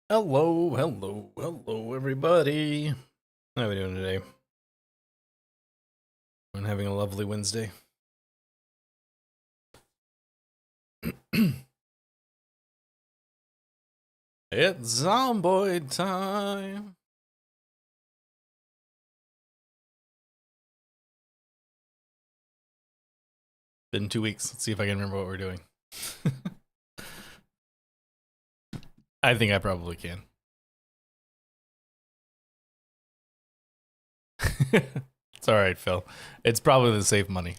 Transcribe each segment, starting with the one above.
Hello, hello, hello, everybody. How are we doing today? I'm having a lovely Wednesday. It's Zomboid time. Been 2 weeks. Let's see if I can remember what we're doing. I think I probably can. It's alright, Phil. It's probably the safe money.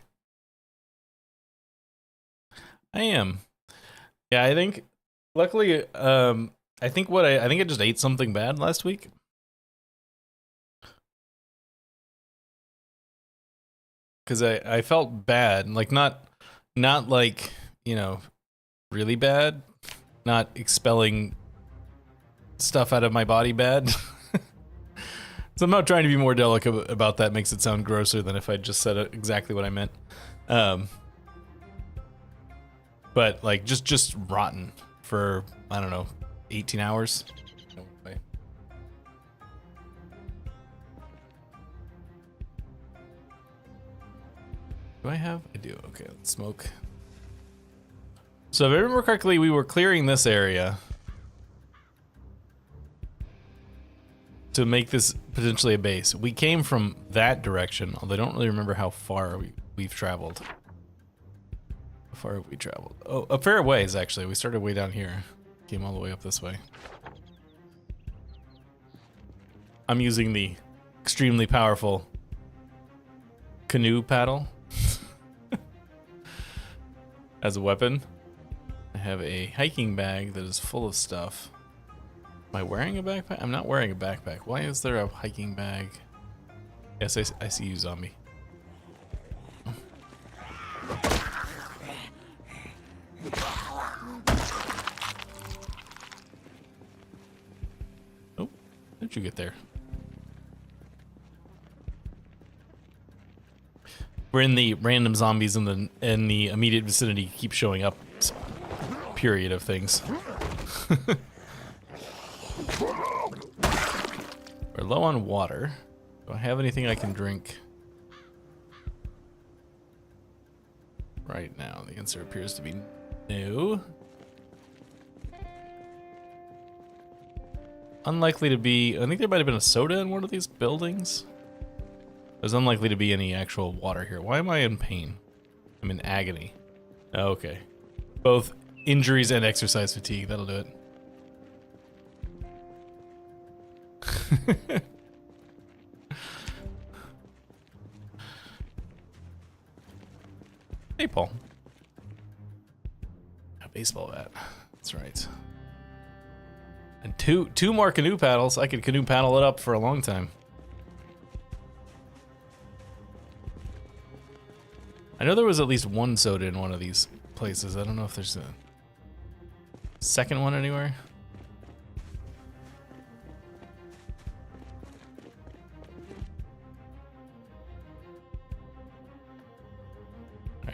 I am. Yeah, I think luckily, I think I just ate something bad last week. Cause I felt bad. Like not like, really bad. Not expelling stuff out of my body bad. So I'm not trying to be more delicate about that. Makes it sound grosser than if I just said exactly what I meant. But like just rotten for I don't know 18 hours. Do I have? I do. Okay, let's smoke. So if I remember correctly, we were clearing this area to make this potentially a base. We came from that direction, although I don't really remember how far we've traveled. How far have we traveled? Oh, a fair ways, actually. We started way down here. Came all the way up this way. I'm using the extremely powerful canoe paddle as a weapon. I have a hiking bag that is full of stuff. Am I wearing a backpack? I'm not wearing a backpack. Why is there a hiking bag? Yes, I see you, zombie. Oh, how'd you get there? We're in the random zombies in the immediate vicinity keep showing up period of things. We're low on water. Do I have anything I can drink right now? The answer appears to be no. Unlikely to be. I think there might have been a soda in one of these buildings. There's unlikely to be any actual water here. Why am I in pain? I'm in agony. Okay. Both injuries and exercise fatigue. That'll do it. Hey, Paul. A baseball bat. That's right. And two more canoe paddles. I could canoe paddle it up for a long time. I know there was at least one soda in one of these places. I don't know if there's a second one anywhere.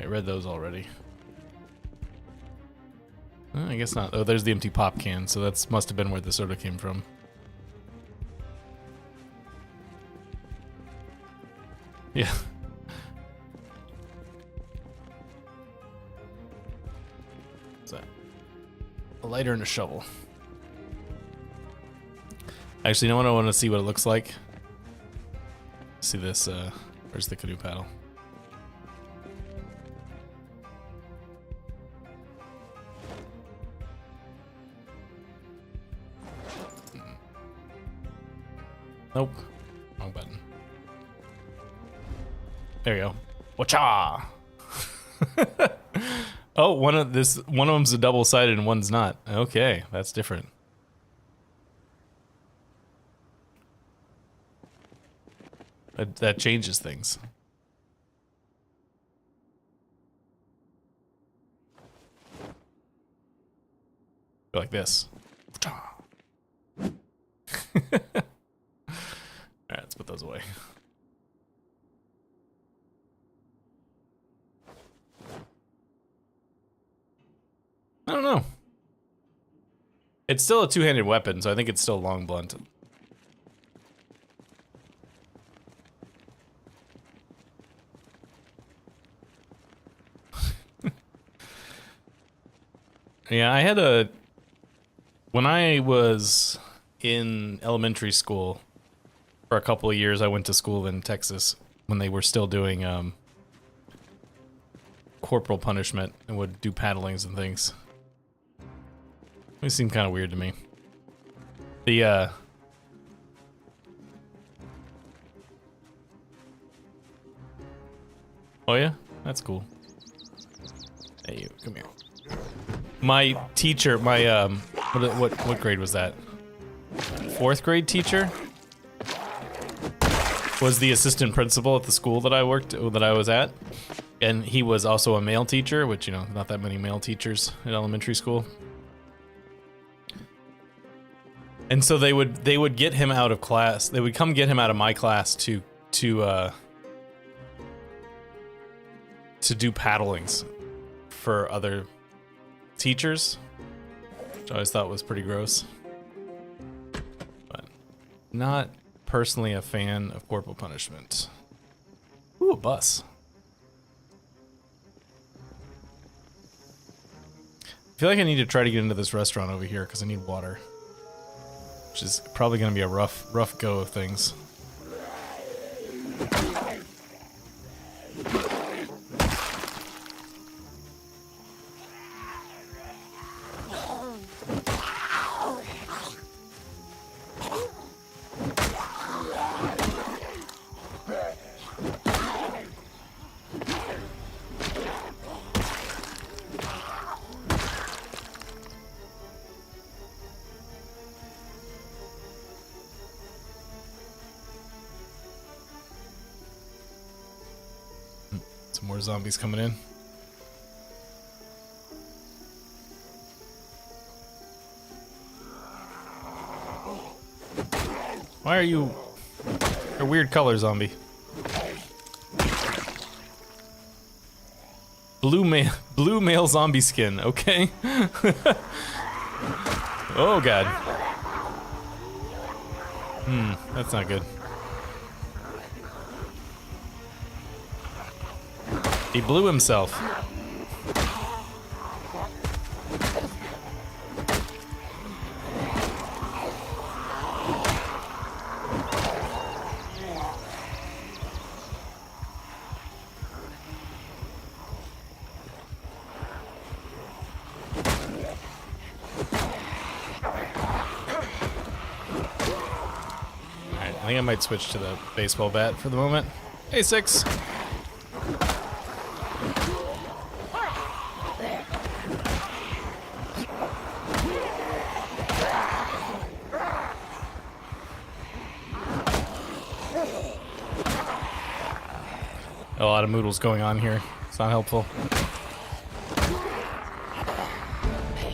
I read those already. I guess not. Oh, there's the empty pop can, so that's must have been where the soda came from. Yeah. What's that? A lighter and a shovel. Actually, you know what? I want to see what it looks like. See this, where's the canoe paddle? Nope. Wrong button. There you go. Wacha! Oh, one of them's a double-sided and one's not. Okay, that's different. That changes things. Go like this. Alright, let's put those away. I don't know. It's still a two-handed weapon, so I think it's still long blunt. Yeah, I had a... When I was in elementary school, for a couple of years, I went to school in Texas when they were still doing corporal punishment and would do paddlings and things. It seemed kind of weird to me. The, Oh yeah? That's cool. Hey, you, come here. My teacher, my, what grade was that? 4th grade teacher? Was the assistant principal at the school that I was at. And he was also a male teacher, which, you know, not that many male teachers at elementary school. And so they would get him out of class. They would come get him out of my class to do paddlings for other teachers, which I always thought was pretty gross. But not personally a fan of corporal punishment. Ooh, a bus. I feel like I need to try to get into this restaurant over here because I need water. Which is probably going to be a rough go of things. Some more zombies coming in. Why are you a weird color, zombie? Blue male zombie skin, okay. Oh god. That's not good. He blew himself. Alright, I think I might switch to the baseball bat for the moment. Hey, 6. A lot of moodles going on here. It's not helpful.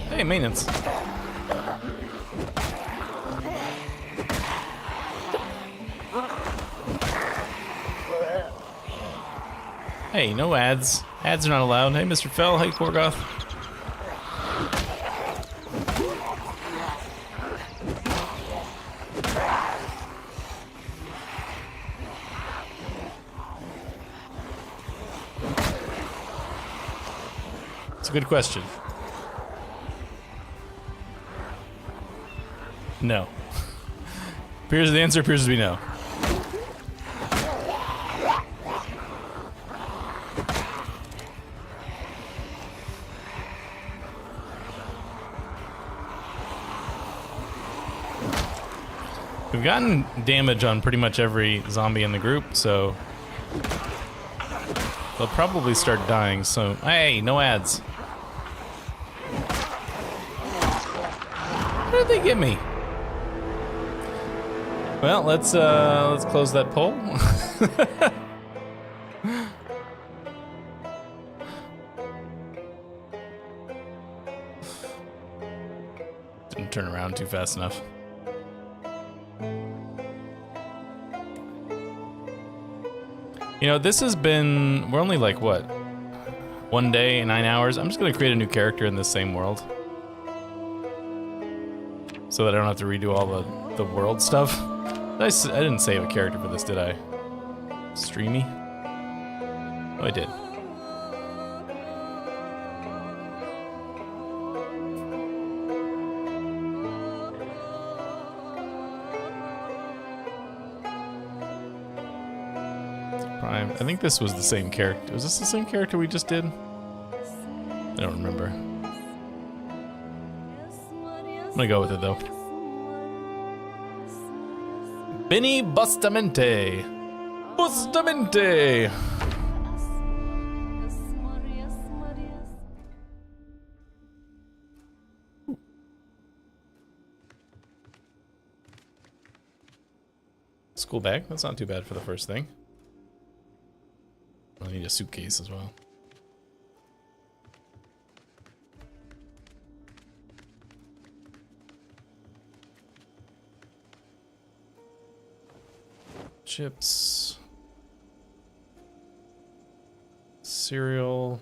Hey, maintenance. Hey, no ads. Ads are not allowed. Hey, Mr. Fell. Hey, Korgoth. It's a good question. No. The answer appears to be no. We've gotten damage on pretty much every zombie in the group, so they'll probably start dying, so hey, no ads. Where did they get me? Well, let's close that poll. Didn't turn around too fast enough. You know, this has been, we're only like, what? 1 day, 9 hours? I'm just gonna create a new character in this same world. so that I don't have to redo all the world stuff. I didn't save a character for this, did I? Streamy? Oh, I did. Prime. I think this was the same character. Was this the same character we just did? I don't remember. I'm gonna go with it though. Benny Bustamente. Bustamente. School bag. That's not too bad for the first thing. I need a suitcase as well. Chips. Cereal.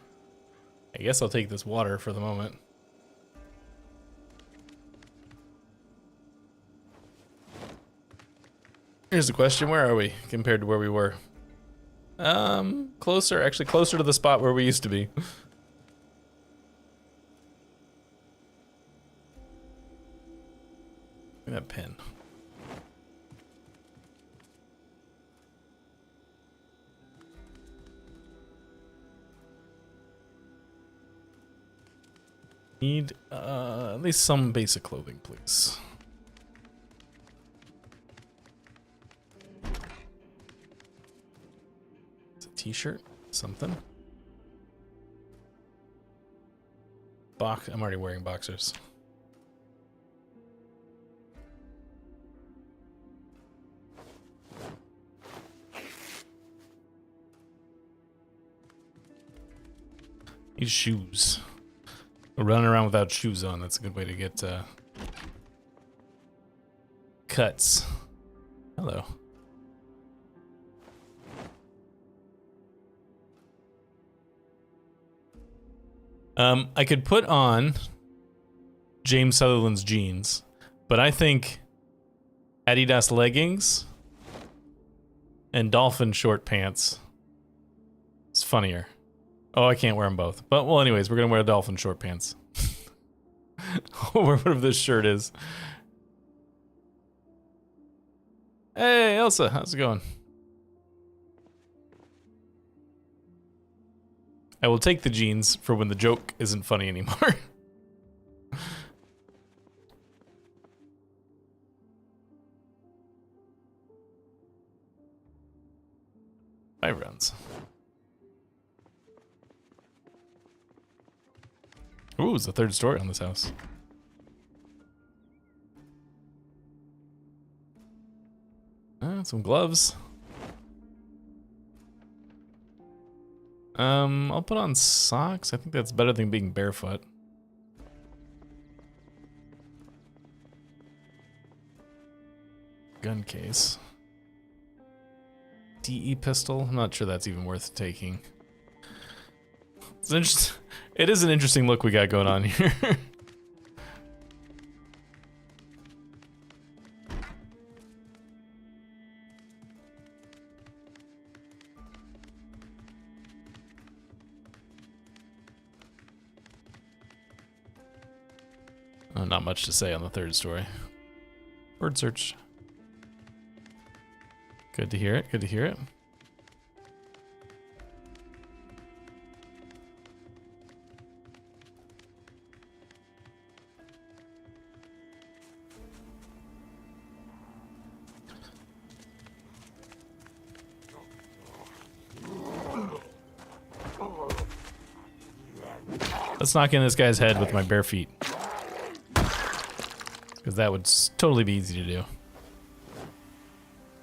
I guess I'll take this water for the moment. Here's the question, where are we compared to where we were? Closer, actually closer to the spot where we used to be. Look at that pen. Need, at least some basic clothing, please. T-shirt, something. I'm already wearing boxers. Need shoes. Running around without shoes on, that's a good way to get cuts. Hello. I could put on James Sutherland's jeans, but I think Adidas leggings and dolphin short pants is funnier. Oh, I can't wear them both. But, well, anyways, we're gonna wear dolphin short pants. Or whatever this shirt is. Hey, Elsa, how's it going? I will take the jeans for when the joke isn't funny anymore. 5 rounds. Ooh, it's the 3rd story on this house. Some gloves. I'll put on socks. I think that's better than being barefoot. Gun case. DE pistol. I'm not sure that's even worth taking. It's interesting. It is an interesting look we got going on here. Oh, not much to say on the 3rd story. Word search. Good to hear it. Good to hear it. Let's knock in this guy's head with my bare feet. Because that would totally be easy to do.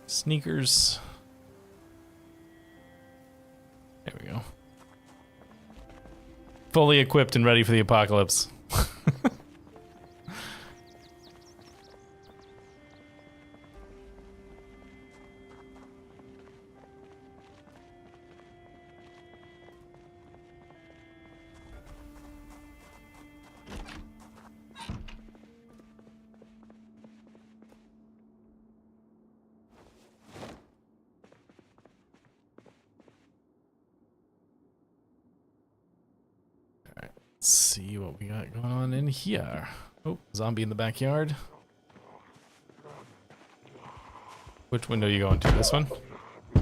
Sneakers. There we go. Fully equipped and ready for the apocalypse. what we got going on in here. Oh, zombie in the backyard. Which window are you going to? This one?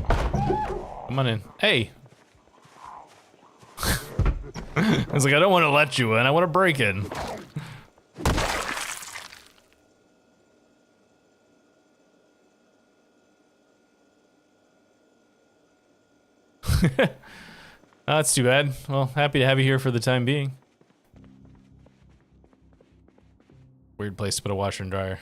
Come on in. Hey! I was like, I don't want to let you in, I want to break in. Oh, that's too bad. Well, happy to have you here for the time being. Weird place to put a washer and dryer.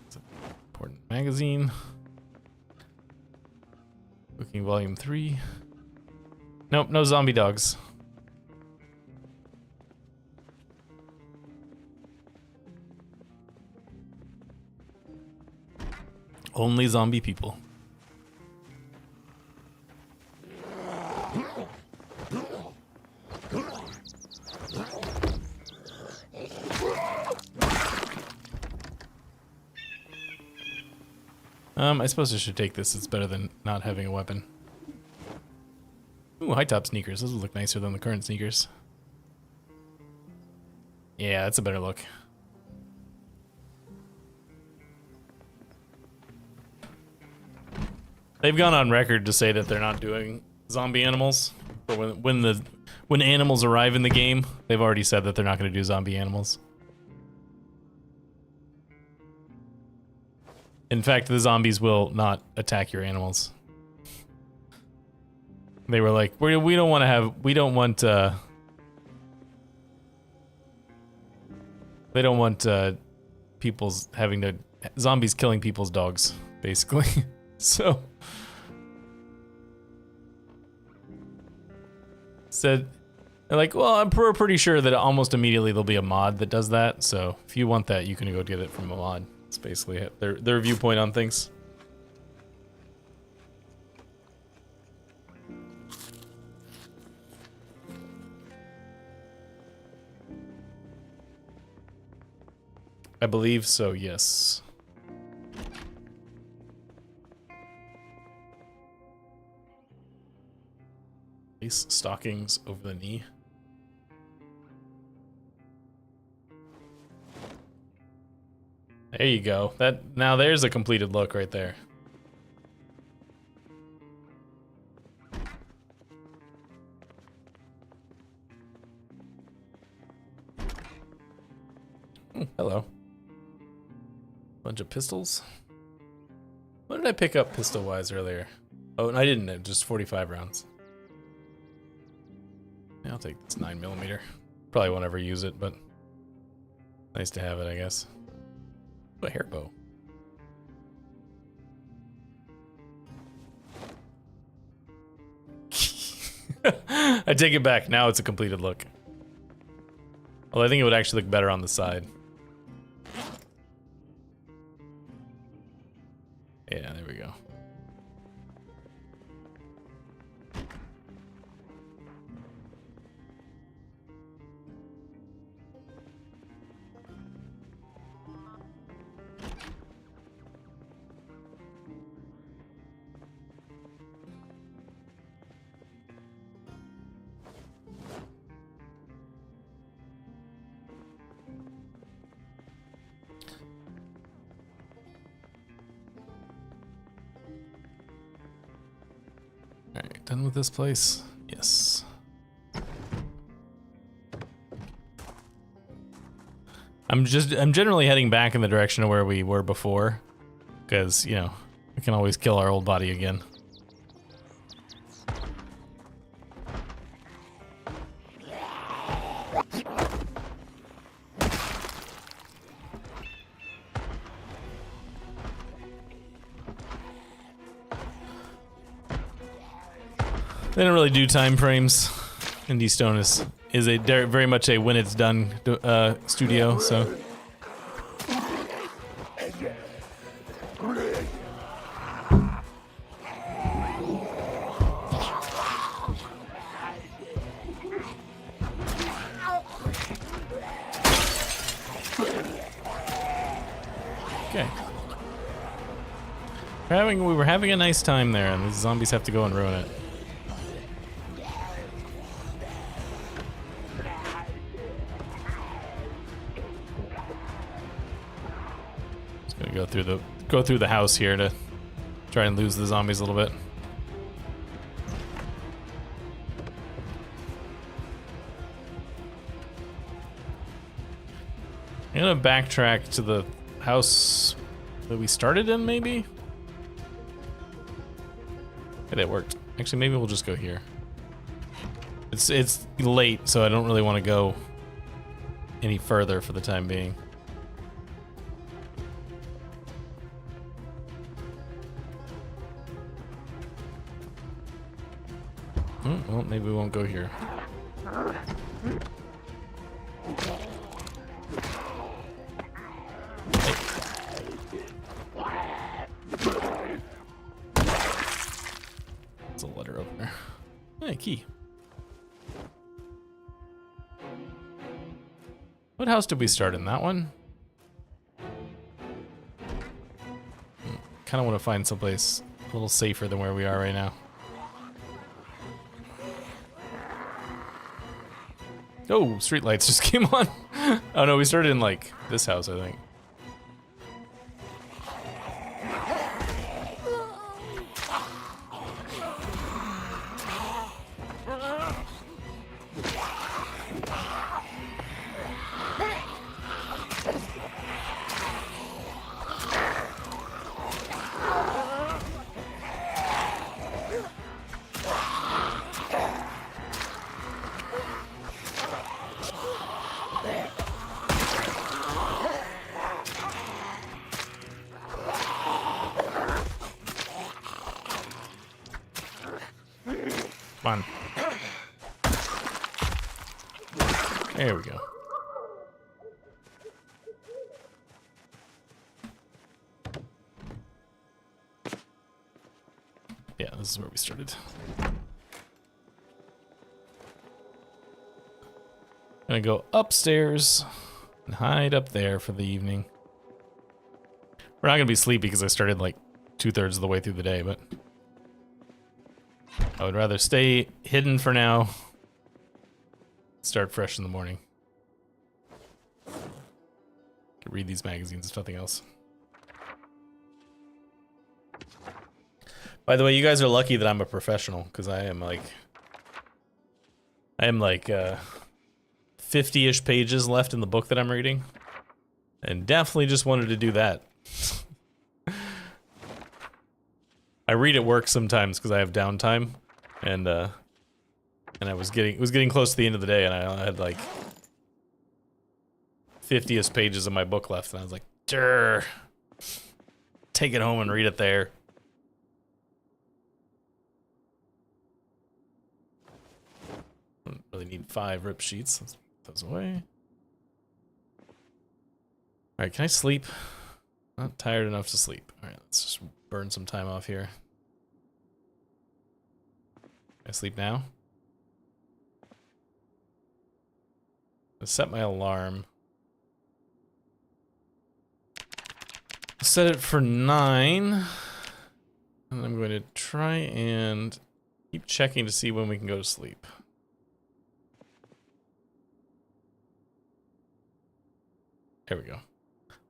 It's an important magazine. Cooking volume 3. Nope, no zombie dogs. Only zombie people. I suppose I should take this. It's better than not having a weapon. Ooh, high top sneakers. Those would look nicer than the current sneakers. Yeah, that's a better look. They've gone on record to say that they're not doing zombie animals. But when animals arrive in the game, they've already said that they're not going to do zombie animals. In fact, the zombies will not attack your animals. They were like, we don't want they don't want people's having to, zombies killing people's dogs, basically. So, said, they're like, well, we're pretty sure that almost immediately there'll be a mod that does that. So if you want that, you can go get it from a mod. It's basically their viewpoint on things. I believe so, yes. Lace stockings over the knee. There you go. Now there's a completed look right there. Oh, hello. Bunch of pistols. What did I pick up pistol-wise earlier? Oh, and I didn't. Just 45 rounds. Yeah, I'll take this 9mm. Probably won't ever use it, but nice to have it, I guess. A hair bow. I take it back. Now it's a completed look. Well, I think it would actually look better on the side. Yeah, there we go. Alright, done with this place? Yes. I'm generally heading back in the direction of where we were before. Because, you know, we can always kill our old body again. They don't really do time frames. Indie Stone is a very much a when it's done studio, so. Okay. We were having a nice time there, and these zombies have to go and ruin it. Just gonna go through the house here to try and lose the zombies a little bit. I'm gonna backtrack to the house that we started in, maybe? Okay, that worked. Actually, maybe we'll just go here. It's late, so I don't really want to go any further for the time being. Oh, well, maybe we won't go here. It's a letter opener. Hey, key. What house did we start in? That one? Kind of want to find someplace a little safer than where we are right now. Oh, streetlights just came on. Oh no, we started in like this house, I think. Come on. There we go. Yeah, this is where we started. Gonna go upstairs and hide up there for the evening. We're not gonna be sleepy because I started like 2/3 of the way through the day, but I would rather stay hidden for now. Start fresh in the morning. Could read these magazines if nothing else. By the way, you guys are lucky that I'm a professional, because I am like 50-ish pages left in the book that I'm reading. And definitely just wanted to do that. I read at work sometimes because I have downtime, and I was getting close to the end of the day, and I had like 50-ish pages of my book left, and I was like, "Durr, take it home and read it there." Don't really need 5 rip sheets. Let's put those away. All right, can I sleep? Not tired enough to sleep. All right, let's just burn some time off here. Can I sleep now? Let's set my alarm. Set it for 9. And I'm going to try and keep checking to see when we can go to sleep. There we go.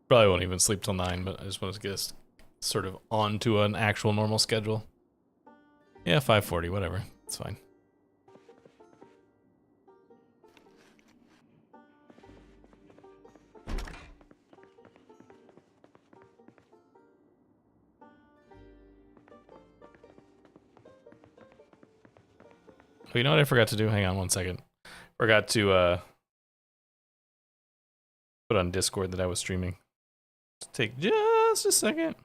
Probably won't even sleep till 9, but I just wanted to get us sort of onto an actual normal schedule. Yeah, 5:40, whatever. It's fine. Oh, you know what I forgot to do? Hang on one second. Forgot to put on Discord that I was streaming. Take just a second.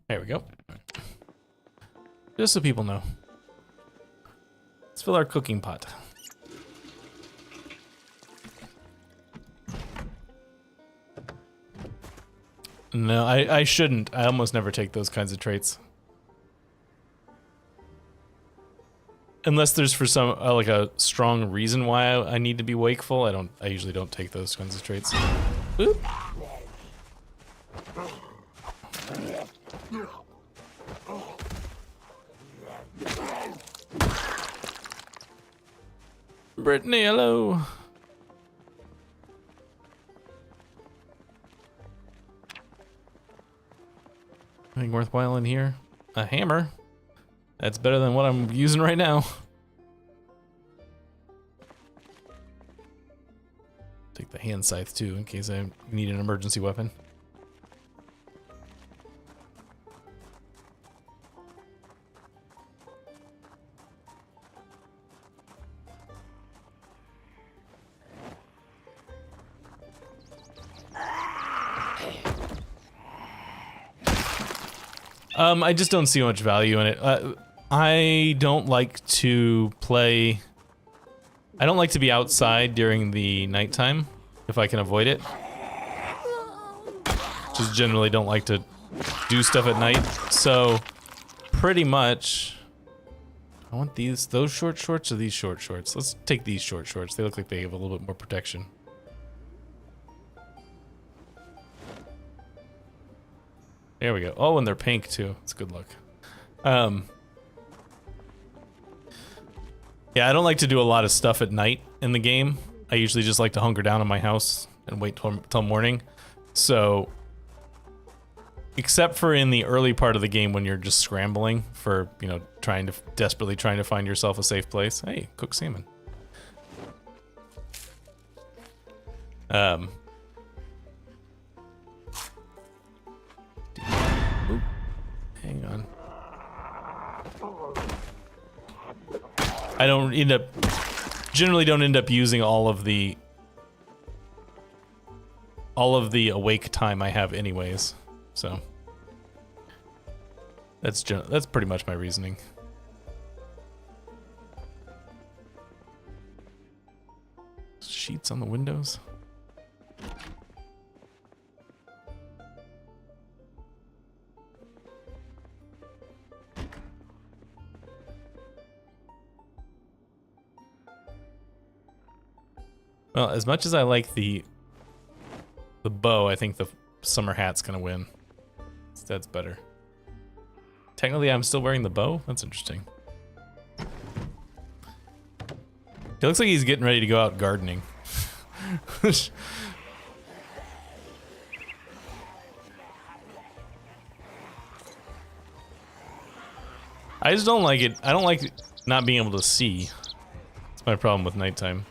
There we go. Just so people know. Let's fill our cooking pot. No, I shouldn't. I almost never take those kinds of traits. Unless there's for some like a strong reason why I need to be wakeful, I usually don't take those kinds of traits. Oop. Brittany, hello. Anything worthwhile in here? A hammer. That's better than what I'm using right now. Take the hand scythe too, in case I need an emergency weapon. I just don't see much value in it. I don't like to play... I don't like to be outside during the nighttime, if I can avoid it. Just generally don't like to do stuff at night, so pretty much... I want those short shorts or these short shorts? Let's take these short shorts. They look like they have a little bit more protection. There we go. Oh, and they're pink too. It's good luck. Yeah, I don't like to do a lot of stuff at night in the game. I usually just like to hunker down in my house and wait till morning. So, except for in the early part of the game when you're just scrambling for, you know, desperately trying to find yourself a safe place. Hey, cooked salmon. Oop, hang on. I generally don't end up using all of the awake time I have anyways, so that's pretty much my reasoning. Sheets on the windows. Well, as much as I like the bow, I think the summer hat's gonna win. That's better. Technically, I'm still wearing the bow? That's interesting. He looks like he's getting ready to go out gardening. I just don't like it. I don't like not being able to see. That's my problem with nighttime.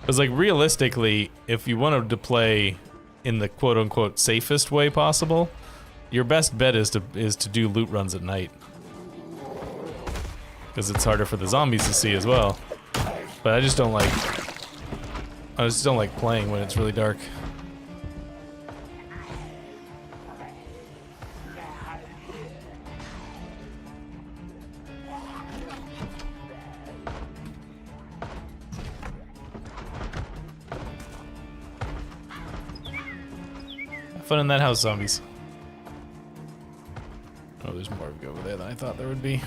Because, like, realistically, if you wanted to play in the quote-unquote safest way possible, your best bet is to do loot runs at night. Because it's harder for the zombies to see as well. But I just don't like playing when it's really dark. Fun in that house, zombies. Oh, there's more of you over there than I thought there would be.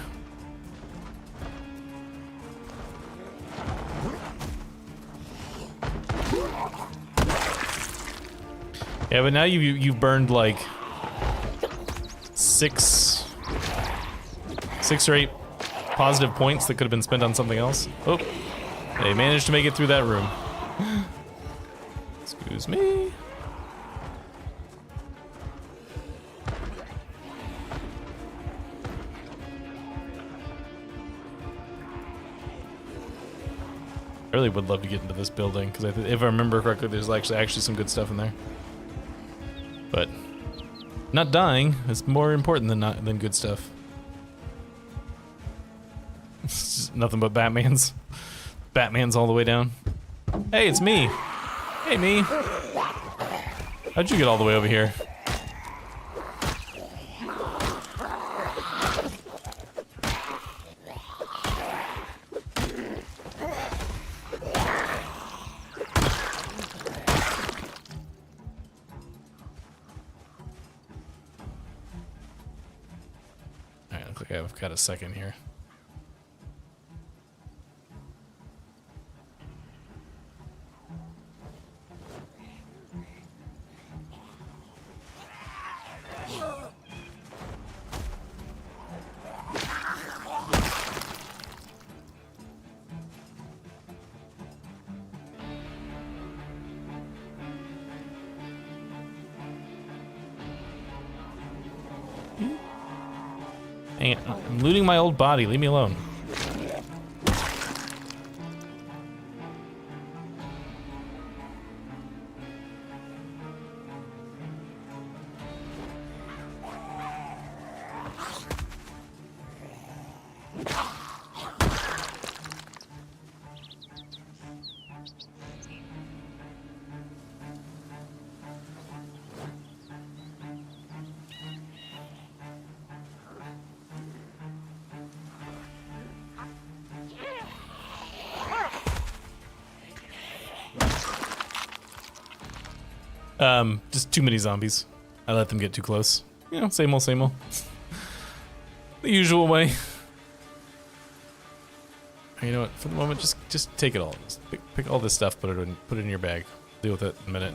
Yeah, but now you've burned like six or eight positive points that could have been spent on something else. Oh, they managed to make it through that room. Excuse me. I really would love to get into this building, because if I remember correctly, there's actually some good stuff in there. But not dying is more important than good stuff. It's just nothing but Batman's. Batman's all the way down. Hey, it's me. Hey, me. How'd you get all the way over here? Okay, I've got a second here. Dang it, I'm looting my old body, leave me alone. Just too many zombies. I let them get too close. You know, same old, same old. The usual way. You know what? For the moment, just take it all. Just pick all this stuff, put it in your bag. Deal with it in a minute.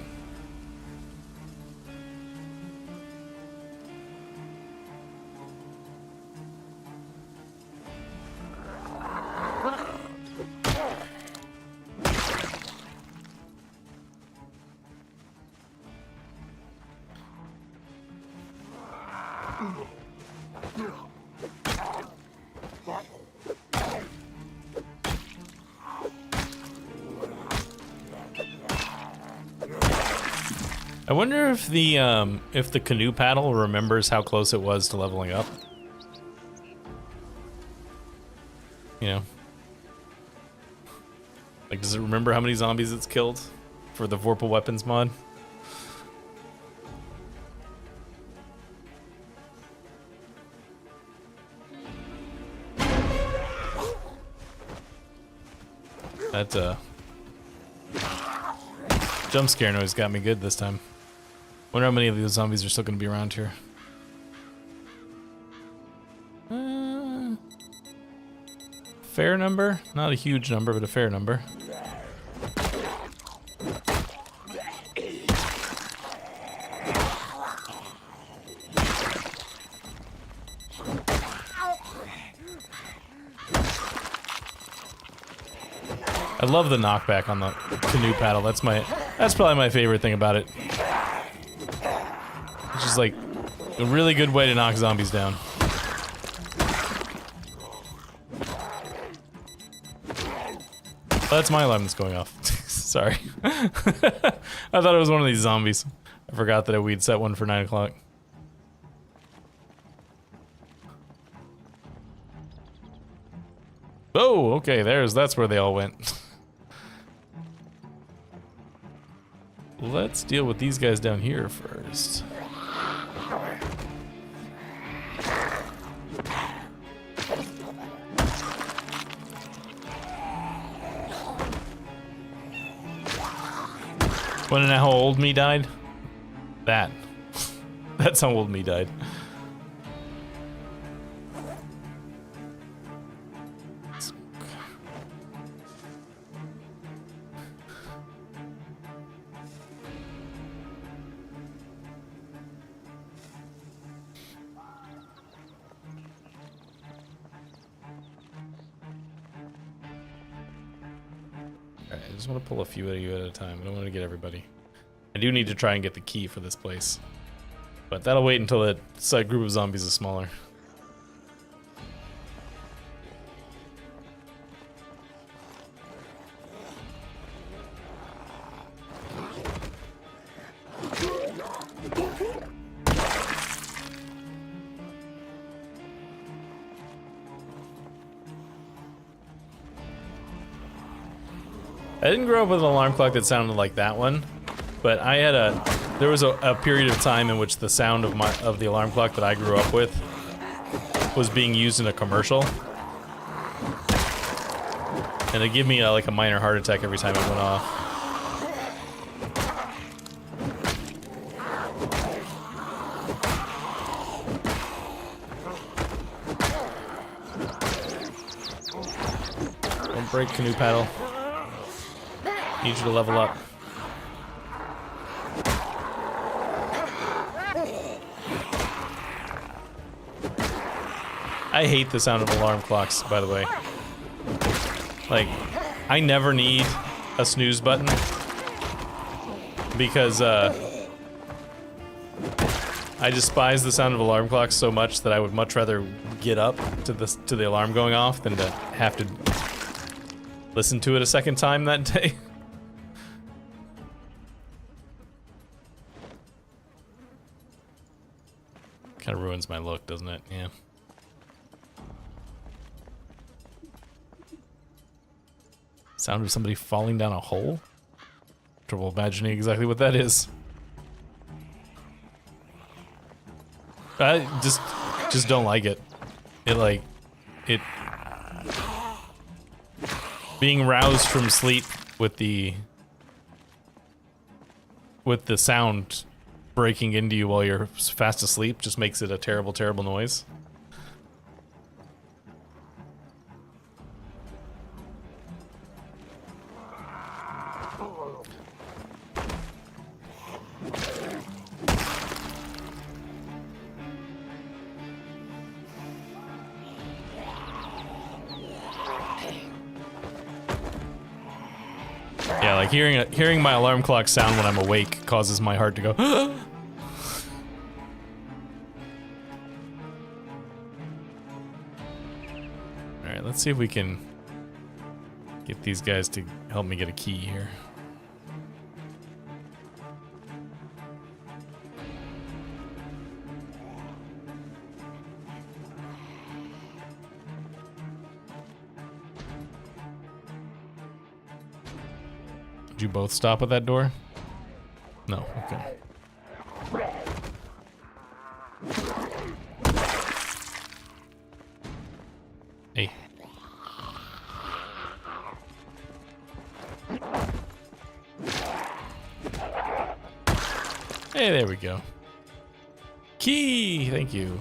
I wonder if the canoe paddle remembers how close it was to leveling up. You know, like, does it remember how many zombies it's killed for the Vorpal Weapons mod? That jump scare noise got me good this time. Wonder how many of these zombies are still going to be around here. Fair number? Not a huge number, but a fair number. I love the knockback on the canoe paddle. That's probably my favorite thing about it. It's just like a really good way to knock zombies down. That's my alarm that's going off. Sorry. I thought it was one of these zombies. I forgot that we'd set one for 9 o'clock. Oh, okay, that's where they all went. Let's deal with these guys down here first. Wanna know how old me died? That's how old me died. I just want to pull a few of you at a time. I don't want to get everybody. I do need to try and get the key for this place. But that'll wait until the group of zombies is smaller. I didn't grow up with an alarm clock that sounded like that one, but there was a period of time in which the sound of the alarm clock that I grew up with was being used in a commercial, and it gave me like a minor heart attack every time it went off. Don't break canoe paddle. Need you to level up. I hate the sound of alarm clocks, by the way. Like, I never need a snooze button because I despise the sound of alarm clocks so much that I would much rather get up to the alarm going off than to have to listen to it a second time that day. Kind of ruins my look, doesn't it? Yeah. Sound of somebody falling down a hole? Trouble imagining exactly what that is. I just don't like it. It being roused from sleep with the sound breaking into you while you're fast asleep just makes it a terrible, terrible noise. Yeah, like hearing my alarm clock sound when I'm awake causes my heart to go. Alright, let's see if we can get these guys to help me get a key here. Did you both stop at that door? No, okay. Hey. Hey, there we go. Key! Thank you.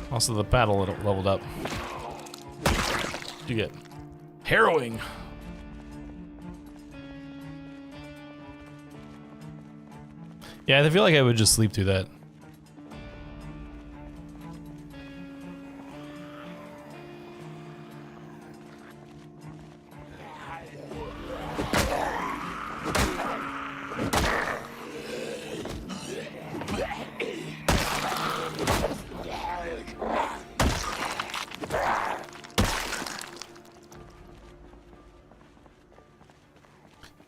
Also, the paddle leveled up. What'd you get? Harrowing! Yeah, I feel like I would just sleep through that.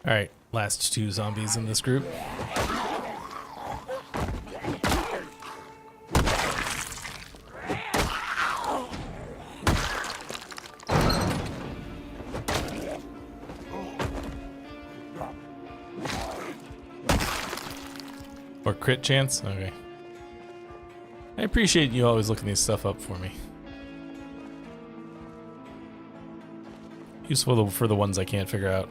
Alright, last two zombies in this group. Or crit chance? Okay. I appreciate you always looking these stuff up for me. Useful for the ones I can't figure out.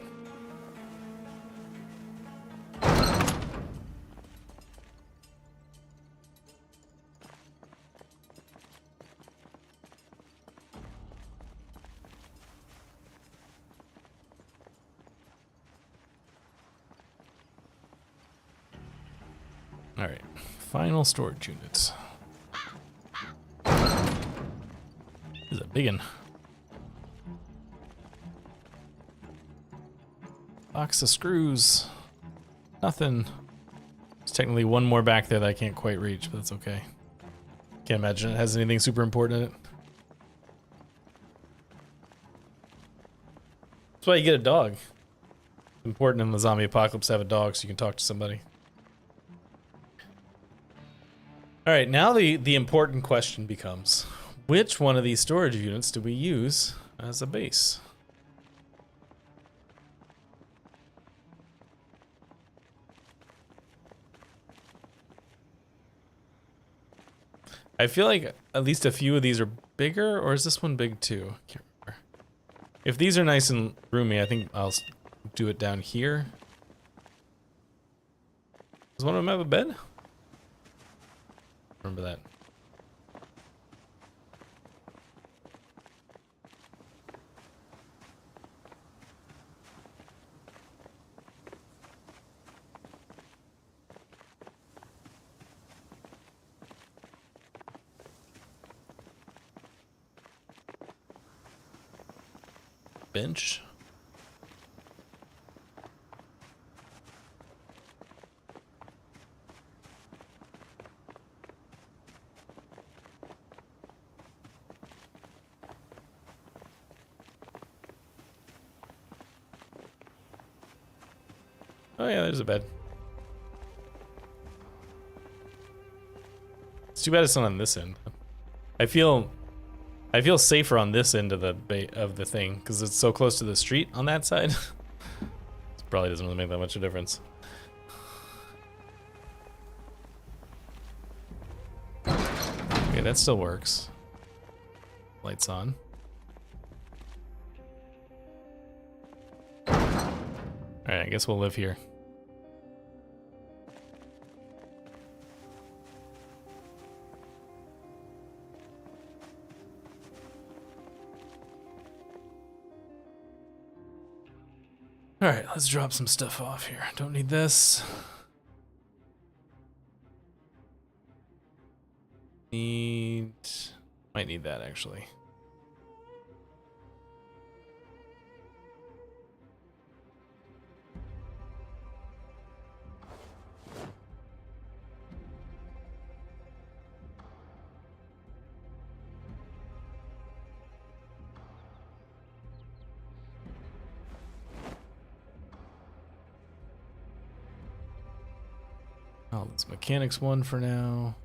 Alright, final storage units. This is a big one. Box of screws. Nothing. There's technically one more back there that I can't quite reach, but that's okay. Can't imagine it has anything super important in it. That's why you get a dog. It's important in the zombie apocalypse to have a dog so you can talk to somebody. Alright, now the important question becomes, which one of these storage units do we use as a base? I feel like at least a few of these are bigger, or is this one big too? I can't remember. If these are nice and roomy, I think I'll do it down here. Does one of them have a bed? Remember that. bench. Oh yeah, there's a bed. It's too bad it's not on this end. I feel safer on this end of the thing because it's so close to the street on that side. It probably doesn't really make that much of a difference. Okay, that still works. Lights on. Alright, I guess we'll live here. Alright, let's drop some stuff off here. Don't need this. Might need that actually. Oh, let's mechanics one for now.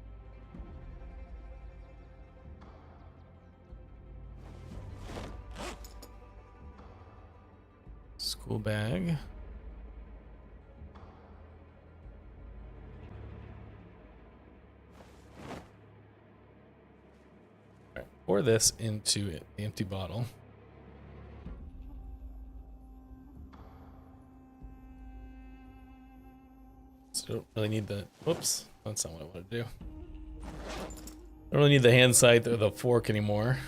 School bag. All right, pour this into it, the empty bottle. So don't really need the, whoops, that's not what I want to do. Don't really need the hand scythe or the fork anymore.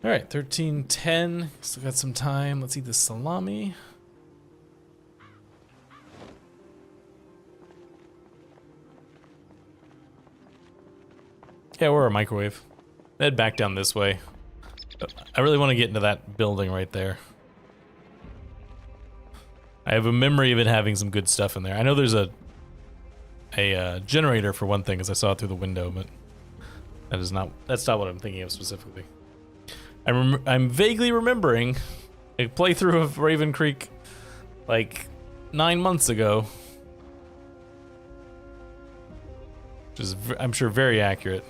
All right, 13:10. Still got some time. Let's eat the salami. Yeah, we're a microwave. Head back down this way. I really want to get into that building right there. I have a memory of it having some good stuff in there. I know there's a generator for one thing, as I saw it through the window, but that's not what I'm thinking of specifically. I'm vaguely remembering a playthrough of Raven Creek like 9 months ago, which is, I'm sure, very accurate.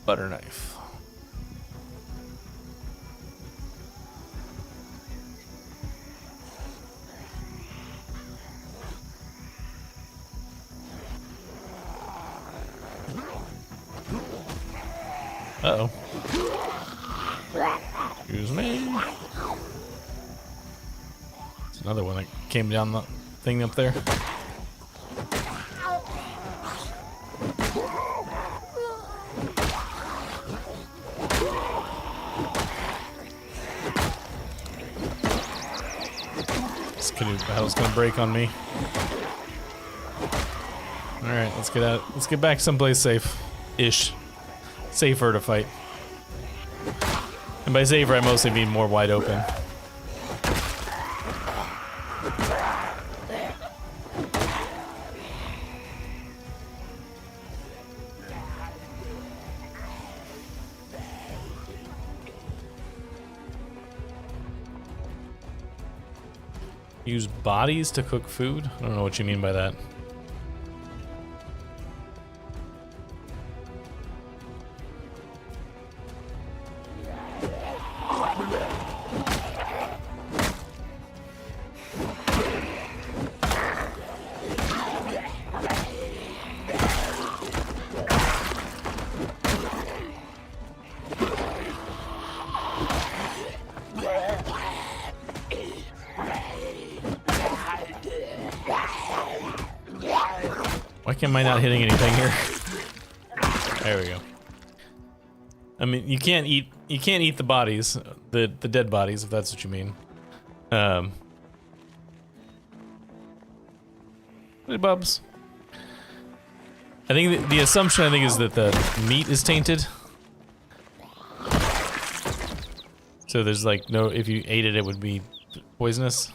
Butter knife. Uh-oh. Excuse me. It's another one that came down the thing up there. Canoe battle's gonna break on me. Alright, let's get out. Let's get back someplace safe-ish. Safer to fight. And by safer, I mostly mean more wide open. Use bodies to cook food? I don't know what you mean by that. Why am I not hitting anything here? There we go. I mean, you can't eat the bodies, the dead bodies, if that's what you mean. Hey, Bubs. I think the assumption, I think, is that the meat is tainted. So there's like no, if you ate it, it would be poisonous.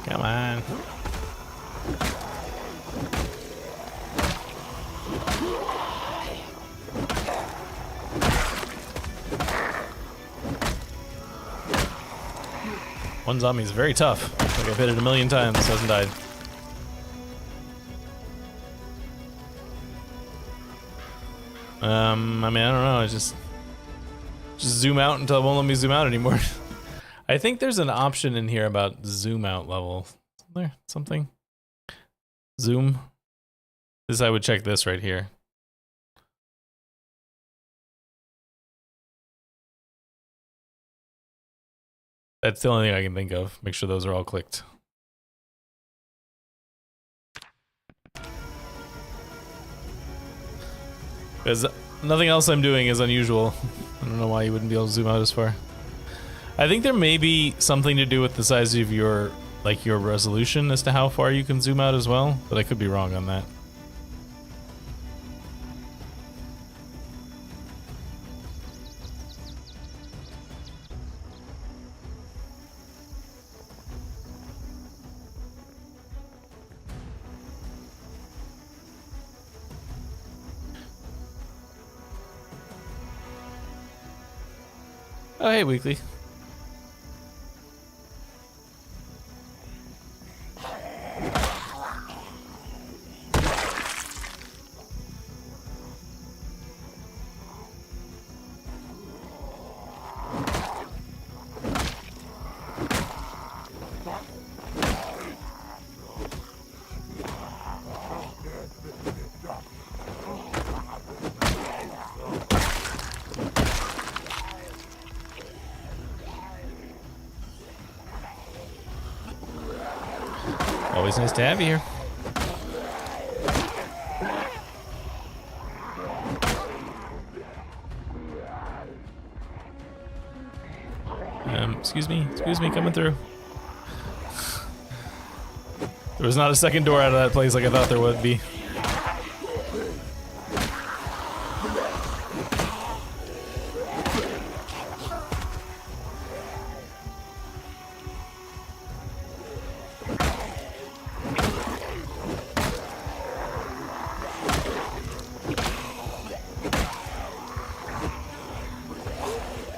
Come on. One zombie is very tough. Like I've hit it a million times, hasn't died. I mean, I don't know. I just zoom out until it won't let me zoom out anymore. I think there's an option in here about zoom out level. Isn't there something? Zoom. This, I would check this right here. That's the only thing I can think of. Make sure those are all clicked. Because nothing else I'm doing is unusual. I don't know why you wouldn't be able to zoom out as far. I think there may be something to do with the size of your, like, your resolution as to how far you can zoom out as well, but I could be wrong on that. Oh, hey, Weekly. Always nice to have you here. Excuse me, coming through. There was not a second door out of that place like I thought there would be.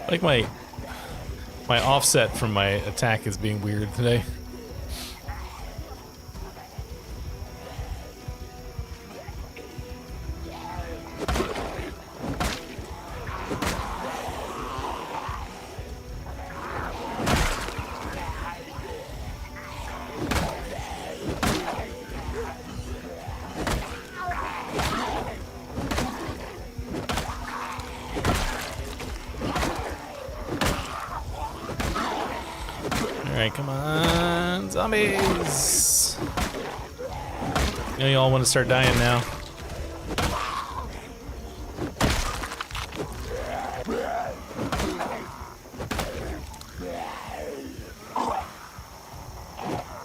Like my offset from my attack is being weird today. Alright, come on, zombies! You know you all want to start dying now.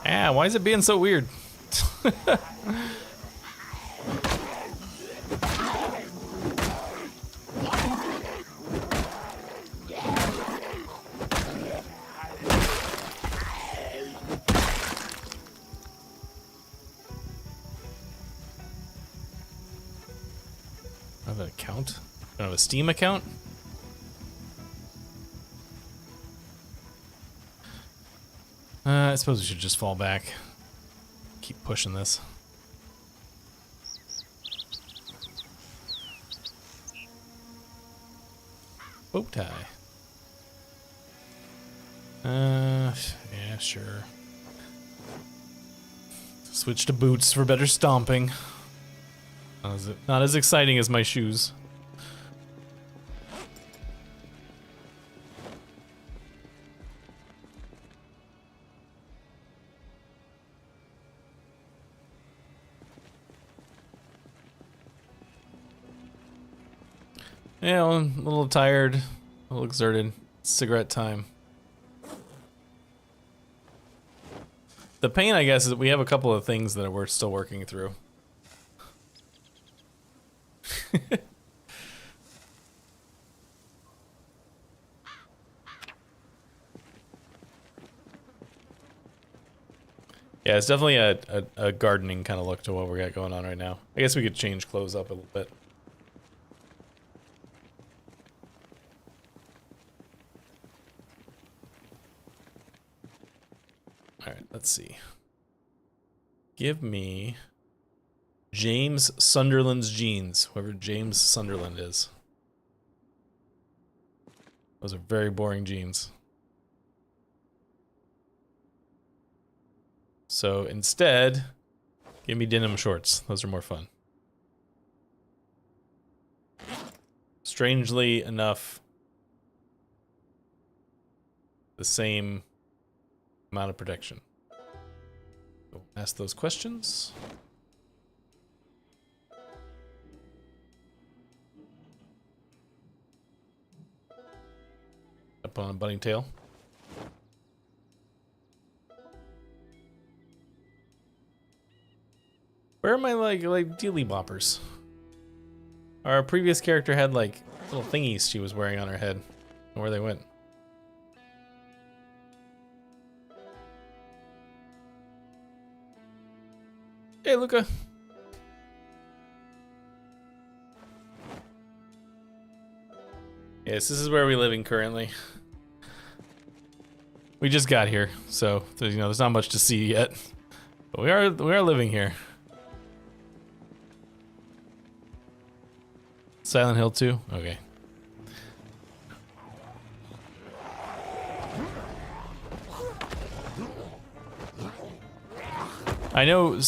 Ah, why is it being so weird? I have an account? I don't have a Steam account? I suppose we should just fall back. Keep pushing this. Bow tie. Yeah, sure. Switch to boots for better stomping. Not as exciting as my shoes. Yeah, I'm a little tired, a little exerted. Cigarette time. The pain, I guess, is that we have a couple of things that we're still working through. Yeah, it's definitely a gardening kind of look to what we got going on right now. I guess we could change clothes up a little bit. Alright, let's see. Give me James Sunderland's jeans, whoever James Sunderland is. Those are very boring jeans. So instead, give me denim shorts. Those are more fun. Strangely enough, the same amount of protection. So ask those questions. Up on a bunny tail. Where are my like dealy boppers? Our previous character had like little thingies she was wearing on her head. Where they went? Hey, Luca. Yes, this is where we're living currently. We just got here, so you know there's not much to see yet, but we are living here. Silent Hill 2? Okay. I know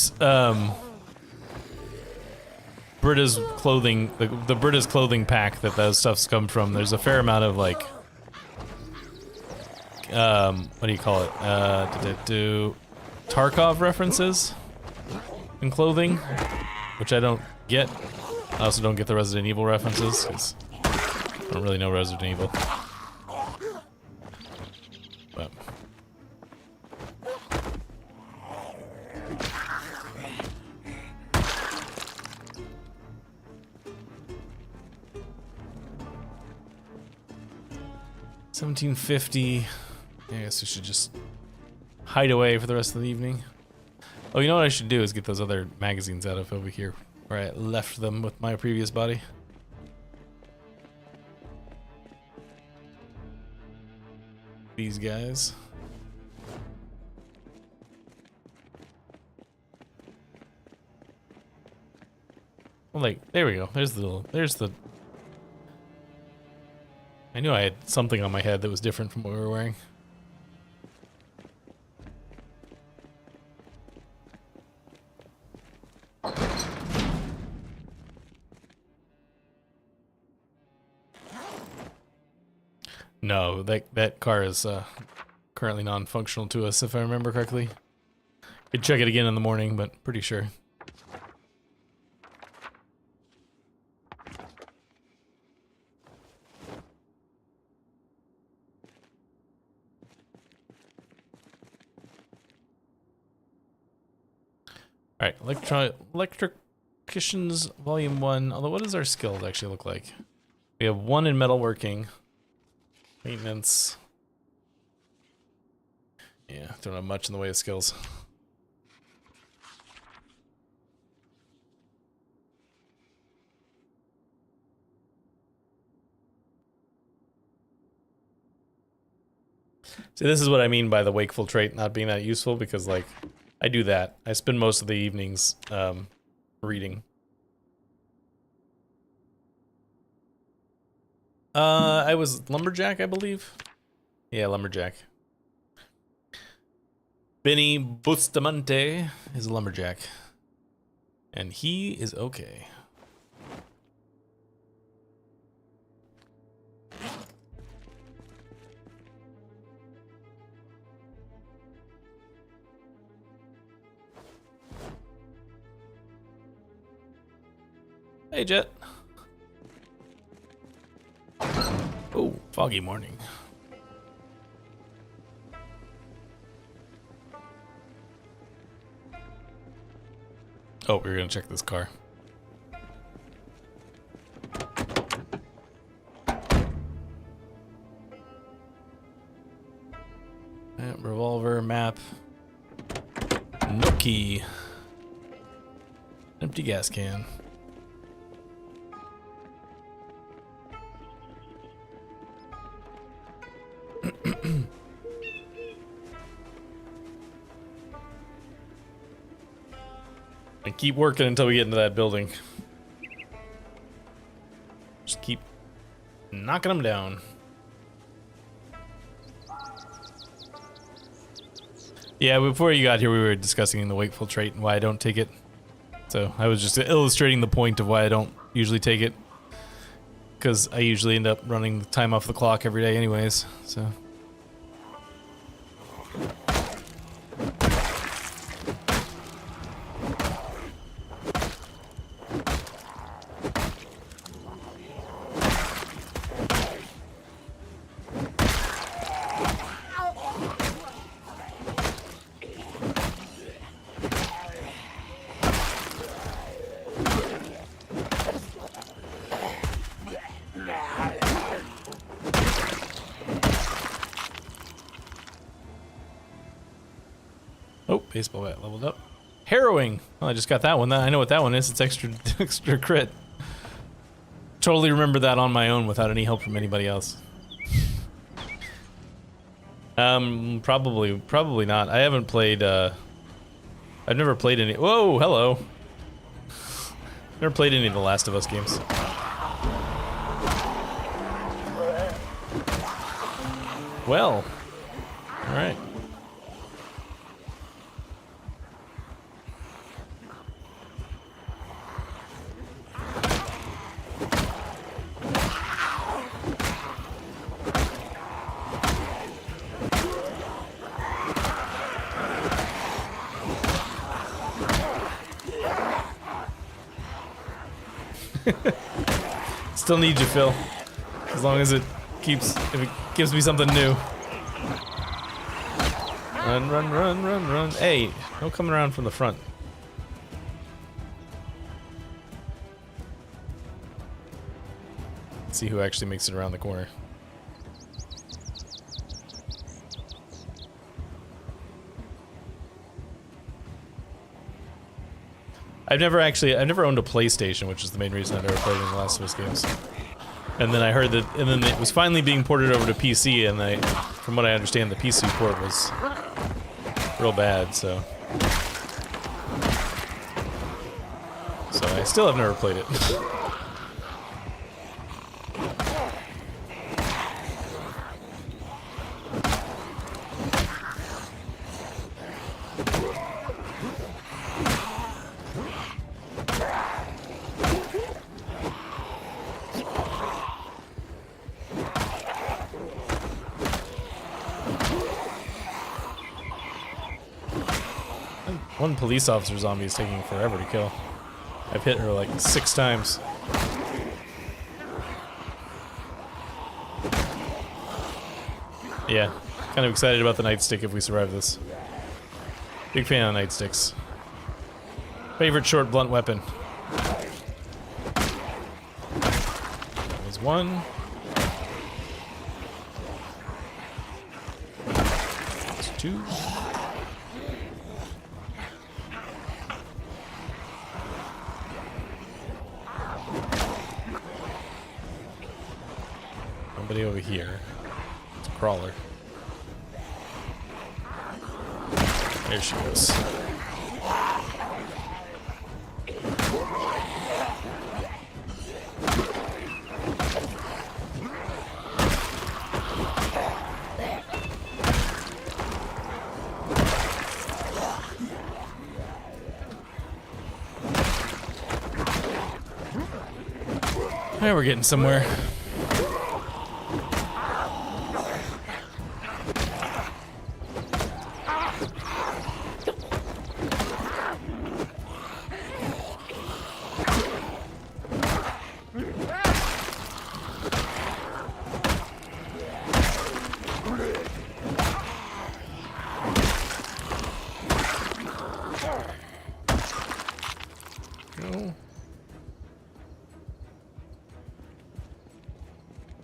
Britta's clothing, the Britta's clothing pack that those stuff's come from, there's a fair amount of like what do you call it? Tarkov references in clothing, which I don't get. I also don't get the Resident Evil references, because I don't really know Resident Evil. But. $17.50. I guess we should just hide away for the rest of the evening. Oh, you know what I should do is get those other magazines out of over here, where I left them with my previous body. These guys. Well, like, there we go. There's the... I knew I had something on my head that was different from what we were wearing. No, that car is currently non-functional to us, if I remember correctly. Could check it again in the morning, but pretty sure. Alright, Electricians Volume 1. Although, what does our skills actually look like? We have 1 in metalworking. Maintenance. Yeah, don't have much in the way of skills. See, this is what I mean by the wakeful trait not being that useful, because, like, I do that. I spend most of the evenings, reading. I was lumberjack, I believe. Yeah, lumberjack. Benny Bustamante is a lumberjack. And he is okay. Hey, Jet. Oh, foggy morning. Oh, we're gonna check this car. Revolver, map. No key. Empty gas can. And keep working until we get into that building. Just keep knocking them down. Yeah, before you got here, we were discussing the wakeful trait and why I don't take it. So I was just illustrating the point of why I don't usually take it. Because I usually end up running the time off the clock every day anyways, so... Oh, baseball bat leveled up. Harrowing! Well, I just got that one. I know what that one is. It's extra crit. Totally remember that on my own without any help from anybody else. Probably not. I haven't played, I've never played any- Whoa, hello! Never played any of the Last of Us games. Well. Alright. Still need you, Phil. As long as it keeps, if it gives me something new. Run, run, run, run, run. Hey, no coming around from the front. Let's see who actually makes it around the corner. I've never owned a PlayStation, which is the main reason I've never played any of the Last of Us games. And then I heard that, and then it was finally being ported over to PC, and from what I understand, the PC port was real bad, so I still have never played it. One police officer zombie is taking forever to kill. I've hit her like 6 times. Yeah, kind of excited about the nightstick if we survive this. Big fan of nightsticks. Favorite short blunt weapon. That was one. That's two. Somebody over here. It's a crawler. There she goes. Hey, we're getting somewhere.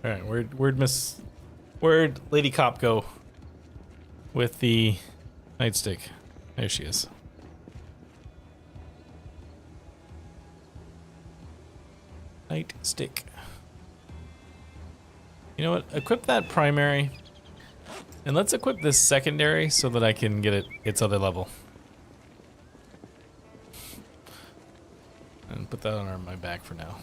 Alright, where'd Lady Cop go with the nightstick? There she is. Nightstick. You know what? Equip that primary. And let's equip this secondary so that I can get its other level. And put that on my back for now.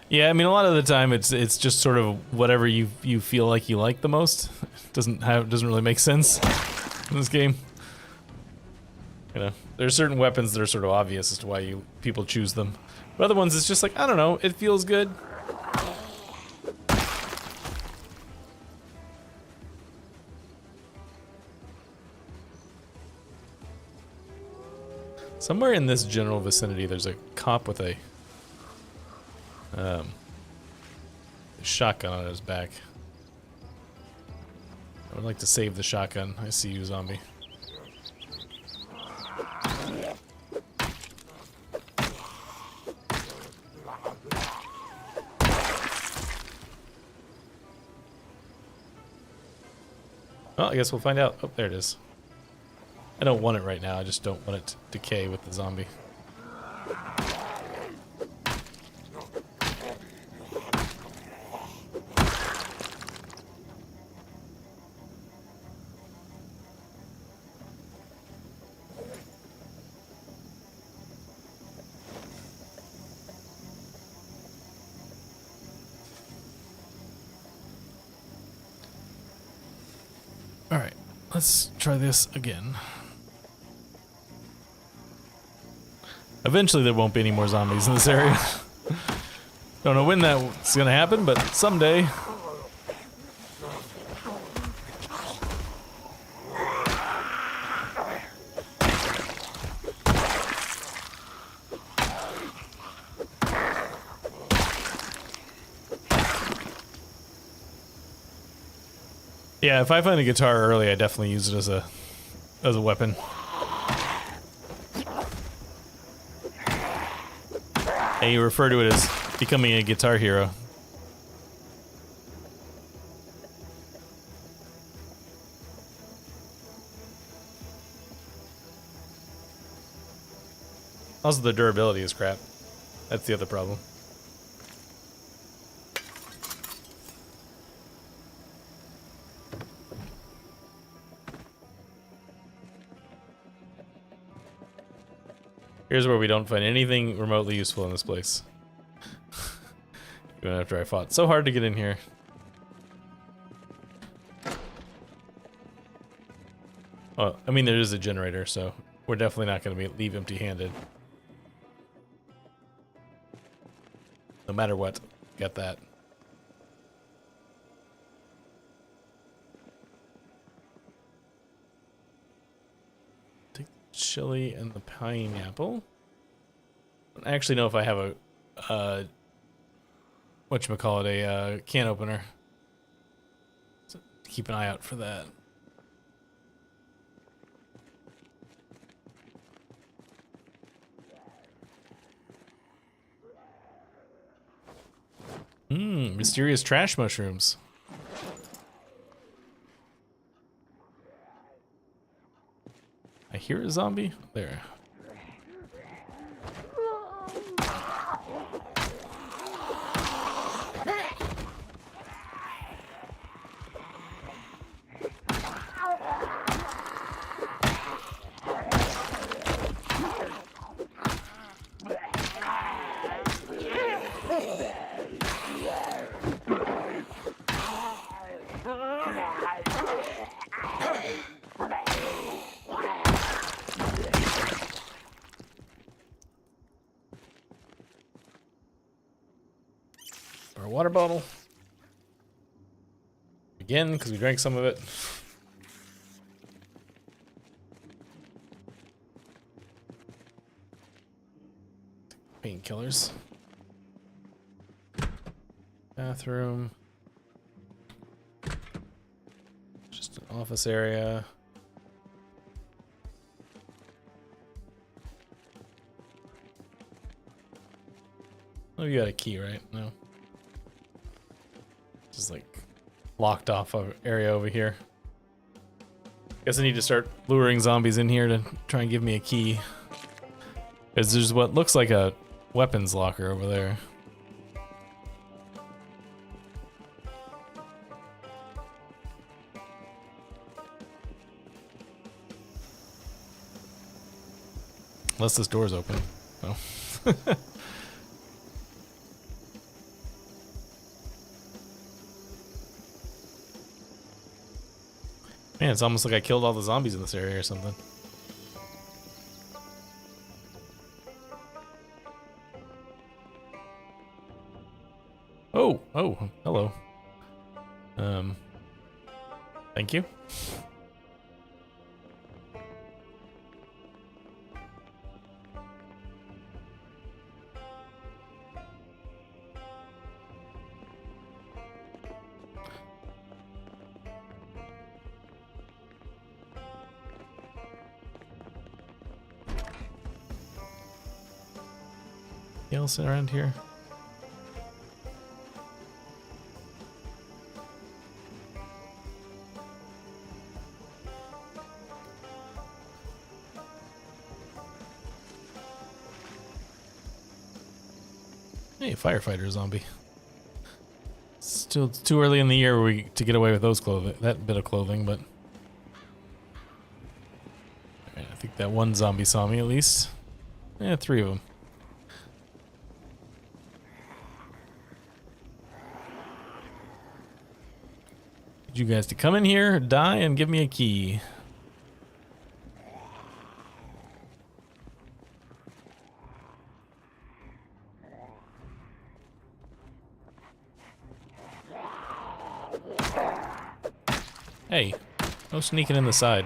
Yeah, I mean, a lot of the time it's just sort of whatever you feel like you like the most. Doesn't really make sense in this game. You know, there are certain weapons that are sort of obvious as to why people choose them. But other ones, it's just like, I don't know, it feels good. Somewhere in this general vicinity, there's a cop with a shotgun on his back. I would like to save the shotgun. I see you, zombie. Well, I guess we'll find out. Oh, there it is. I don't want it right now. I just don't want it to decay with the zombie. Alright, let's try this again. Eventually there won't be any more zombies in this area. Don't know when that's gonna happen, but someday. Yeah, if I find a guitar early, I definitely use it as a weapon. And you refer to it as becoming a guitar hero. Also, the durability is crap. That's the other problem. Here's where we don't find anything remotely useful in this place. Even after I fought so hard to get in here. Well, I mean, there is a generator, so we're definitely not going to leave empty-handed. No matter what, get that. chili and the pineapple. I don't actually know if I have a whatchamacallit, a can opener. So keep an eye out for that. Mysterious trash mushrooms. I hear a zombie. There. Our water bottle. Again, because we drank some of it. Painkillers. Bathroom. Just an office area. Oh, you got a key, right? No. Just like locked off area over here. Guess I need to start luring zombies in here to try and give me a key. Because there's what looks like a weapons locker over there. Unless this door's open. Oh. Man, it's almost like I killed all the zombies in this area or something. Oh, hello. Thank you. Anything else around here? Hey, firefighter zombie. Still too early in the year to get away with those that bit of clothing, but I think that one zombie saw me at least. Yeah, 3 of them. Need you guys to come in here, die, and give me a key. Hey, no sneaking in the side.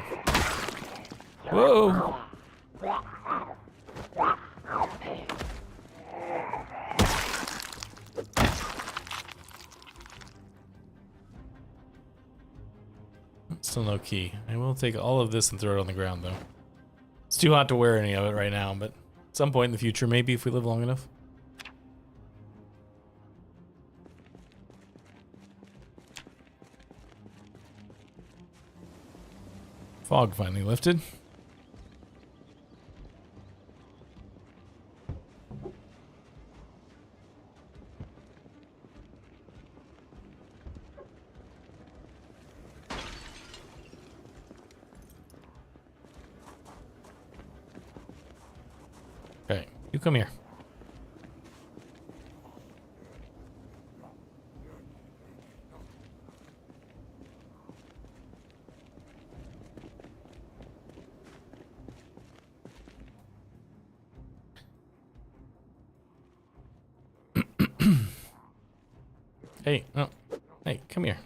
Whoa! Still no key. I will take all of this and throw it on the ground, though. It's too hot to wear any of it right now, but at some point in the future, maybe if we live long enough. Fog finally lifted. Okay, you come here. Hey, no. Hey, come here.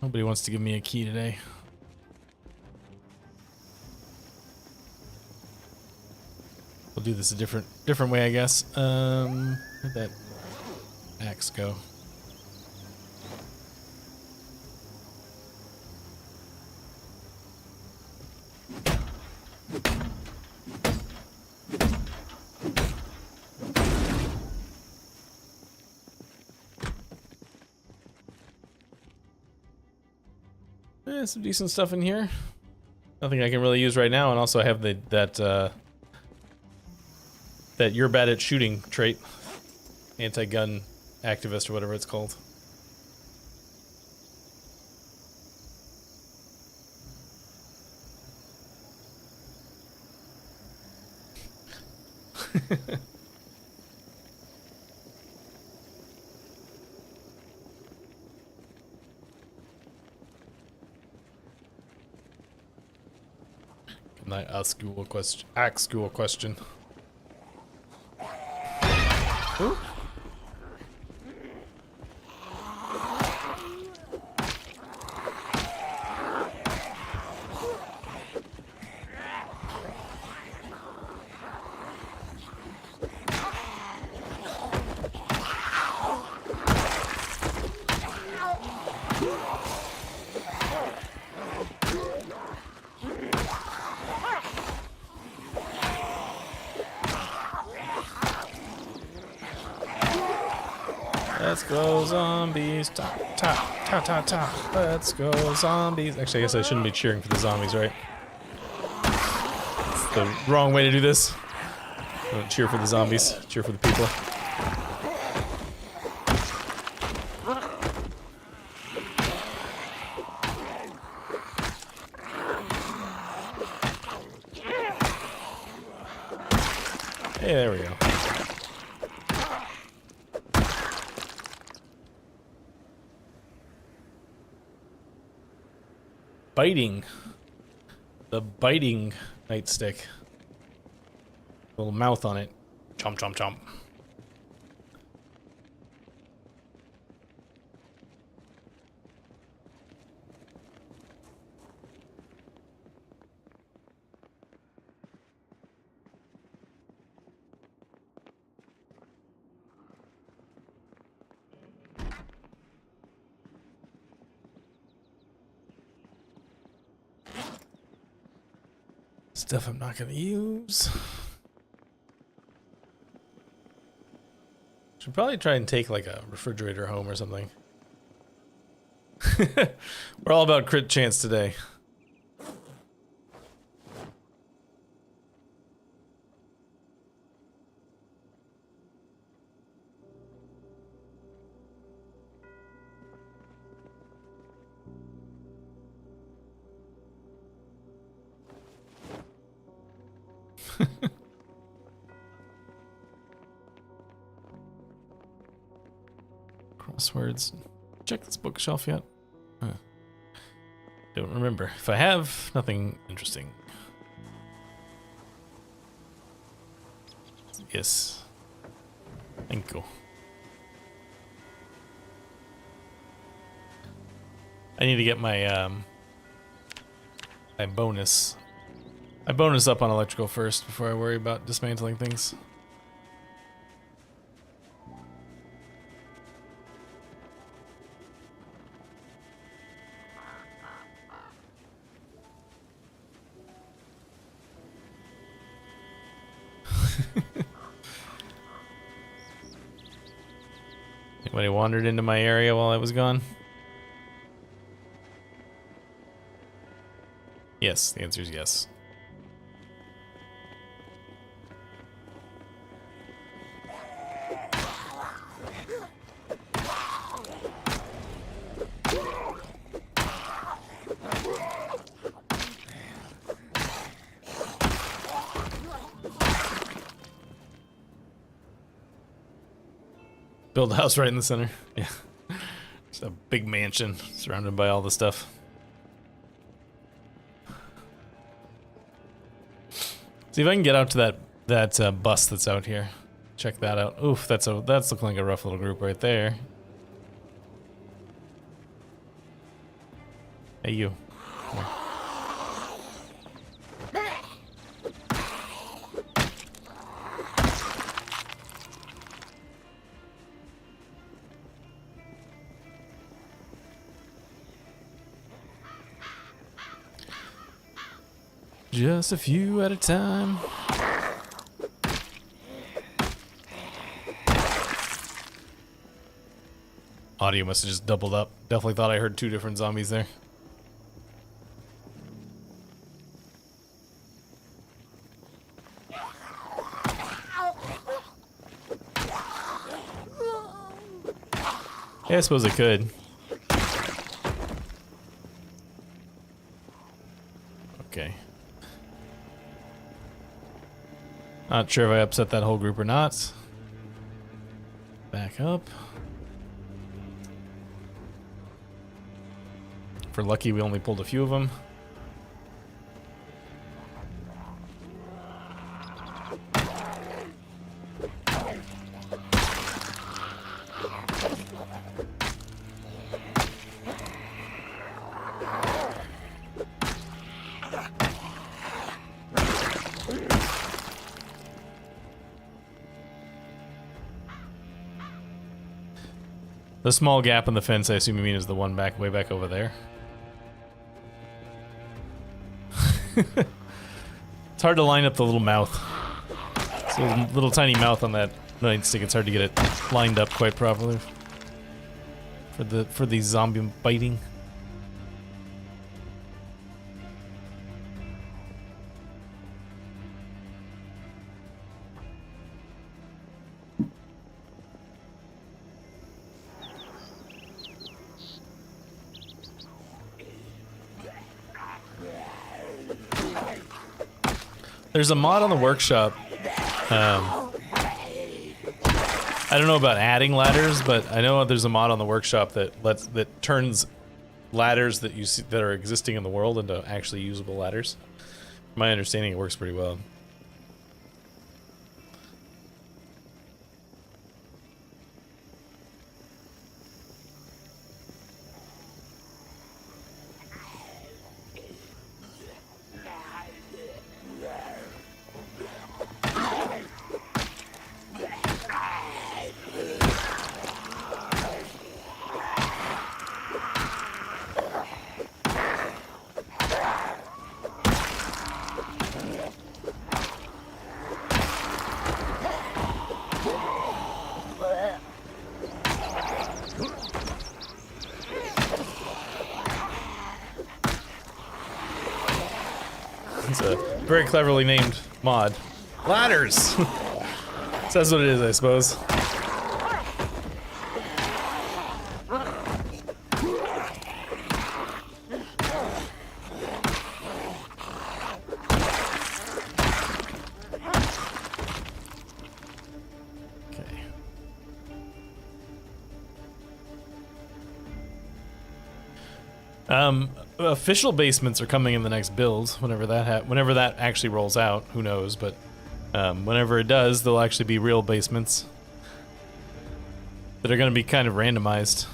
Nobody wants to give me a key today. We'll do this a different way, I guess. Where'd that axe go? Some decent stuff in here. Nothing I can really use right now, and also I have that you're bad at shooting trait. Anti-gun activist or whatever it's called. Can I ask you a question? Ask you a question. Ooh. Let's go zombies, ta ta ta ta ta. Let's go zombies. Actually, I guess I shouldn't be cheering for the zombies, right? It's the wrong way to do this. Don't cheer for the zombies, cheer for the people. Hey, there we go. Biting. The biting nightstick. Little mouth on it. Chomp, chomp, chomp. Stuff I'm not gonna use. Should probably try and take like a refrigerator home or something. We're all about crit chance today. Crosswords. Check this bookshelf yet? Huh. Don't remember. If I have, nothing interesting. Yes. Thank you. I need to get my my bonus. I bonus up on electrical first before I worry about dismantling things. Anybody wandered into my area while I was gone? Yes, the answer is yes. Build a house right in the center. Yeah. It's a big mansion surrounded by all the stuff. See if I can get out to that bus that's out here. Check that out. Oof, that's looking like a rough little group right there. Hey, you. Come here. Just a few at a time. Audio must have just doubled up. Definitely thought I heard two different zombies there. Yeah, I suppose I could. Okay. Not sure if I upset that whole group or not. Back up. If we're lucky, we only pulled a few of them. The small gap in the fence, I assume you mean, is the one back, way back over there. It's hard to line up the little mouth. It's a little tiny mouth on that nightstick. It's hard to get it lined up quite properly for the zombie biting. There's a mod on the workshop. I don't know about adding ladders, but I know there's a mod on the workshop that turns ladders that you see that are existing in the world into actually usable ladders. From my understanding, it works pretty well. It's a very cleverly named mod. Ladders! Says what it is, I suppose. Official basements are coming in the next build. Whenever that actually rolls out, who knows? But whenever it does, there'll actually be real basements that are going to be kind of randomized.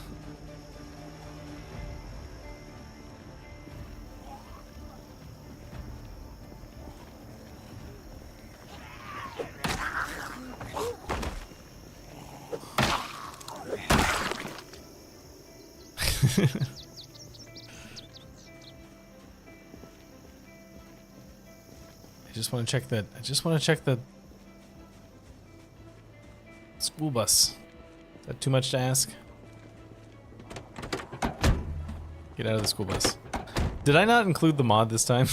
I just want to check the school bus. Is that too much to ask? Get out of the school bus. Did I not include the mod this time?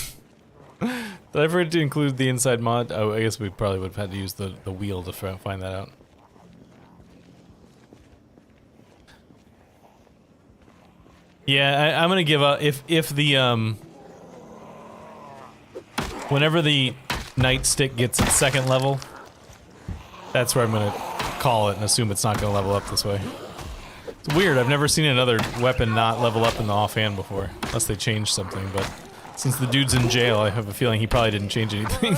Did I forget to include the inside mod? Oh, I guess we probably would have had to use the wheel to find that out. Yeah, I'm gonna give up if the whenever the nightstick gets its second level, that's where I'm gonna call it and assume it's not gonna level up this way. It's weird, I've never seen another weapon not level up in the offhand before, unless they changed something, but since the dude's in jail, I have a feeling he probably didn't change anything.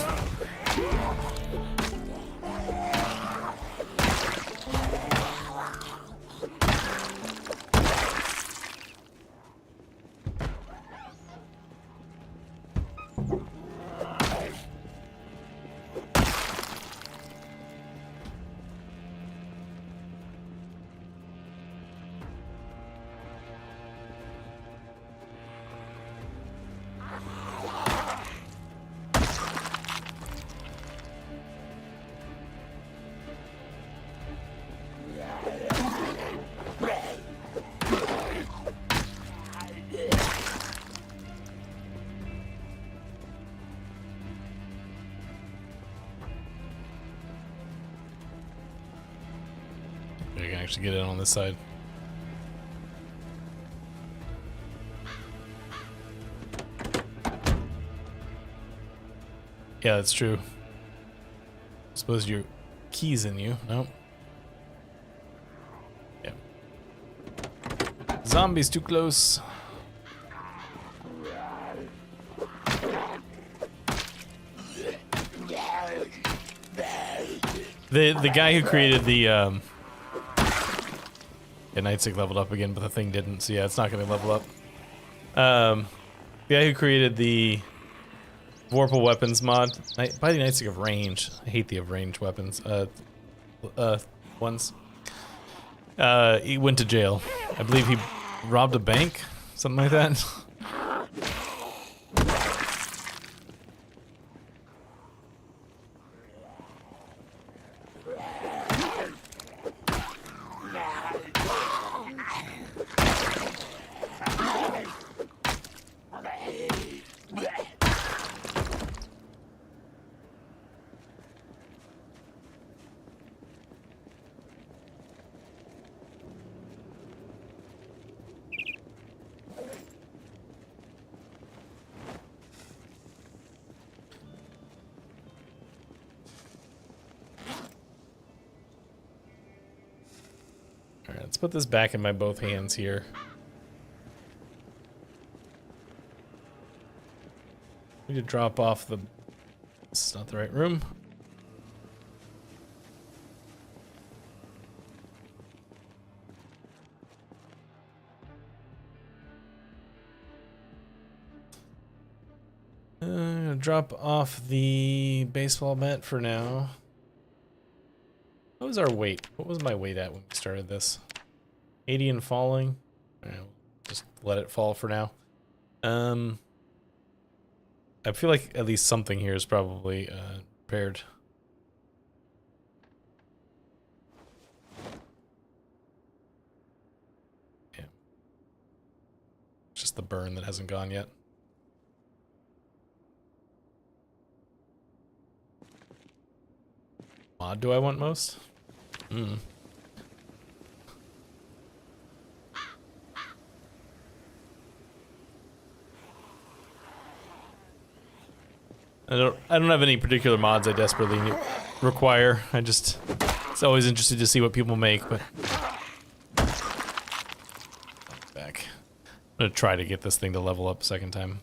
I can actually get in on this side. Yeah, that's true. Suppose your keys in you. Nope. Yeah. Zombies too close. The guy who created the yeah, Nightstick leveled up again, but the thing didn't, so yeah, it's not gonna level up. The guy who created the Vorpal weapons mod, by the Nightstick of range. I hate the of range weapons. Ones. He went to jail. I believe he robbed a bank, something like that. Alright, let's put this back in my both hands here. We need to drop off the... This is not the right room. Drop off the baseball bat for now. What was our weight? What was my weight at when we started this? 80 and falling. Alright, we'll just let it fall for now. I feel like at least something here is probably repaired. Yeah. It's just the burn that hasn't gone yet. Mod do I want most? I don't have any particular mods I desperately require. It's always interesting to see what people make, but back. I'm gonna try to get this thing to level up a second time.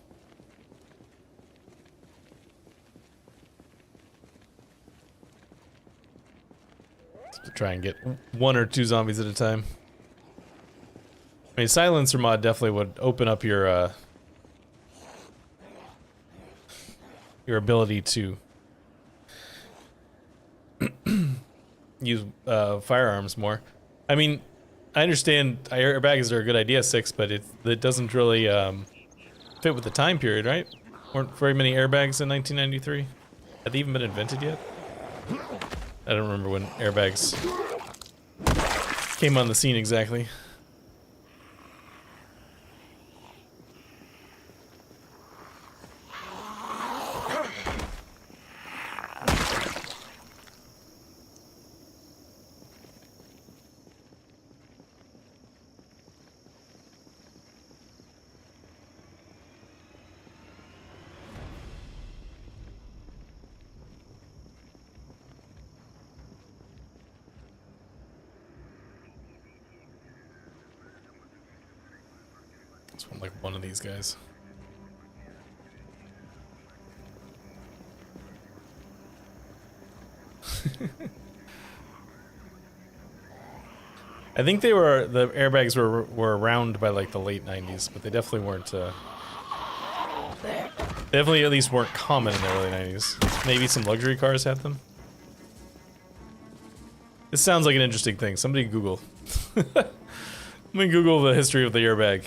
To try and get 1 or 2 zombies at a time. I mean, silencer mod definitely would open up your ability to use firearms more. I mean, I understand airbags are a good idea, 6, but it doesn't really fit with the time period, right? Weren't very many airbags in 1993. Had they even been invented yet? I don't remember when airbags came on the scene exactly. Like one of these guys. I think the airbags were around by like the late 90s, but they definitely weren't definitely at least weren't common in the early 90s. Maybe some luxury cars had them. This sounds like an interesting thing. Somebody Google. Let me Google the history of the airbag.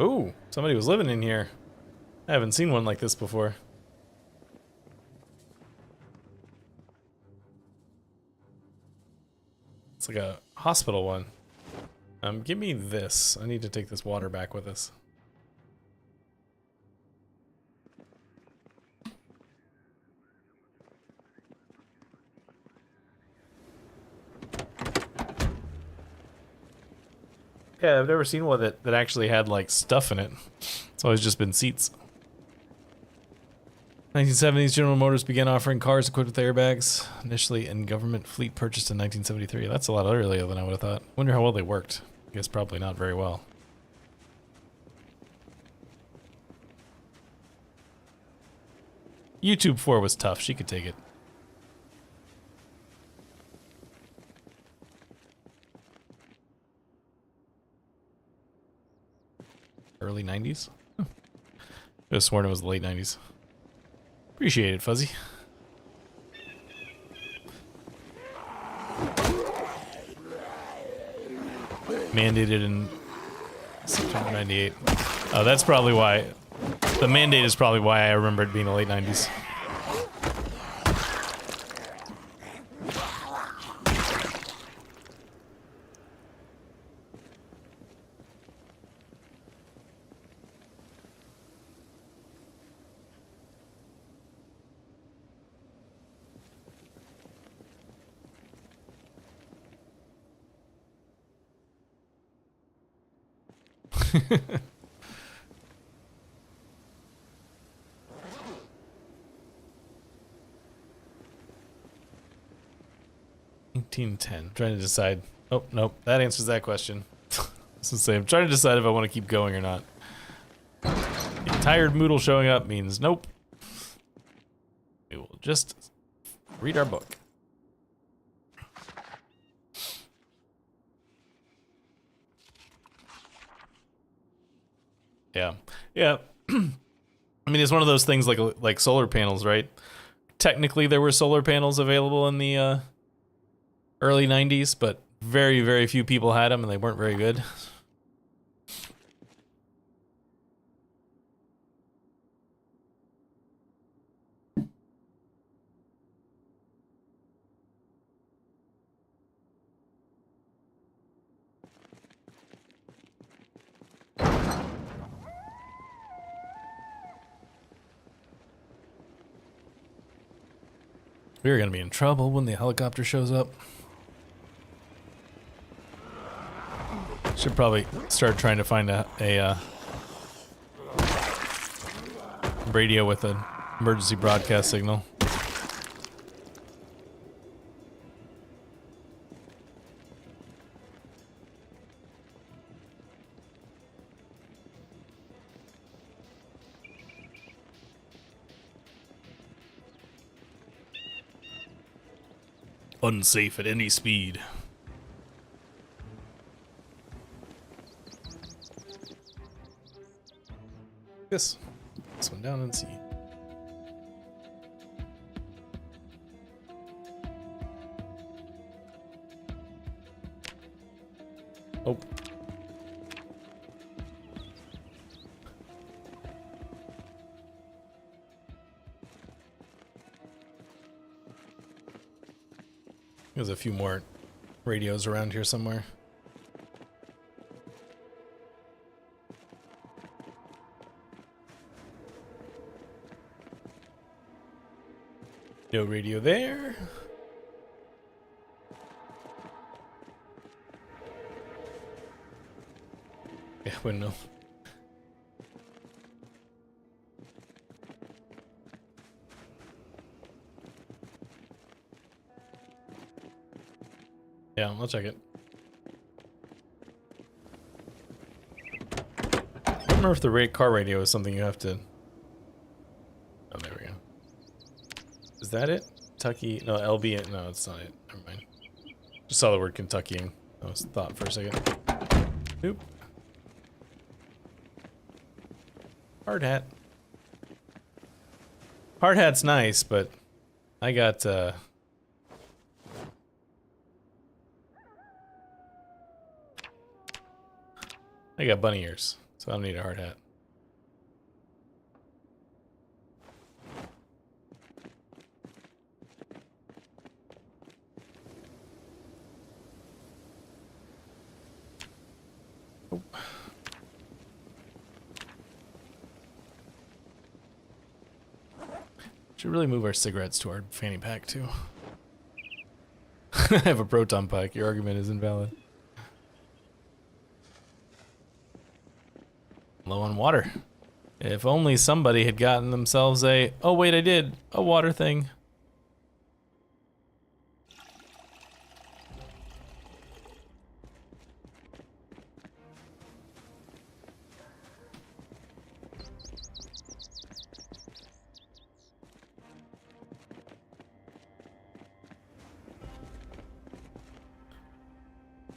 Ooh, somebody was living in here. I haven't seen one like this before. It's like a hospital one. Give me this. I need to take this water back with us. Yeah, I've never seen one that actually had, like, stuff in it. It's always just been seats. 1970s, General Motors began offering cars equipped with airbags. Initially in government fleet purchased in 1973. That's a lot earlier than I would have thought. Wonder how well they worked. I guess probably not very well. YouTube 4 was tough. She could take it. Early 90s? I could have sworn it was the late 90s. Appreciate it, Fuzzy. Mandated in September 98. Oh, that's probably why. The mandate is probably why I remember it being the late 90s. $18.10. Trying to decide. Oh, nope. That answers that question. It's the same. I'm trying to decide if I want to keep going or not. Tired Moodle showing up means nope. We will just read our book. Yeah. Yeah. I mean, it's one of those things like solar panels, right? Technically, there were solar panels available in the early 90s, but very, very few people had them, and they weren't very good. We're gonna be in trouble when the helicopter shows up. Should probably start trying to find a radio with an emergency broadcast signal. Unsafe at any speed. This one down and see. Oh. There's a few more radios around here somewhere. No radio there. Yeah, wouldn't know. Yeah, I'll check it. I don't remember if the car radio is something you have to... Oh, there we go. Is that it? Kentucky? No, LB. No, it's not it. Never mind. Just saw the word Kentuckying. I was thought for a second. Oop. Hard hat. Hard hat's nice, but I got bunny ears. So I don't need a hard hat. Oh. Should really move our cigarettes to our fanny pack too. I have a proton pack. Your argument is invalid. Low on water. If only somebody had gotten themselves a, oh wait, I did, a water thing.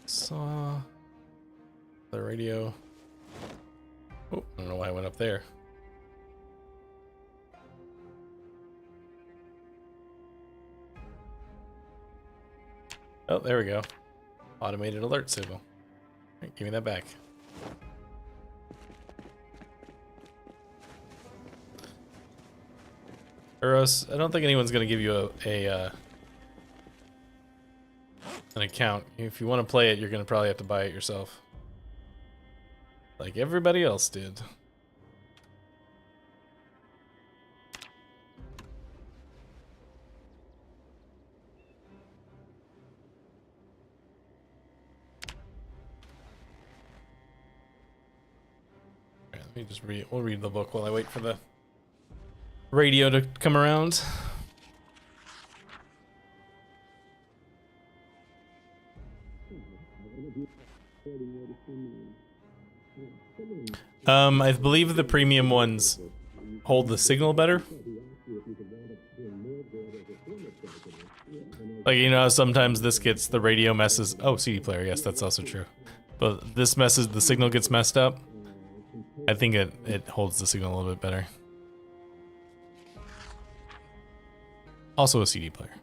Saw the radio. Oh, I don't know why I went up there. Oh, there we go. Automated alert signal. Right, give me that back. Eros, I don't think anyone's gonna give you an account. If you want to play it, you're gonna probably have to buy it yourself. Like everybody else did. Alright, let me just we'll read the book while I wait for the radio to come around. I believe the premium ones hold the signal better. Like, you know, sometimes this gets, the radio messes. Oh, CD player, yes, that's also true. But this messes, the signal gets messed up. I think it holds the signal a little bit better. Also a CD player.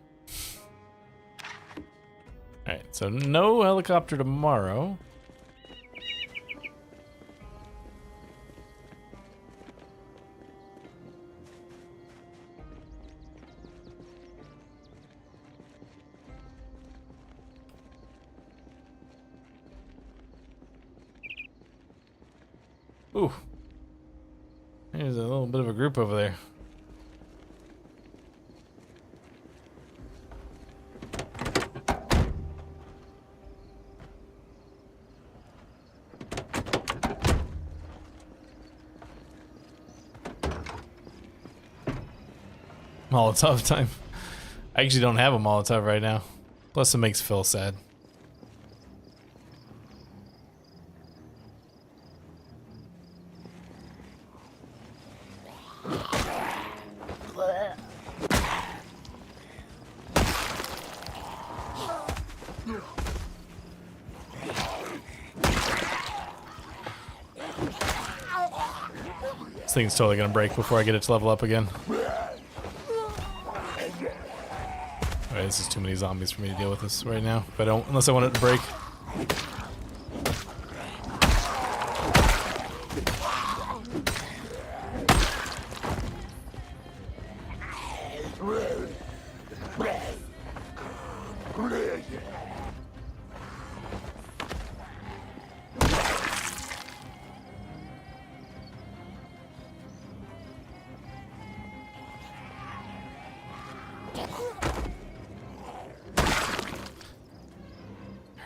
Alright, so no helicopter tomorrow. Ooh. There's a little bit of a group over there. Molotov time. I actually don't have a Molotov right now. Plus it makes Phil sad. This thing's totally gonna break before I get it to level up again. Alright, this is too many zombies for me to deal with this right now. If I don't, unless I want it to break.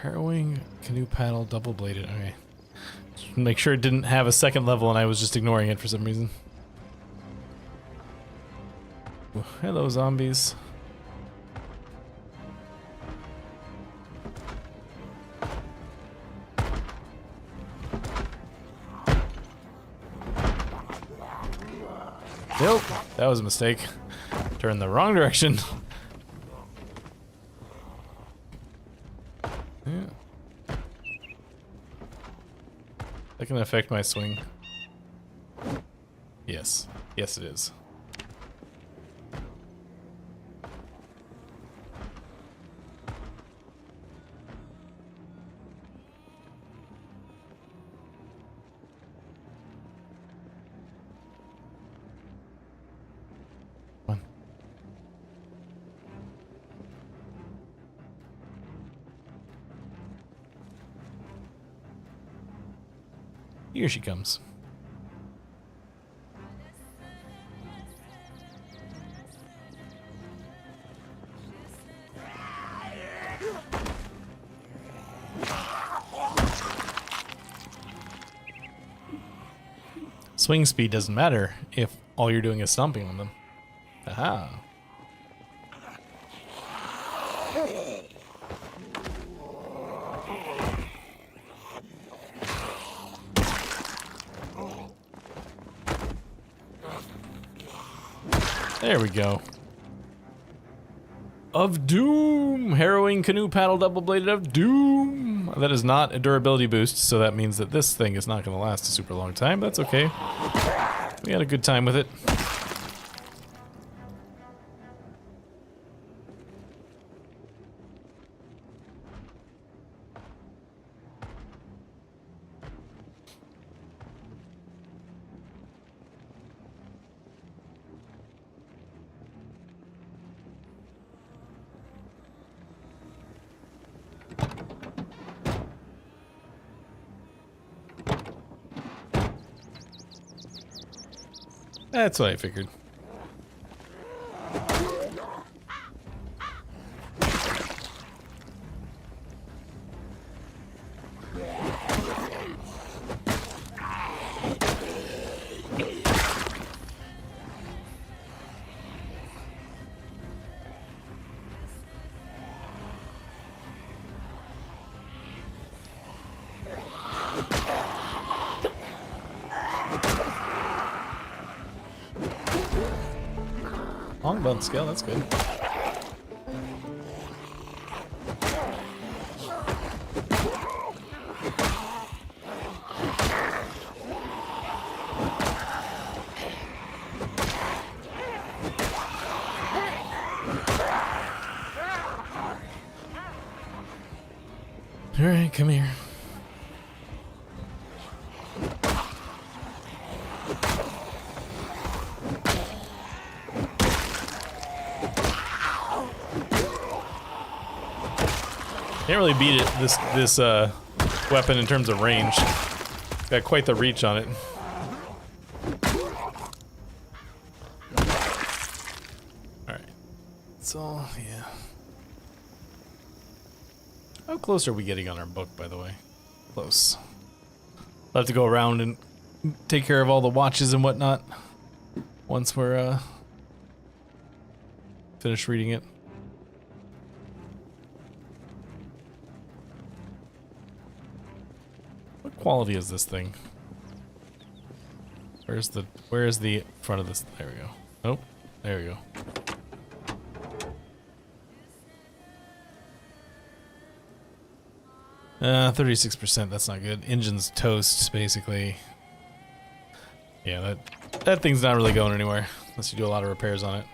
Harrowing canoe paddle double bladed. Okay. Just make sure it didn't have a second level and I was just ignoring it for some reason. Ooh, hello, zombies. Nope, that was a mistake. Turned the wrong direction. Yeah. That can affect my swing. Yes. Yes, it is. Here she comes. Swing speed doesn't matter if all you're doing is stomping on them. Aha. There we go. Of Doom! Harrowing Canoe Paddle Double Bladed of Doom! That is not a durability boost, so that means that this thing is not going to last a super long time. That's okay. We had a good time with it. That's what I figured. Long bone scale, that's good. All right, come here. Can't really beat it, this weapon in terms of range. Got quite the reach on it. Alright. So, yeah. How close are we getting on our book, by the way? Close. I'll have to go around and take care of all the watches and whatnot once we're finished reading it. What quality is this thing? Where's the front of this? There we go. Nope. There we go. 36%, that's not good. Engine's toast, basically. Yeah, that thing's not really going anywhere unless you do a lot of repairs on it.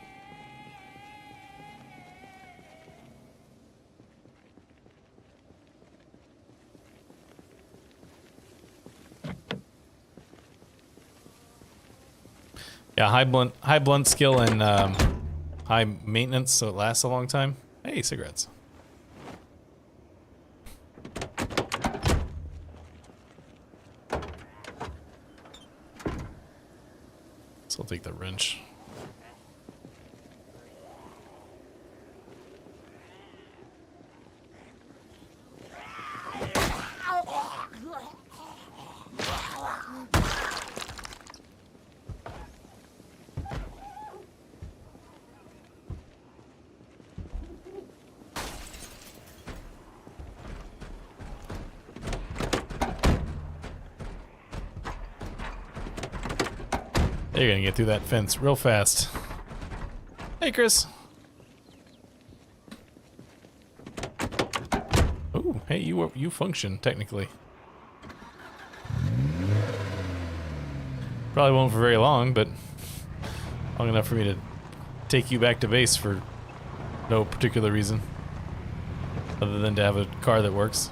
Yeah, high blunt skill and high maintenance, so it lasts a long time. Hey, cigarettes. So I'll take the wrench. You're gonna get through that fence real fast. Hey, Chris. Ooh, hey, you function technically. Probably won't for very long, but long enough for me to take you back to base for no particular reason, other than to have a car that works.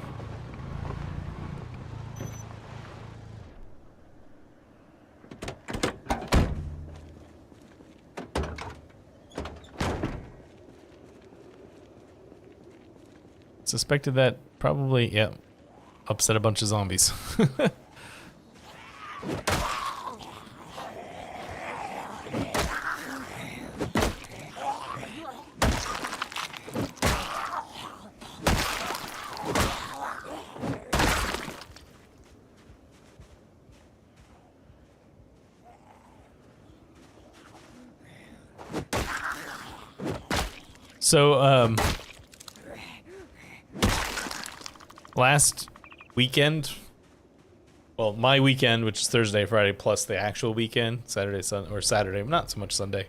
Suspected that probably, yeah, upset a bunch of zombies. So, last weekend, well, my weekend, which is Thursday, Friday, plus the actual weekend, Saturday, not so much Sunday,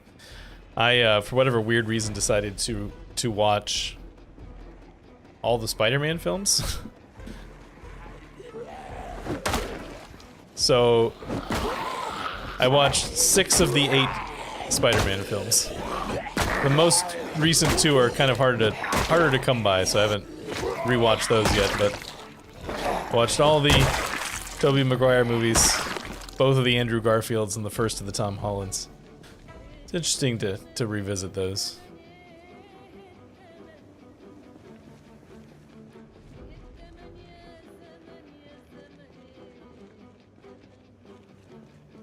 I, for whatever weird reason, decided to watch all the Spider-Man films. So, I watched 6 of the 8 Spider-Man films. The most recent 2 are kind of harder to come by, so I haven't rewatched those yet, but I watched all the Tobey Maguire movies, both of the Andrew Garfields and the first of the Tom Hollands. It's interesting to revisit those.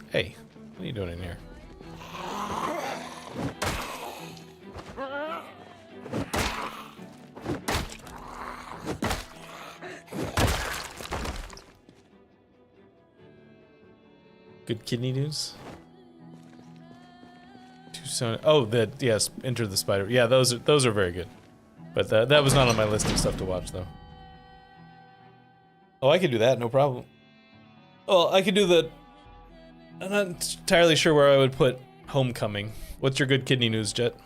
Hey, what are you doing in here? Good kidney news? Oh, yes, Enter the Spider. Yeah, those are very good. But that was not on my list of stuff to watch, though. Oh, I could do that, no problem. Well, I could do the... I'm not entirely sure where I would put Homecoming. What's your good kidney news, Jet?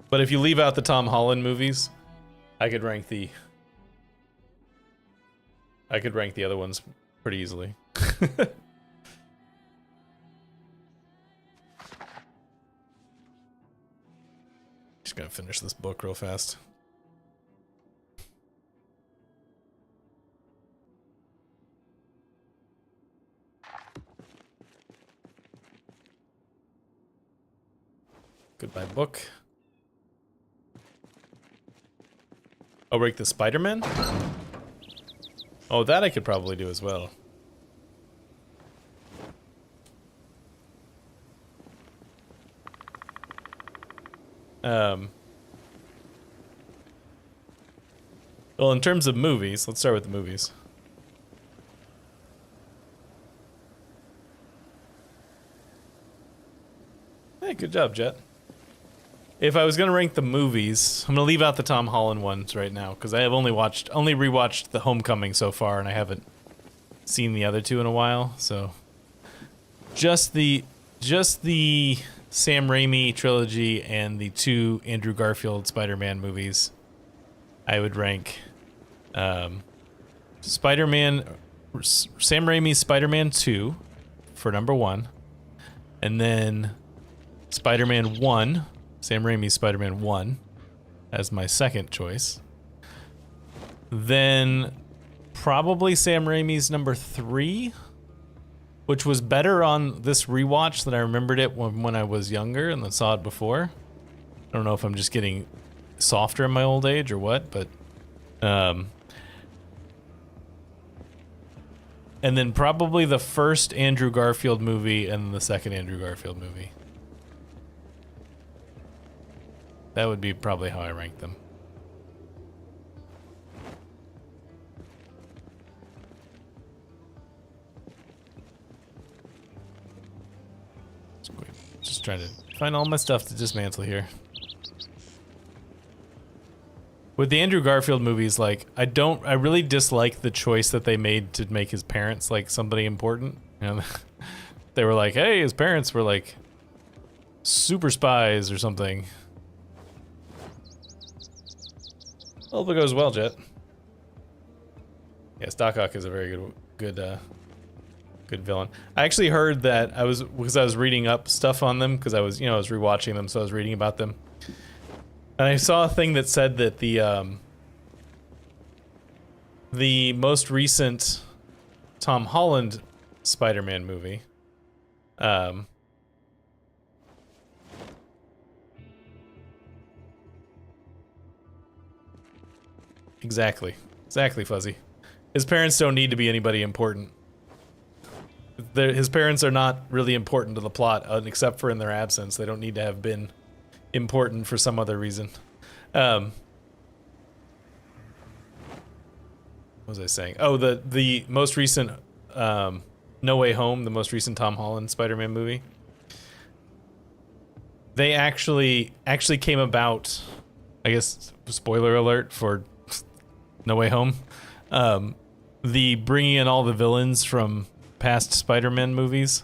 But if you leave out the Tom Holland movies, I could rank the other ones pretty easily. Just gonna finish this book real fast. Goodbye, book. Oh, rank the Spider-Man? Oh, that I could probably do as well. Well, in terms of movies, let's start with the movies. Hey, good job, Jet. If I was gonna rank the movies, I'm gonna leave out the Tom Holland ones right now because I have only rewatched the Homecoming so far, and I haven't seen the other 2 in a while. So, just the Sam Raimi trilogy and the 2 Andrew Garfield Spider-Man movies, I would rank Sam Raimi's Spider-Man 2 for number 1, and then Spider-Man 1, Sam Raimi's Spider-Man 1, as my second choice. Then probably Sam Raimi's number 3, which was better on this rewatch than I remembered it when I was younger and then saw it before. I don't know if I'm just getting softer in my old age or what, but and then probably the first Andrew Garfield movie and the second Andrew Garfield movie. That would be probably how I rank them. Just trying to find all my stuff to dismantle here. With the Andrew Garfield movies, like, I really dislike the choice that they made to make his parents, like, somebody important. You know, they were like, hey, his parents were, like, super spies or something. Hope it goes well, Jet. Yes, Doc Ock is a very good villain. I actually heard that because I was reading up stuff on them because I was rewatching them, so I was reading about them. And I saw a thing that said that the most recent Tom Holland Spider-Man movie, Exactly, Fuzzy. His parents don't need to be anybody important. His parents are not really important to the plot, except for in their absence. They don't need to have been important for some other reason. What was I saying? Oh, the most recent No Way Home, the most recent Tom Holland Spider-Man movie. They actually came about I guess spoiler alert for No Way Home. The bringing in all the villains from past Spider-Man movies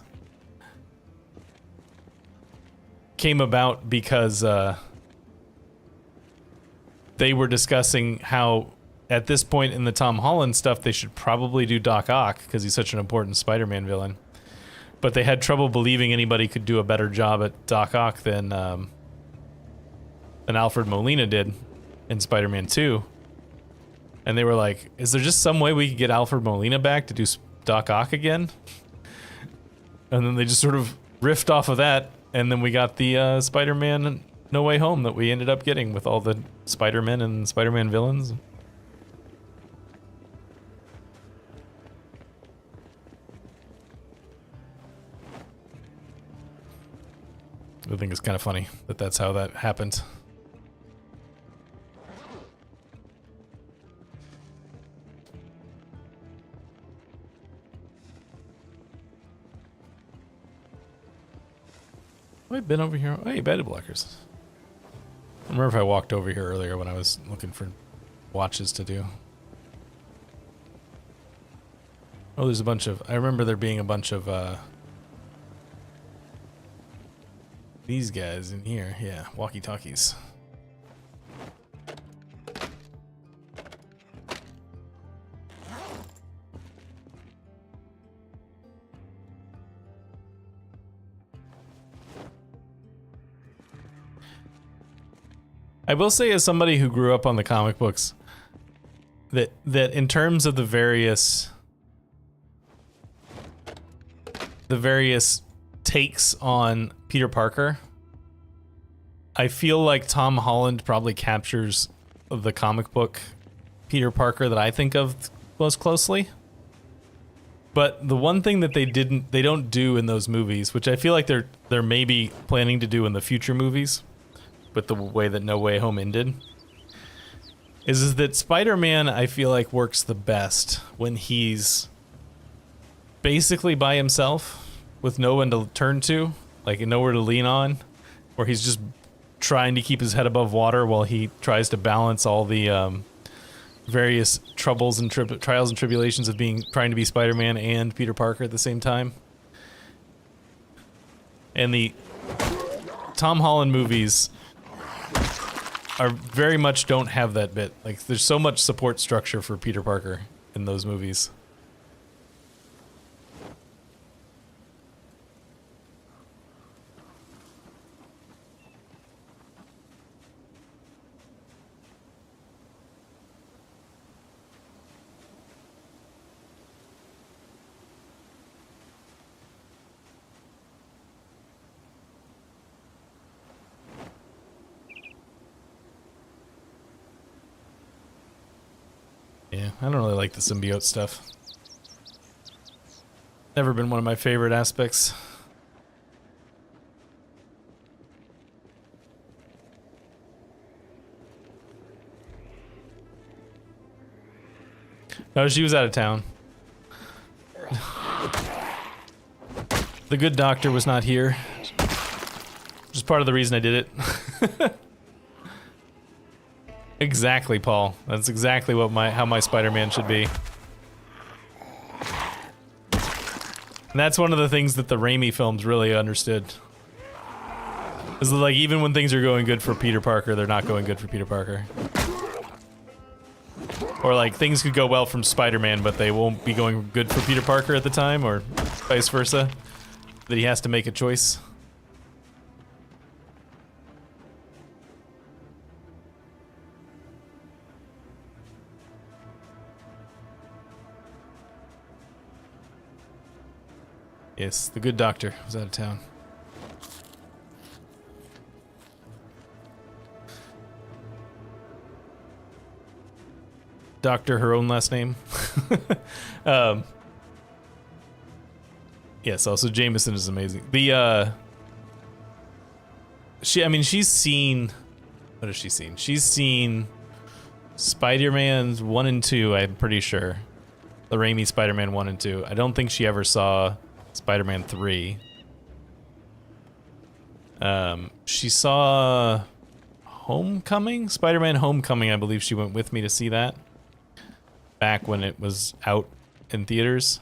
came about because they were discussing how at this point in the Tom Holland stuff they should probably do Doc Ock because he's such an important Spider-Man villain. But they had trouble believing anybody could do a better job at Doc Ock than Alfred Molina did in Spider-Man 2. And they were like, is there just some way we could get Alfred Molina back to do Doc Ock again? And then they just sort of riffed off of that, and then we got the Spider-Man No Way Home that we ended up getting with all the Spider-Men and Spider-Man villains. I think it's kind of funny that that's how that happened. Have I been over here? Hey, beta blockers. I remember if I walked over here earlier when I was looking for watches to do. Oh, there's a bunch of... I remember there being a bunch of, these guys in here. Yeah, walkie-talkies. I will say, as somebody who grew up on the comic books, that in terms of the various takes on Peter Parker, I feel like Tom Holland probably captures the comic book Peter Parker that I think of most closely. But the one thing that they don't do in those movies, which I feel like they're maybe planning to do in the future movies, with the way that No Way Home ended, is that Spider-Man, I feel like, works the best when he's basically by himself with no one to turn to, like nowhere to lean on, where he's just trying to keep his head above water while he tries to balance all the various troubles and trials and tribulations of trying to be Spider-Man and Peter Parker at the same time. And the Tom Holland movies are very much don't have that bit. Like, there's so much support structure for Peter Parker in those movies. Yeah, I don't really like the symbiote stuff. Never been one of my favorite aspects. No, she was out of town. The good doctor was not here. Which is part of the reason I did it. Exactly, Paul. That's exactly what how my Spider-Man should be. And that's one of the things that the Raimi films really understood. Is that, like, even when things are going good for Peter Parker, they're not going good for Peter Parker. Or, like, things could go well from Spider-Man, but they won't be going good for Peter Parker at the time, or vice versa. That he has to make a choice. Yes, the good doctor was out of town. Doctor, her own last name. Yes, also Jameson is amazing. The she's seen, what has she seen? She's seen Spider-Man's 1 and 2, I'm pretty sure. The Raimi Spider-Man 1 and 2. I don't think she ever saw Spider-Man 3. She saw Homecoming? Spider-Man Homecoming, I believe she went with me to see that. Back when it was out in theaters.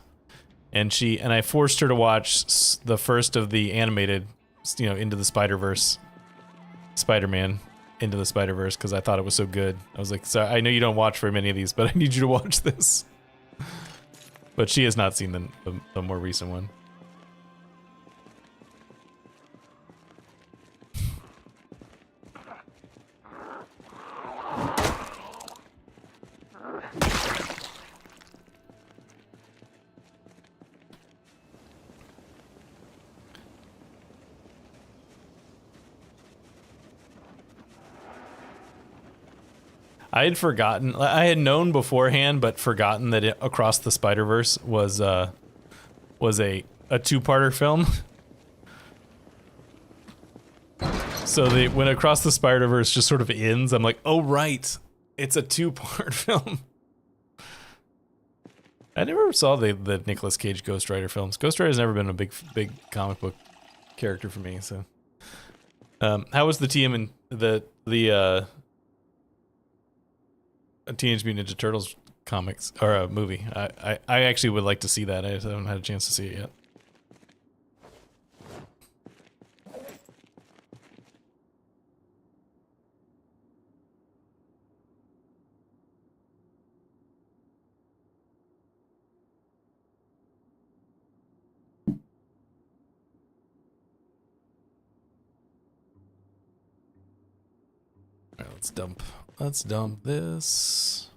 And I forced her to watch the first of the animated, you know, Into the Spider-Verse, Spider-Man Into the Spider-Verse, because I thought it was so good. I was like, so I know you don't watch very many of these, but I need you to watch this. But she has not seen the more recent one. I had forgotten. I had known beforehand, but forgotten that Across the Spider-Verse was a two-parter film. So when Across the Spider-Verse just sort of ends, I'm like, oh right, it's a two-part film. I never saw the Nicolas Cage Ghost Rider films. Ghost Rider's never been a big comic book character for me. So, how was the TM and the Teenage Mutant Ninja Turtles comics or movie? I actually would like to see that. I just haven't had a chance to see it yet. All right, let's dump this.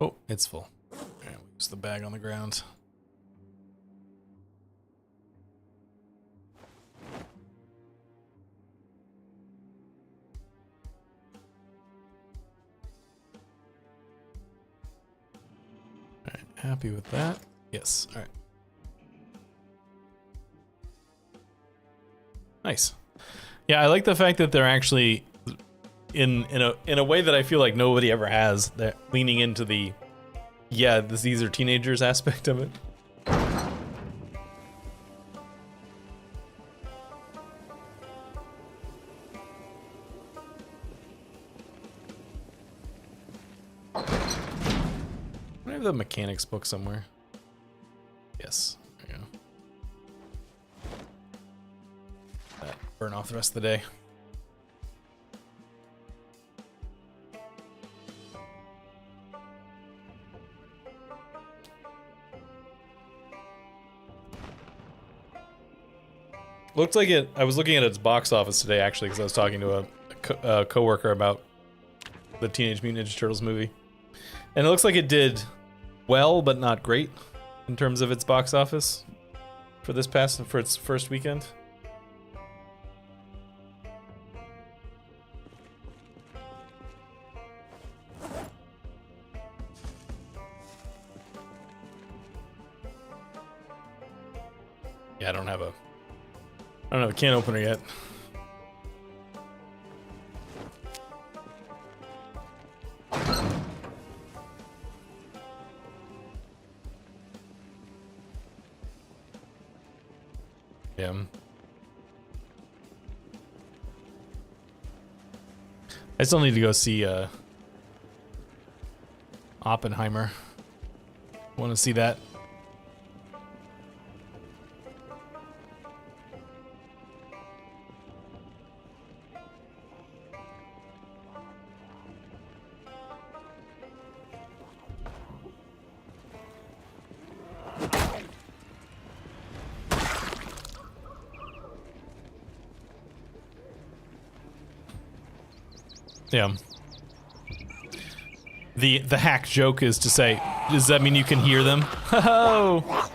Oh, it's full. All right, we'll use the bag on the ground. All right, happy with that? Yes. All right. Nice. Yeah, I like the fact that they're actually in a way that I feel like nobody ever has. They're leaning into the these are teenagers aspect of it. I have the mechanics book somewhere. Yes. There you go. Burn off the rest of the day. Looks like it. I was looking at its box office today, actually, because I was talking to a coworker about the Teenage Mutant Ninja Turtles movie, and it looks like it did well, but not great in terms of its box office for its first weekend. Yeah, I don't have a can opener yet. Yeah. I still need to go see Oppenheimer. Want to see that? Yeah. The hack joke is to say, does that mean you can hear them? Oh.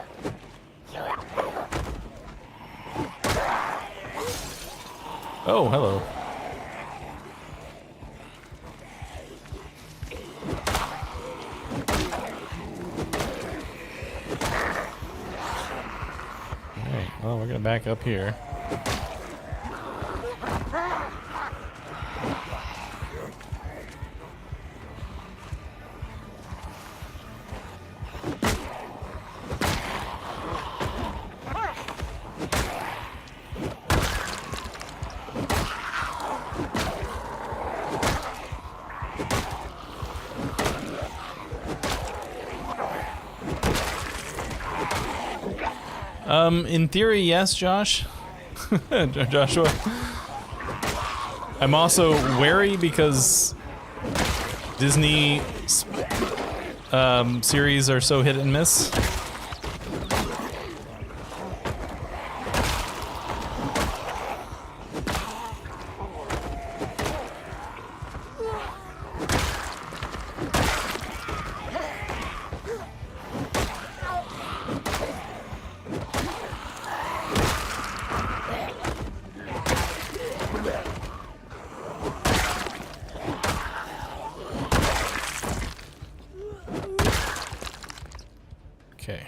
Oh, hello. Alright, well, we're gonna back up here. In theory, yes, Josh. Joshua. I'm also wary because Disney series are so hit and miss. Okay.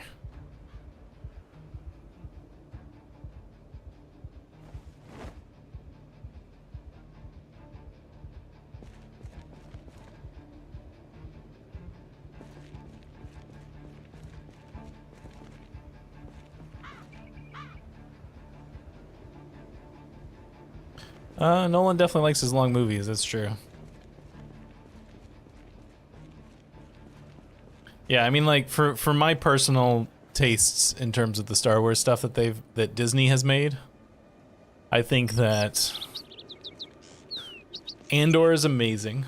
Nolan definitely likes his long movies, that's true. Yeah, I mean, like, for my personal tastes in terms of the Star Wars stuff that Disney has made, I think that Andor is amazing.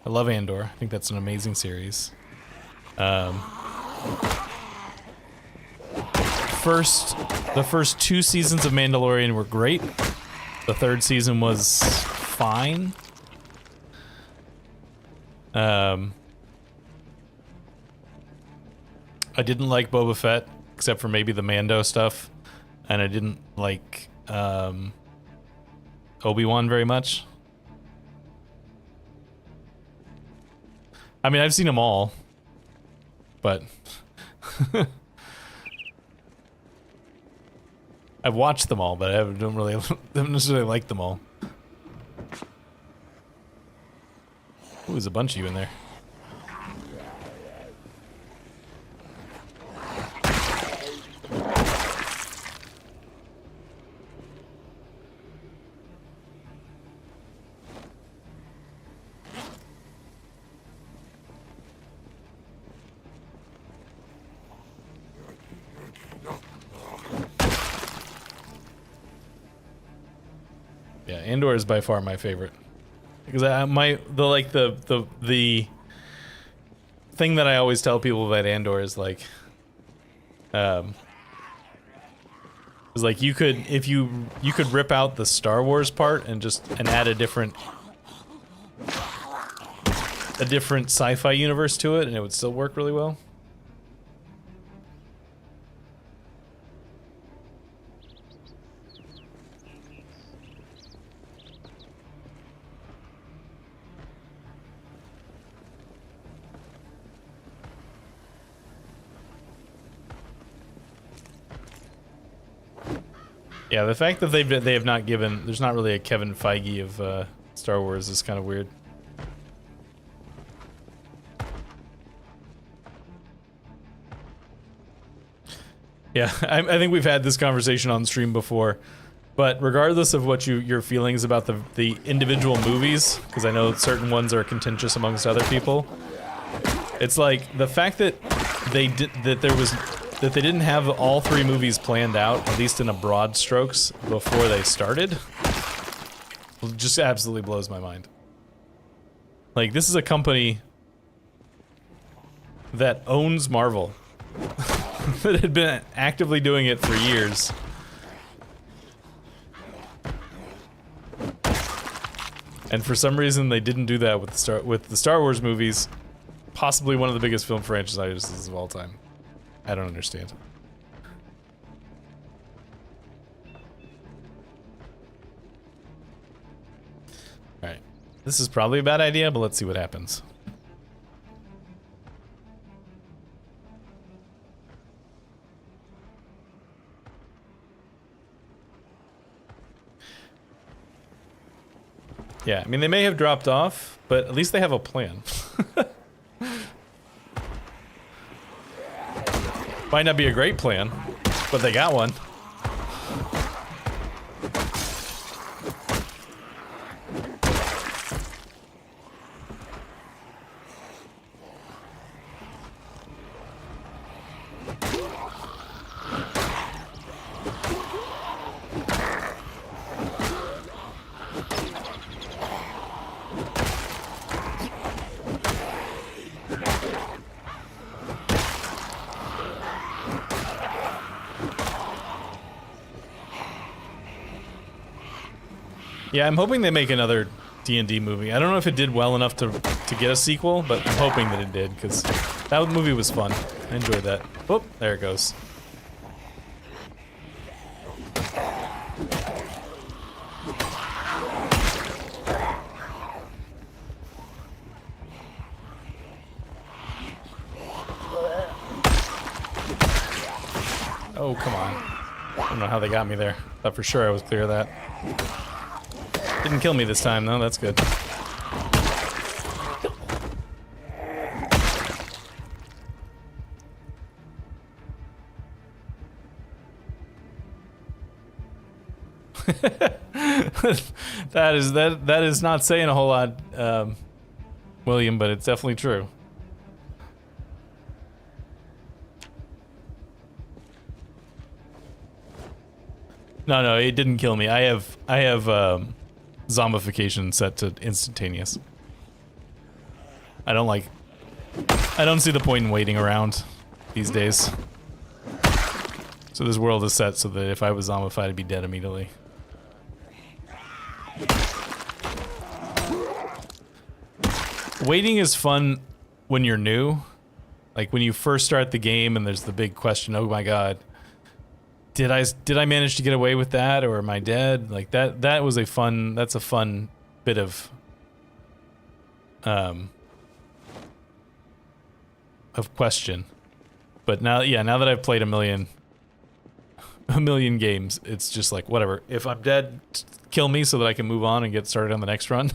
I love Andor. I think that's an amazing series. The first 2 seasons of Mandalorian were great. The 3rd season was fine. I didn't like Boba Fett, except for maybe the Mando stuff, and I didn't like Obi-Wan very much. I mean, I've seen them all, but I've watched them all, but I don't necessarily like them all. Ooh, there's a bunch of you in there. Yeah, Andor is by far my favorite. Because the thing that I always tell people about Andor is like, you could, if you could rip out the Star Wars part and add a different sci-fi universe to it, and it would still work really well. Yeah, the fact that they have not given, there's not really a Kevin Feige of Star Wars is kind of weird. Yeah, I think we've had this conversation on stream before, but regardless of what your feelings about the individual movies, because I know certain ones are contentious amongst other people, it's like the fact that they didn't have all 3 movies planned out, at least in a broad strokes, before they started, just absolutely blows my mind. Like, this is a company that owns Marvel, that had been actively doing it for years. And for some reason, they didn't do that with the Star Wars movies, possibly one of the biggest film franchises of all time. I don't understand. Alright. This is probably a bad idea, but let's see what happens. Yeah, I mean, they may have dropped off, but at least they have a plan. Might not be a great plan, but they got one. Yeah, I'm hoping they make another D&D movie. I don't know if it did well enough to get a sequel, but I'm hoping that it did, because that movie was fun. I enjoyed that. Oh, there it goes. Oh, come on. I don't know how they got me there. Thought for sure I was clear of that. Didn't kill me this time, though. That's good. that is not saying a whole lot, William, but it's definitely true. No, it didn't kill me. I have zombification set to instantaneous. I don't see the point in waiting around these days. So this world is set so that if I was zombified, I'd be dead immediately. Waiting is fun when you're new. Like when you first start the game and there's the big question, oh my god, did I manage to get away with that, or am I dead? Like that's a fun bit of question. But now that I've played a million games, it's just like whatever. If I'm dead, kill me so that I can move on and get started on the next run.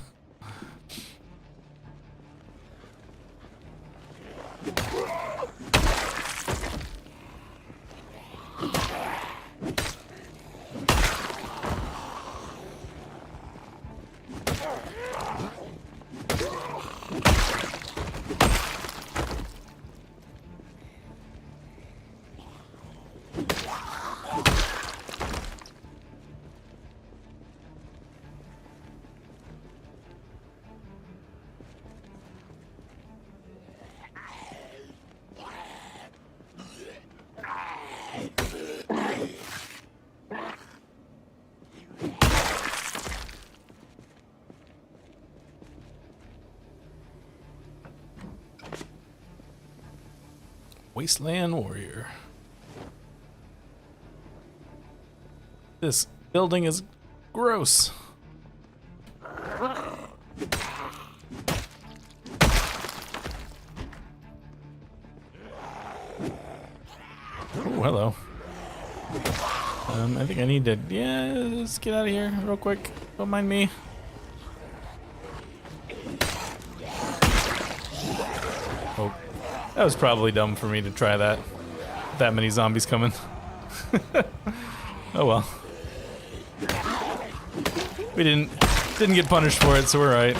Wasteland Warrior. This building is gross. Oh, hello. I think I need to, yeah, let's get out of here real quick. Don't mind me. Oh, that was probably dumb for me to try that. That many zombies coming. Oh well. We didn't get punished for it, so we're right.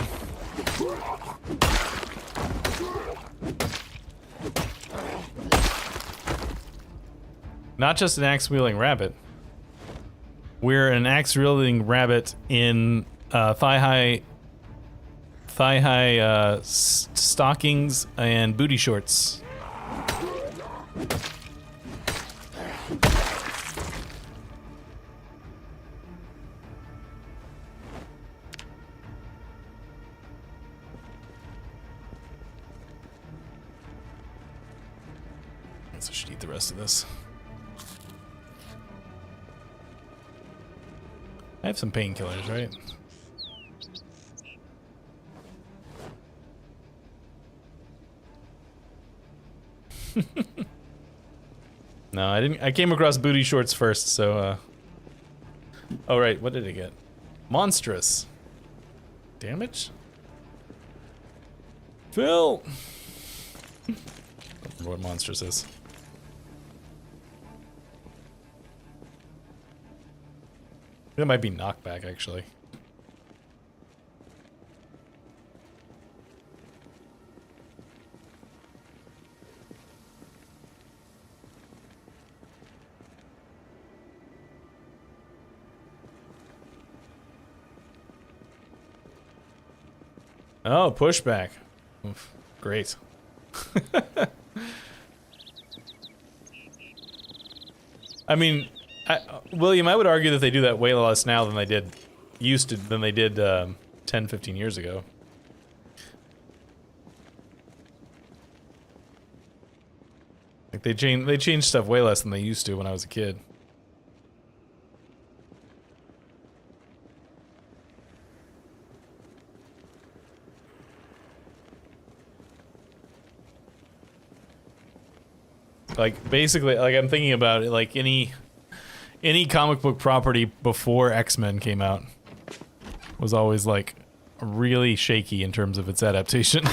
Not just an axe-wielding rabbit. We're an axe-wielding rabbit in thigh-high stockings and booty shorts. I guess I should eat the rest of this. I have some painkillers, right? No, I didn't. I came across booty shorts first, so oh right, what did it get? Monstrous. Damage? Phil! I don't remember what monstrous is. That might be knockback, actually. Oh, pushback. Oof, great. I mean, William, I would argue that they do that way less now than they did used to than they did 10, 15 years ago. Like they changed stuff way less than they used to when I was a kid. Like basically, like I'm thinking about it, like any comic book property before X-Men came out was always like really shaky in terms of its adaptation.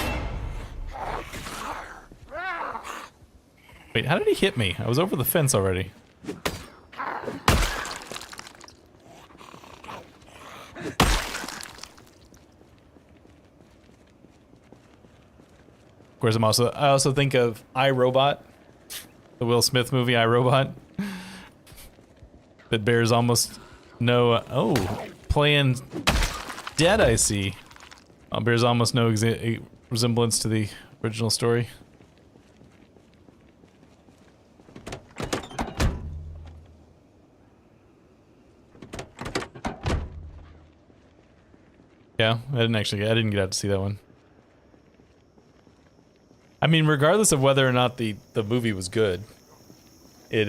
Wait, how did he hit me? I was over the fence already. Of course, I also think of iRobot, the Will Smith movie iRobot, that bears almost no. Oh, playing dead. I see. Bears almost no resemblance to the original story. Yeah, I didn't get out to see that one. I mean, regardless of whether or not the movie was good, it's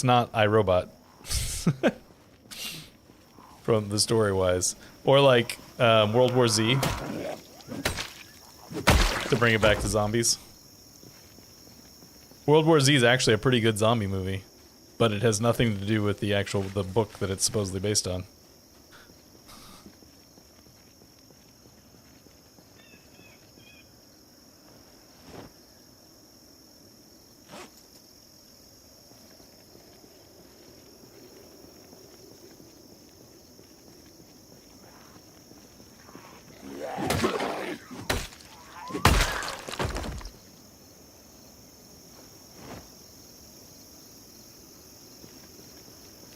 not iRobot. From the story wise. Or like World War Z. To bring it back to zombies. World War Z is actually a pretty good zombie movie, but it has nothing to do with the book that it's supposedly based on.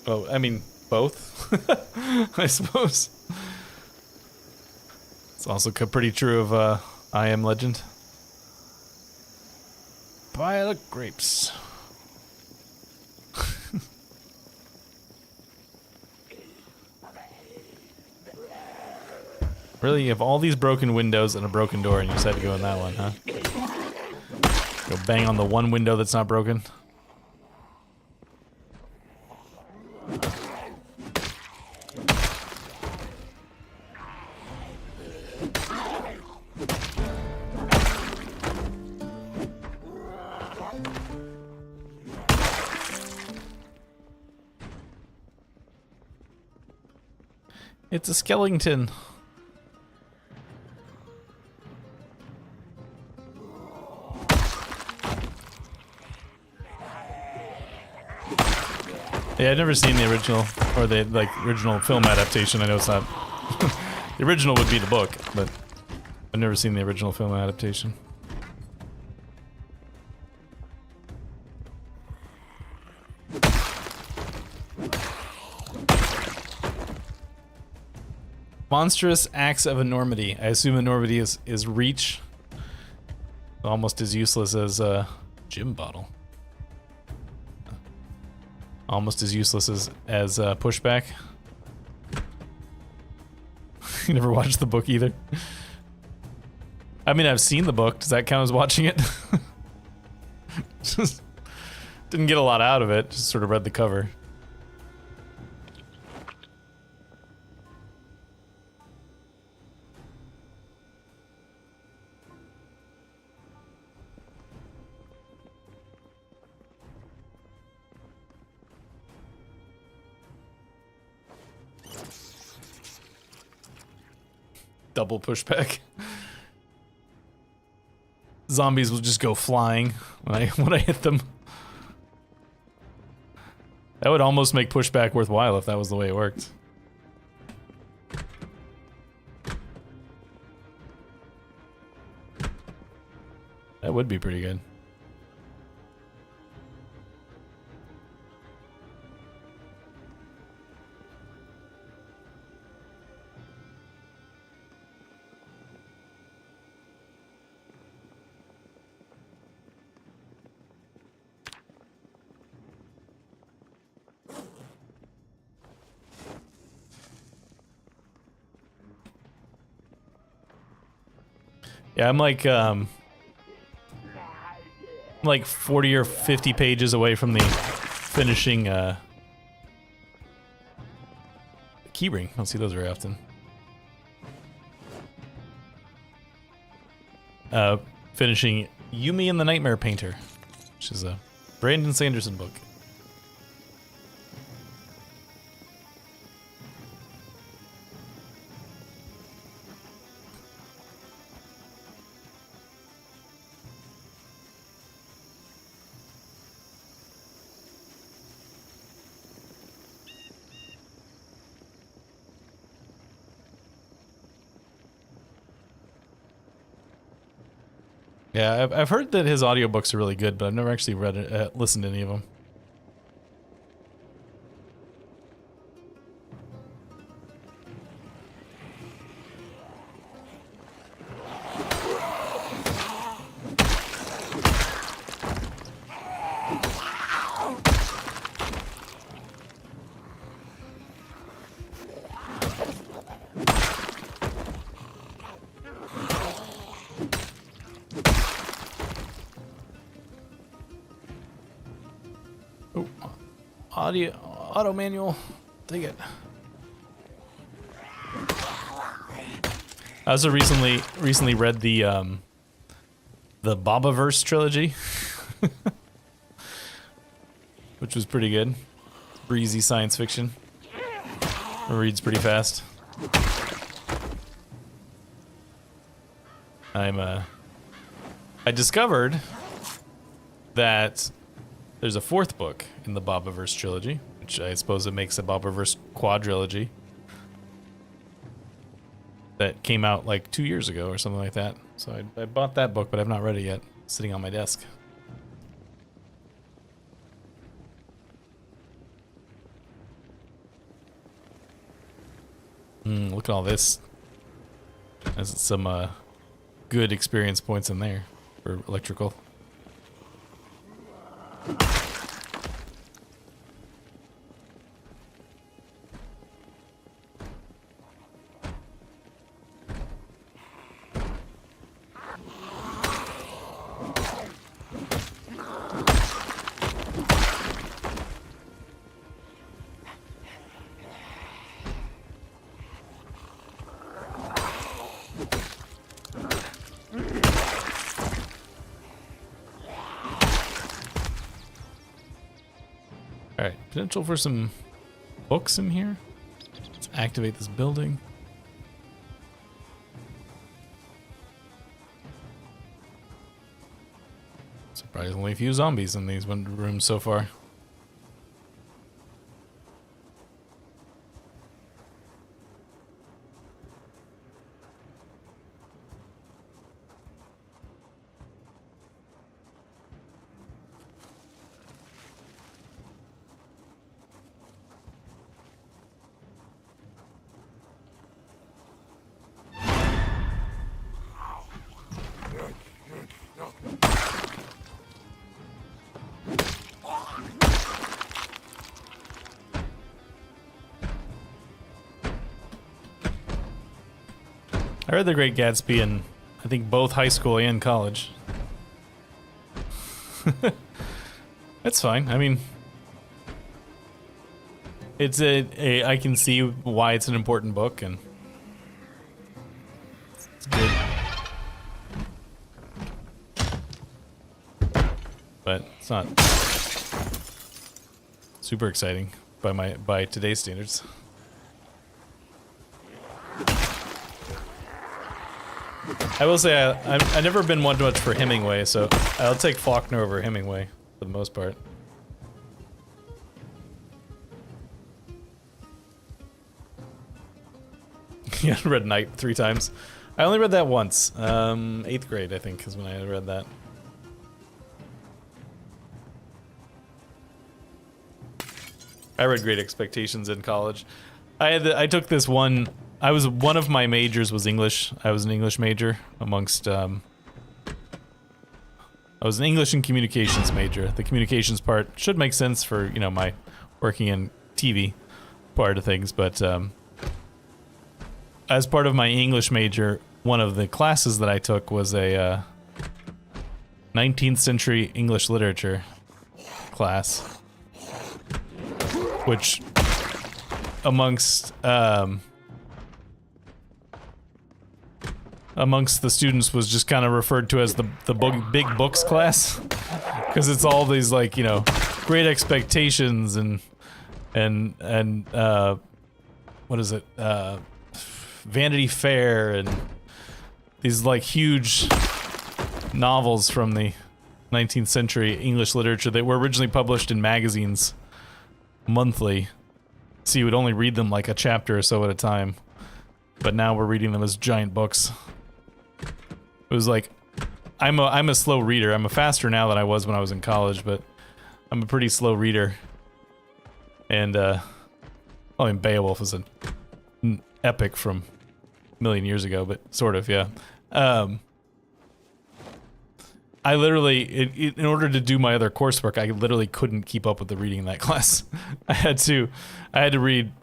Oh, I mean, both, I suppose. It's also pretty true of I Am Legend. Buy the grapes. Really, you have all these broken windows and a broken door, and you decided to go in that one, huh? Go bang on the one window that's not broken. It's a skeleton. Yeah, I've never seen the original, or the original film adaptation. I know it's not. The original would be the book, but I've never seen the original film adaptation. Monstrous acts of enormity. I assume enormity is reach. Almost as useless as a gym bottle. Almost as useless as pushback. You never watched the book either? I mean, I've seen the book. Does that count as watching it? Just didn't get a lot out of it. Just sort of read the cover. Double pushback. Zombies will just go flying when I hit them. That would almost make pushback worthwhile if that was the way it worked. That would be pretty good. Yeah, I'm like 40 or 50 pages away from the finishing keyring. I don't see those very often. Finishing Yumi and the Nightmare Painter, which is a Brandon Sanderson book. Yeah, I've heard that his audiobooks are really good, but I've never actually read it, listened to any of them. Auto manual. Take it. I also recently read the Bobaverse trilogy, which was pretty good. Breezy science fiction. It reads pretty fast. I discovered that there's a fourth book in the Bobaverse trilogy, which I suppose it makes a Bobaverse quadrilogy, that came out like 2 years ago or something like that. So I bought that book, but I've not read it yet. It's sitting on my desk. Look at all this. There's some good experience points in there for electrical. Potential for some books in here. Let's activate this building. Surprisingly few zombies in these rooms so far. I read The Great Gatsby in, I think, both high school and college. That's fine. I mean, it's I can see why it's an important book, and it's good. But it's not super exciting by today's standards. I will say I've never been one much for Hemingway, so I'll take Faulkner over Hemingway for the most part. Yeah, I read Night 3 times. I only read that once. 8th grade, I think, is when I read that. I read Great Expectations in college. I took this one. One of my majors was English. I was an English major amongst, I was an English and communications major. The communications part should make sense for, you know, my working in TV part of things, but, as part of my English major, one of the classes that I took was a 19th century English literature class, which amongst the students was just kind of referred to as the big books class, because it's all these, like, you know, Great Expectations and what is it, Vanity Fair, and these like huge novels from the 19th century English literature that were originally published in magazines monthly, so you would only read them like a chapter or so at a time, but now we're reading them as giant books. It was like, I'm a slow reader. I'm a faster now than I was when I was in college, but I'm a pretty slow reader. And I mean, Beowulf is an epic from a million years ago, but sort of, yeah. I literally, in order to do my other coursework, I literally couldn't keep up with the reading in that class. I had to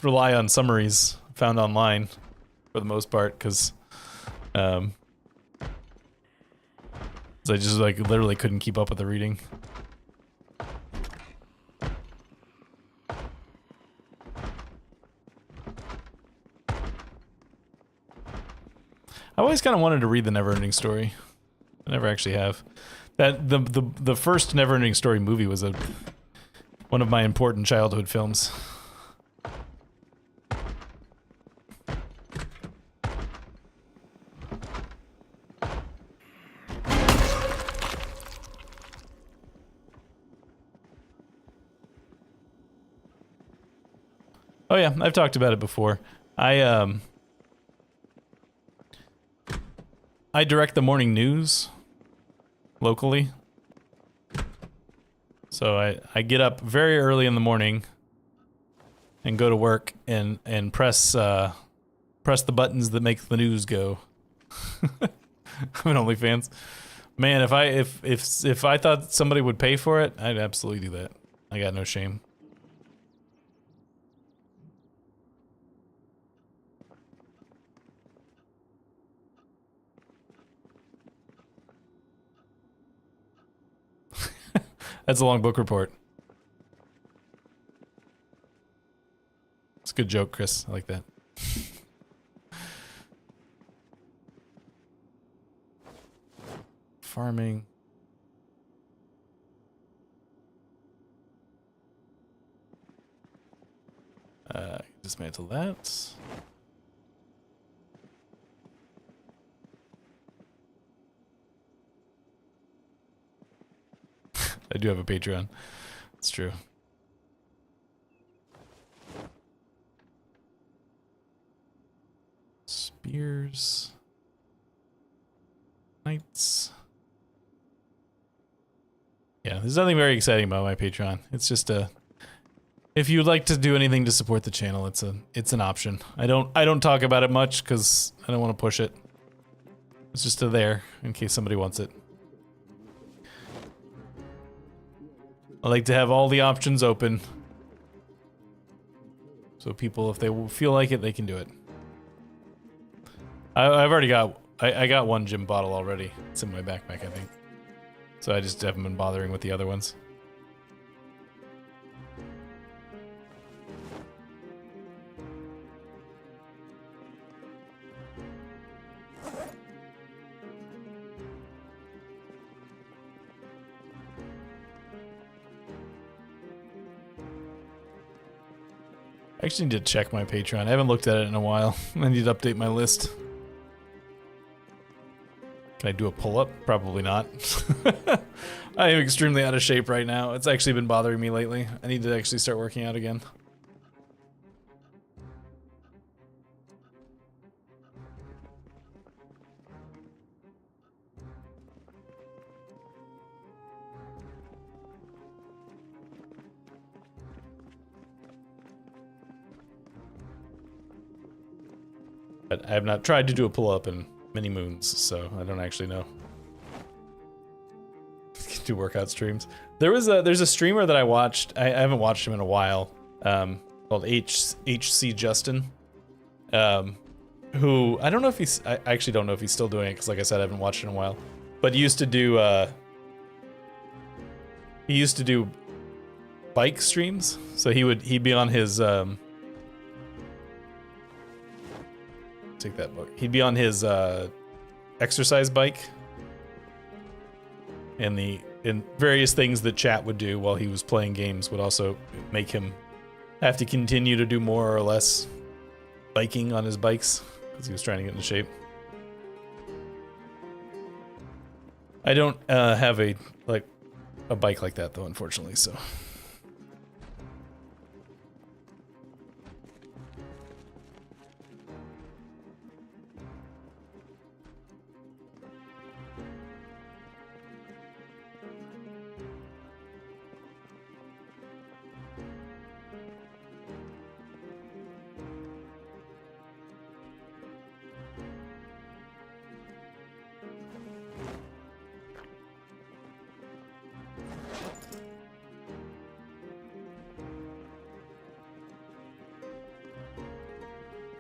rely on summaries found online for the most part, because I just, like, literally couldn't keep up with the reading. I always kind of wanted to read the Neverending Story. I never actually have. That the first Neverending Story movie was one of my important childhood films. Oh yeah, I've talked about it before. I direct the morning news locally. So I get up very early in the morning and go to work and press the buttons that make the news go. I'm an OnlyFans. Man, if I thought somebody would pay for it, I'd absolutely do that. I got no shame. That's a long book report. It's a good joke, Chris. I like that. Farming. Dismantle that. I do have a Patreon. It's true. Spears. Knights. Yeah, there's nothing very exciting about my Patreon. It's just if you'd like to do anything to support the channel, it's an option. I don't talk about it much because I don't want to push it. It's just there in case somebody wants it. I like to have all the options open, so people, if they feel like it, they can do it. I've already got, I got one gym bottle already. It's in my backpack, I think. So I just haven't been bothering with the other ones. I actually need to check my Patreon. I haven't looked at it in a while. I need to update my list. Can I do a pull-up? Probably not. I am extremely out of shape right now. It's actually been bothering me lately. I need to actually start working out again. But I have not tried to do a pull-up in many moons, so I don't actually know. Do workout streams. There's a streamer that I watched. I haven't watched him in a while. Called HC Justin. who I don't know if he's. I actually don't know if he's still doing it because, like I said, I haven't watched it in a while. But he used to do. He used to do bike streams, so he'd be on his. Take that book. He'd be on his exercise bike, and various things that chat would do while he was playing games would also make him have to continue to do more or less biking on his bikes because he was trying to get into shape. I don't have a bike like that though, unfortunately, so.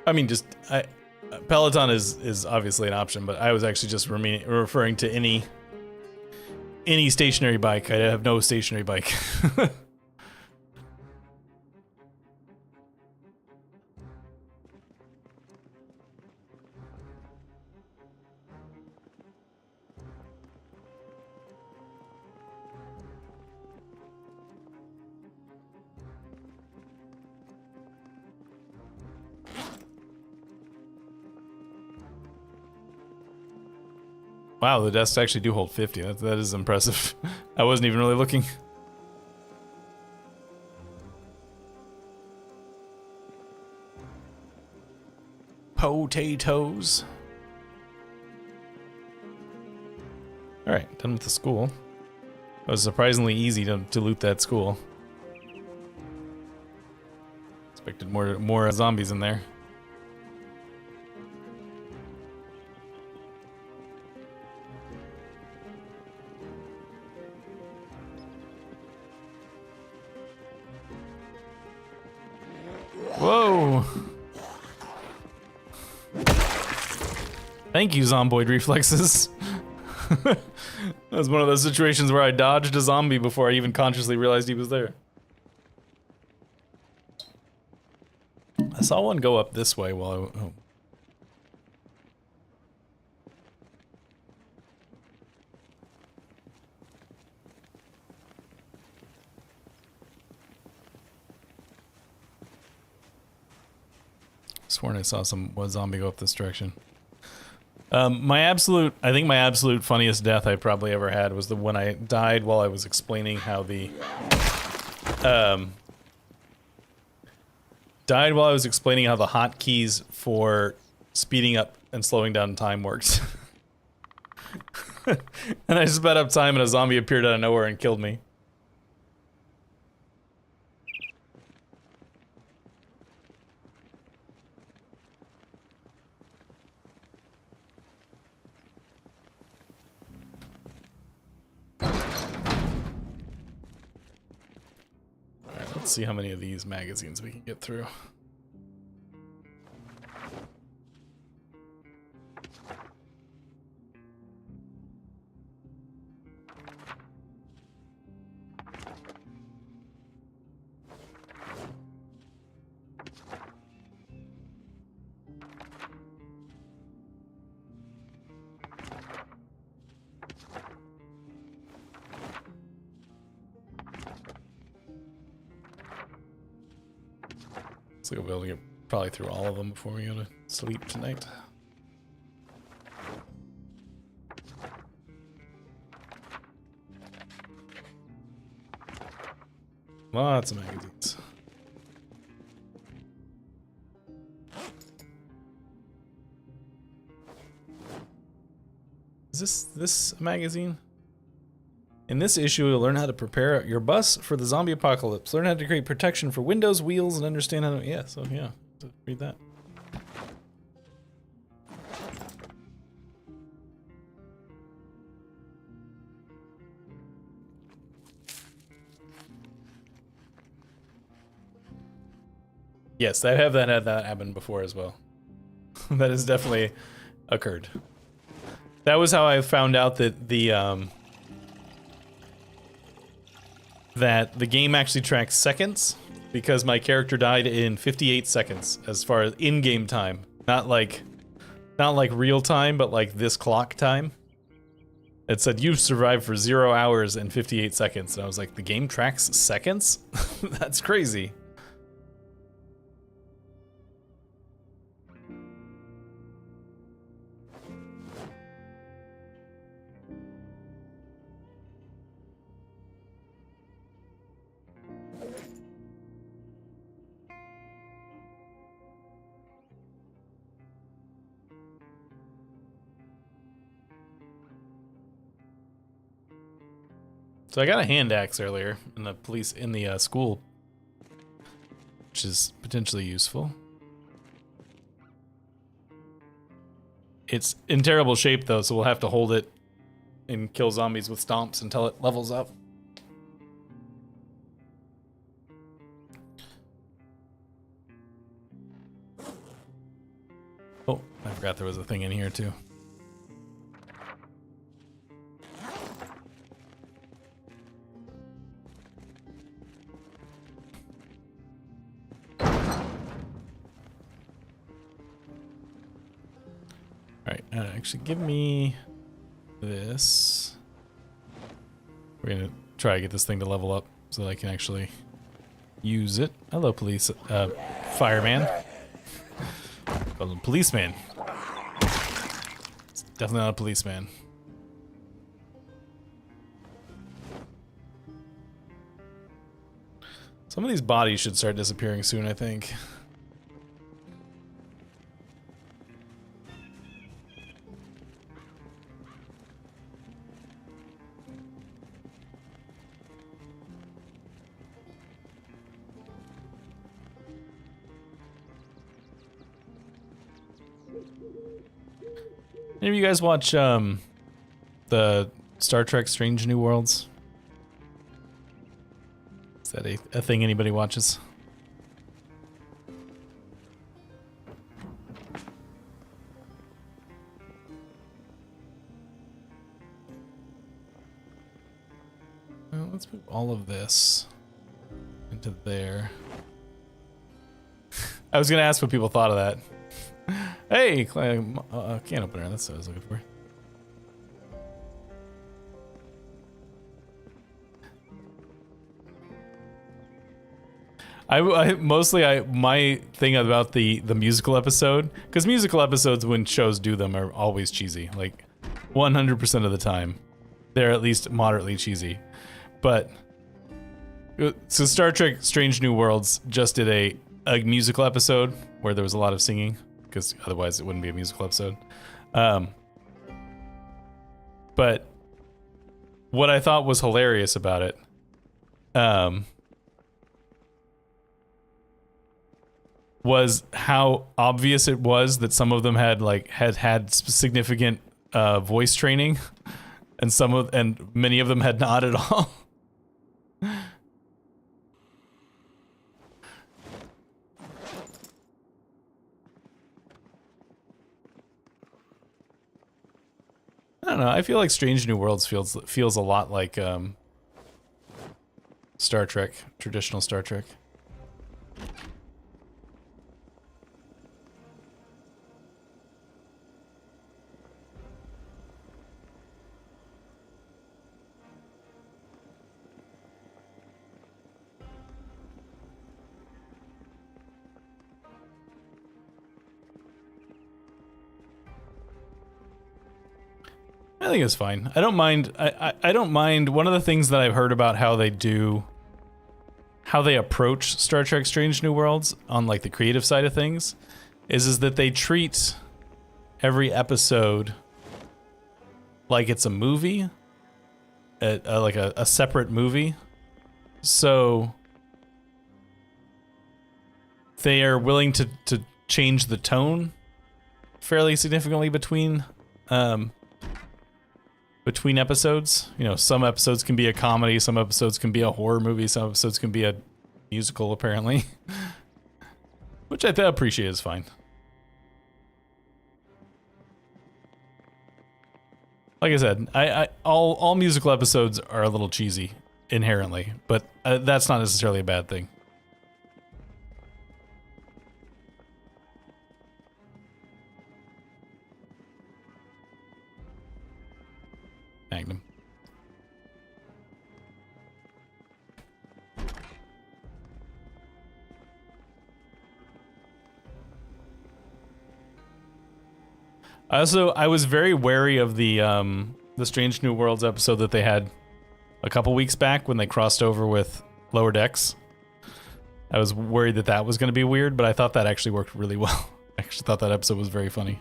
I mean, Peloton is obviously an option, but I was actually just referring to any stationary bike. I have no stationary bike. Wow, the desks actually do hold 50. That is impressive. I wasn't even really looking. Potatoes. Alright, done with the school. It was surprisingly easy to loot that school. Expected more zombies in there. Whoa! Thank you, Zomboid reflexes. That was one of those situations where I dodged a zombie before I even consciously realized he was there. I saw one go up this way while I... Oh. Sworn I saw one zombie go up this direction. I think my absolute funniest death I probably ever had was the when I died while I was explaining how the hotkeys for speeding up and slowing down time works. And I sped up time and a zombie appeared out of nowhere and killed me. Let's see how many of these magazines we can get through. So we'll be able to get probably through all of them before we go to sleep tonight. Lots of magazines. Is this a magazine? In this issue, you'll learn how to prepare your bus for the zombie apocalypse. Learn how to create protection for windows, wheels, and understand how to... Yeah, so yeah, read that. Yes, I have had that happen before as well. That has definitely occurred. That was how I found out that the game actually tracks seconds, because my character died in 58 seconds as far as in-game time. Not like real time, but like this clock time. It said you survived for 0 hours and 58 seconds. And I was like, the game tracks seconds? That's crazy. So I got a hand axe earlier in the school, which is potentially useful. It's in terrible shape though, so we'll have to hold it and kill zombies with stomps until it levels up. Oh, I forgot there was a thing in here too. Alright, actually give me this. We're gonna try to get this thing to level up so that I can actually use it. Hello, fireman. Call him policeman. It's definitely not a policeman. Some of these bodies should start disappearing soon, I think. Any of you guys watch the Star Trek Strange New Worlds? Is that a thing anybody watches? Well, let's move all of this into there. I was gonna ask what people thought of that. Hey, can opener. That's what I was looking for. My thing about the musical episode, because musical episodes when shows do them are always cheesy, like 100% of the time, they're at least moderately cheesy. But so Star Trek Strange New Worlds just did a musical episode where there was a lot of singing, because otherwise it wouldn't be a musical episode. But what I thought was hilarious about it, was how obvious it was that some of them had significant voice training, and many of them had not at all. I don't know. I feel like Strange New Worlds feels a lot like Star Trek, traditional Star Trek. I think it's fine. I don't mind. I don't mind. One of the things that I've heard about how they approach Star Trek Strange New Worlds on like the creative side of things is that they treat every episode like it's a movie, like a separate movie. So they are willing to change the tone fairly significantly between episodes. You know, some episodes can be a comedy, some episodes can be a horror movie, some episodes can be a musical, apparently. Which I appreciate is fine. Like I said, all musical episodes are a little cheesy inherently, but that's not necessarily a bad thing. Magnum. I was very wary of the Strange New Worlds episode that they had a couple weeks back when they crossed over with Lower Decks. I was worried that that was going to be weird, but I thought that actually worked really well. I actually thought that episode was very funny.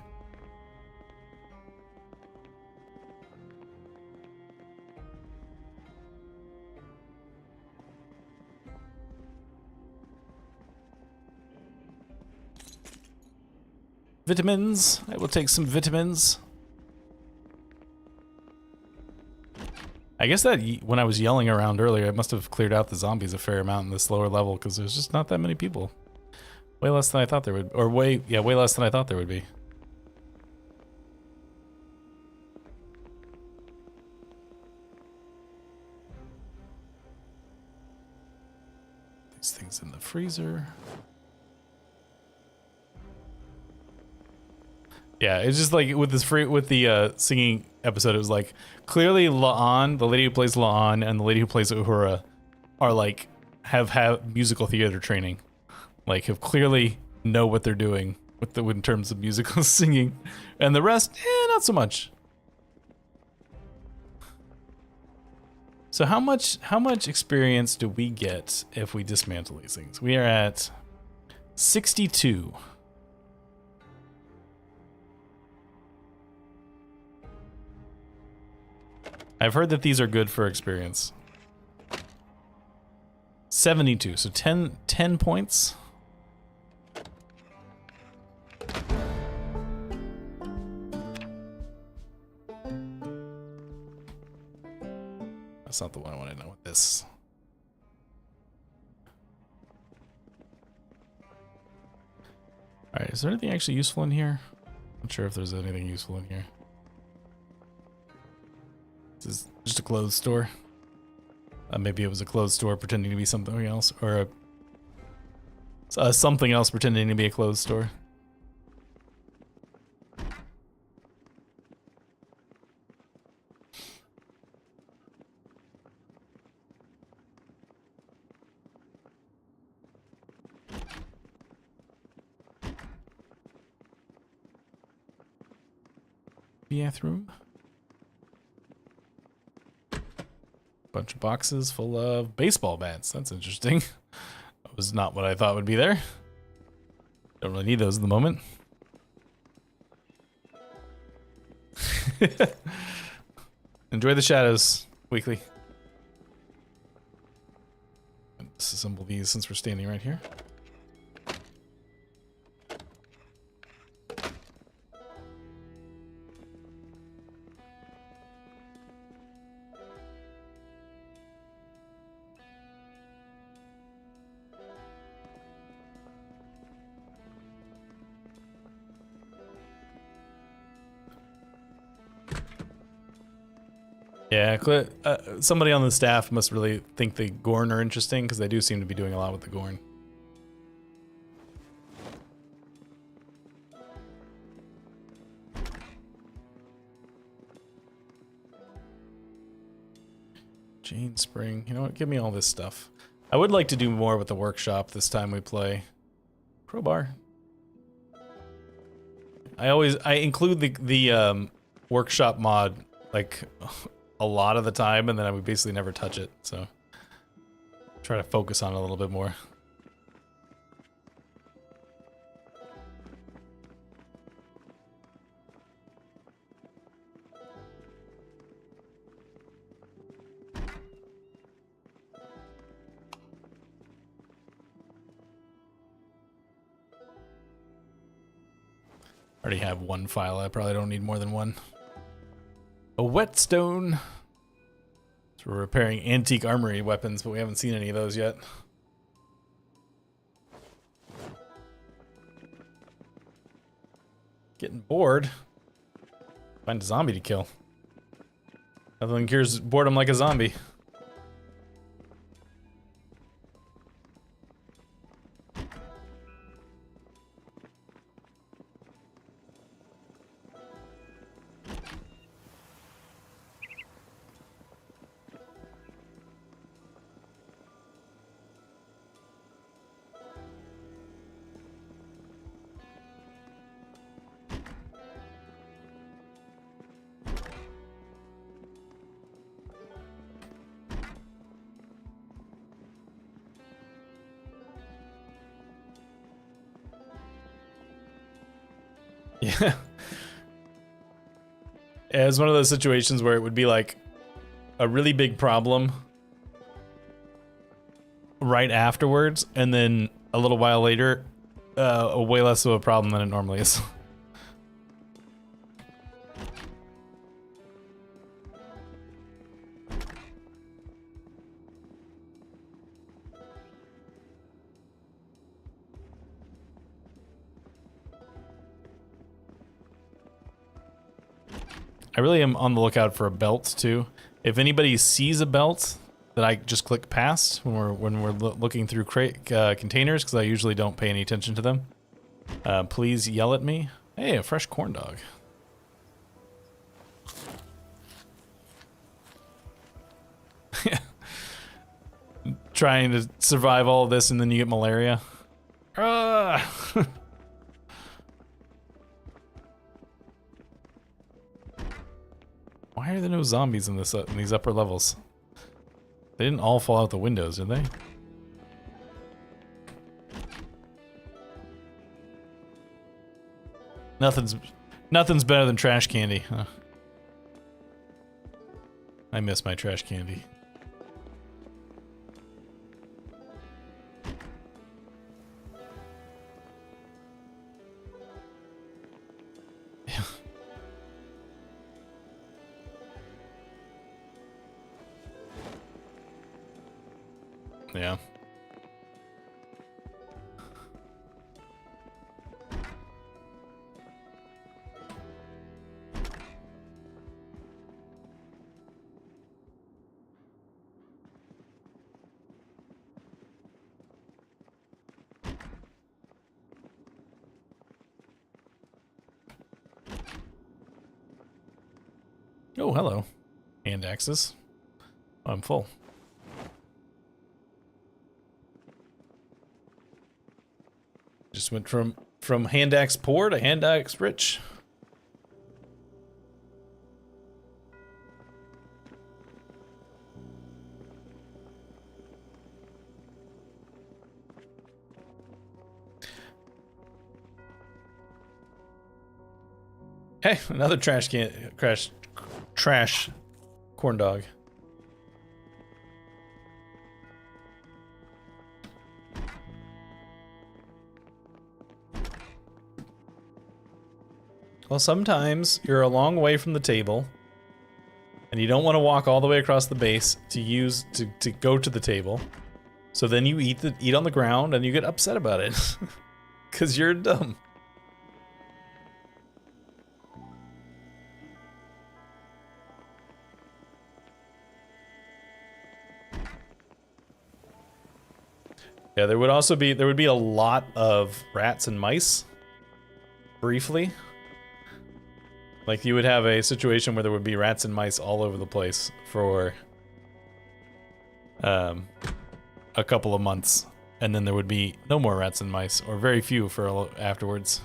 Vitamins. I will take some vitamins. I guess that when I was yelling around earlier, it must have cleared out the zombies a fair amount in this lower level because there's just not that many people. Way less than I thought there would, or way less than I thought there would be. These things in the freezer. Yeah, it's just like with the singing episode, it was like clearly La'an, the lady who plays La'an, and the lady who plays Uhura are like have musical theater training, like have clearly know what they're doing in terms of musical singing, and the rest, not so much. So how much experience do we get if we dismantle these things? We are at 62. I've heard that these are good for experience. 72, so 10 points. That's not the one I want to know with this. Alright, is there anything actually useful in here? Not sure if there's anything useful in here. This is just a clothes store. Maybe it was a clothes store pretending to be something else, or something else pretending to be a clothes store. Bathroom. Bunch of boxes full of baseball bats. That's interesting. That was not what I thought would be there. Don't really need those at the moment. Enjoy the shadows, Weekly. Disassemble these since we're standing right here. Yeah, somebody on the staff must really think the Gorn are interesting because they do seem to be doing a lot with the Gorn. Jane Spring. You know what? Give me all this stuff. I would like to do more with the workshop this time we play. Crowbar. I include the workshop mod like a lot of the time, and then I would basically never touch it, so try to focus on it a little bit more. Already have one file. I probably don't need more than one. A whetstone. So we're repairing antique armory weapons, but we haven't seen any of those yet. Getting bored. Find a zombie to kill. Nothing cures boredom like a zombie. Yeah. It's one of those situations where it would be like a really big problem right afterwards, and then a little while later, a way less of a problem than it normally is. I really am on the lookout for a belt too. If anybody sees a belt that I just click past when we're looking through containers, because I usually don't pay any attention to them, please yell at me. Hey, a fresh corn dog. Trying to survive all of this and then you get malaria. Why are there no zombies in this in these upper levels? They didn't all fall out the windows, did they? Nothing's better than trash candy, huh? I miss my trash candy. Yeah. Oh, hello. Hand axes. Oh, I'm full. Just went from hand axe poor to hand axe rich. Hey, another trash corn dog. Well, sometimes you're a long way from the table and you don't want to walk all the way across the base to go to the table. So then you eat on the ground and you get upset about it. 'Cause you're dumb. Yeah, there would be a lot of rats and mice. Briefly. Like you would have a situation where there would be rats and mice all over the place for a couple of months, and then there would be no more rats and mice, or very few for afterwards.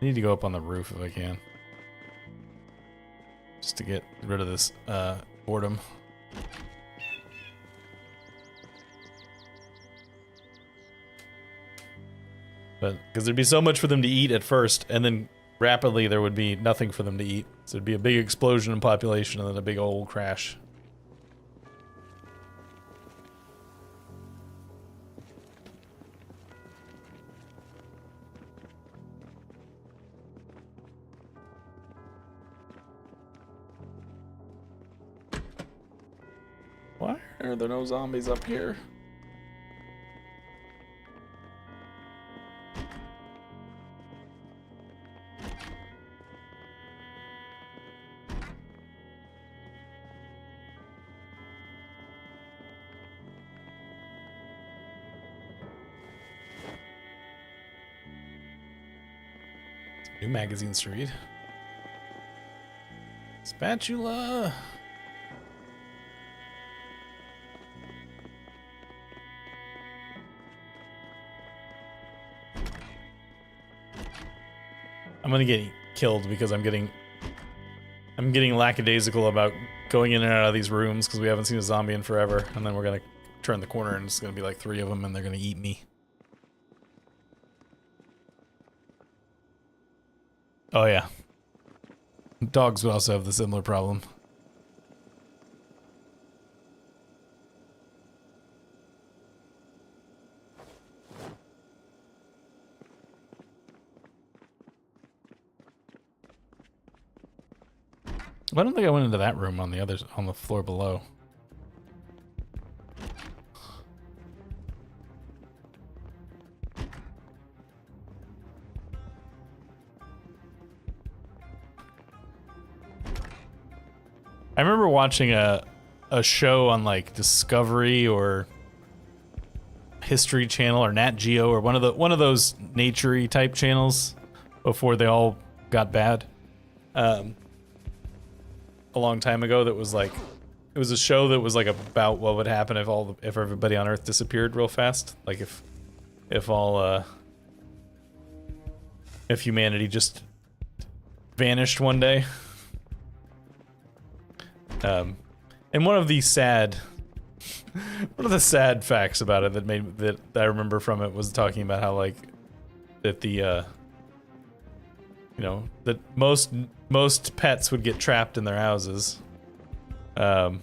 I need to go up on the roof if I can. Just to get rid of this boredom. But because there'd be so much for them to eat at first, and then rapidly there would be nothing for them to eat. So it'd be a big explosion in population and then a big old crash. Why are there no zombies up here? New magazines to read. Spatula. I'm gonna get killed because I'm getting lackadaisical about going in and out of these rooms because we haven't seen a zombie in forever, and then we're gonna turn the corner and it's gonna be like 3 of them and they're gonna eat me. Oh yeah. Dogs would also have the similar problem. I don't think I went into that room on the floor below. I remember watching a show on like Discovery or History Channel or Nat Geo or one of those nature-y type channels before they all got bad. A long time ago that was like, it was a show that was like about what would happen if everybody on Earth disappeared real fast, like if humanity just vanished one day. And one of the sad facts about it that I remember from it was talking about how like that the you know, that most pets would get trapped in their houses. You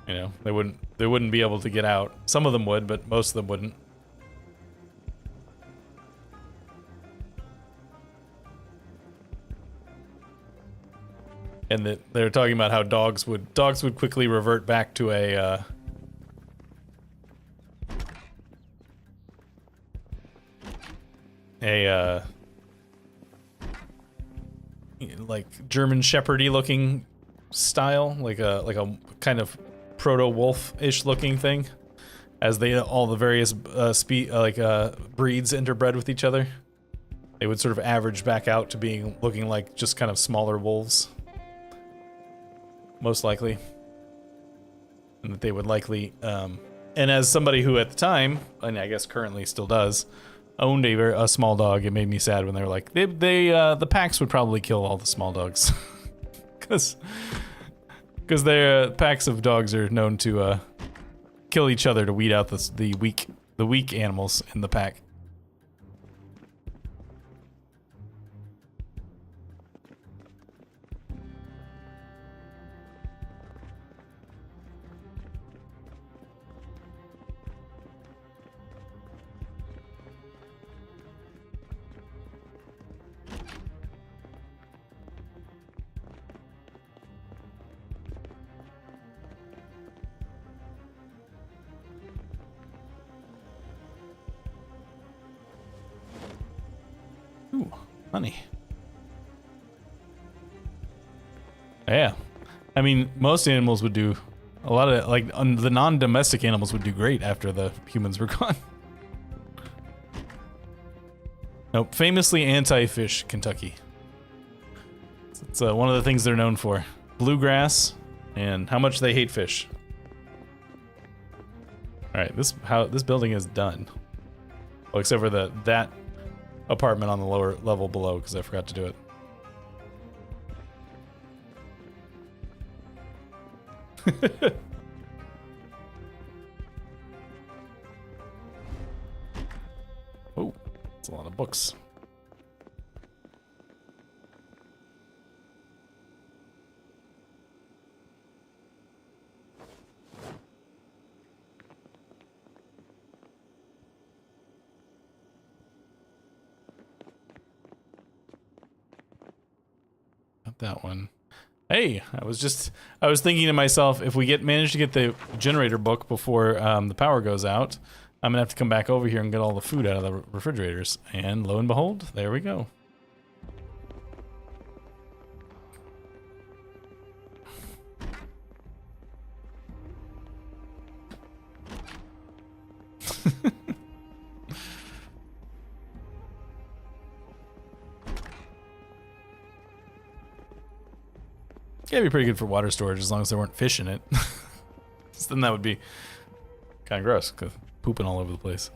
know, they wouldn't be able to get out. Some of them would, but most of them wouldn't. And that they're talking about how dogs would quickly revert back to a like German Shepherd-y looking style, like a kind of proto-wolf-ish looking thing, as all the various breeds interbred with each other. They would sort of average back out to looking like just kind of smaller wolves, most likely, and that they would likely. And as somebody who at the time, and I guess currently still does, owned a small dog, it made me sad when they were like, the packs would probably kill all the small dogs, because their packs of dogs are known to kill each other to weed out the weak animals in the pack. Ooh, money. Yeah. I mean, most animals would do a lot of, like, the non-domestic animals would do great after the humans were gone. Nope, famously anti-fish, Kentucky. It's one of the things they're known for. Bluegrass and how much they hate fish. Alright, this building is done. Well, except for that apartment on the lower level below, because I forgot to do it. Oh, that's a lot of books. Not that one. Hey, I was thinking to myself, if we manage to get the generator book before the power goes out, I'm gonna have to come back over here and get all the food out of the refrigerators. And lo and behold, there we go. It'd be pretty good for water storage as long as there weren't fish in it. So then that would be kind of gross, cause pooping all over the place.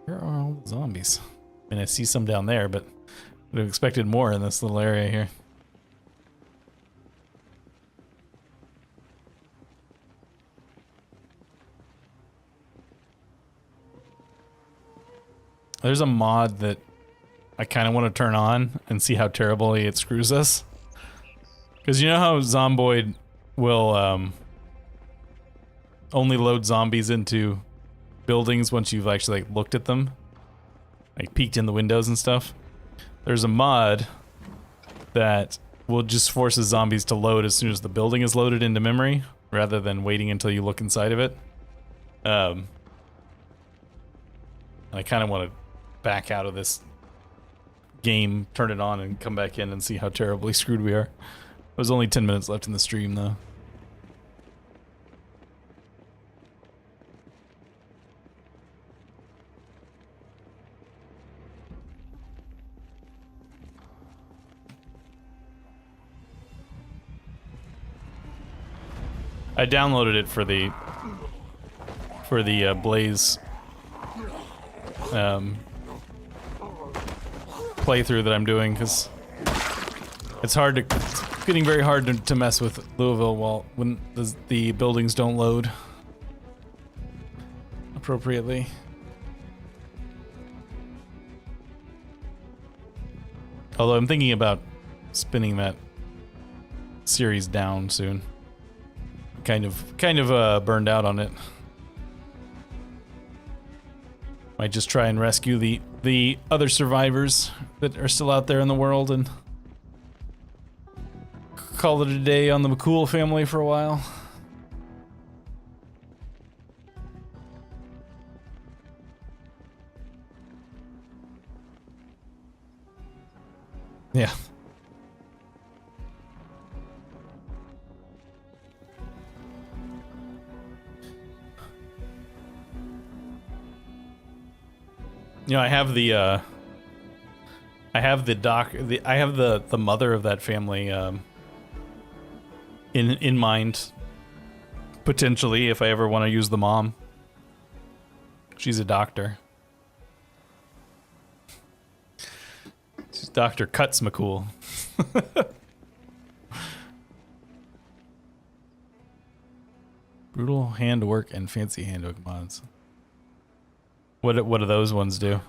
Where are all the zombies? I mean, I see some down there, but would have expected more in this little area here. There's a mod that I kind of want to turn on and see how terribly it screws us. Because you know how Zomboid will only load zombies into buildings once you've actually like looked at them, like peeked in the windows and stuff. There's a mod that will just force the zombies to load as soon as the building is loaded into memory, rather than waiting until you look inside of it. I kind of want to back out of this game, turn it on, and come back in and see how terribly screwed we are. There's only 10 minutes left in the stream, though. I downloaded it for the Blaze playthrough that I'm doing, because it's getting very hard to mess with Louisville when the buildings don't load appropriately. Although I'm thinking about spinning that series down soon. Kind of burned out on it. Might just try and rescue the other survivors that are still out there in the world and call it a day on the McCool family for a while. Yeah. You know, I have the mother of that family in mind, potentially, if I ever want to use the mom. She's a doctor. She's Dr. Cuts McCool. Brutal handwork and fancy handwork mods. What do those ones do?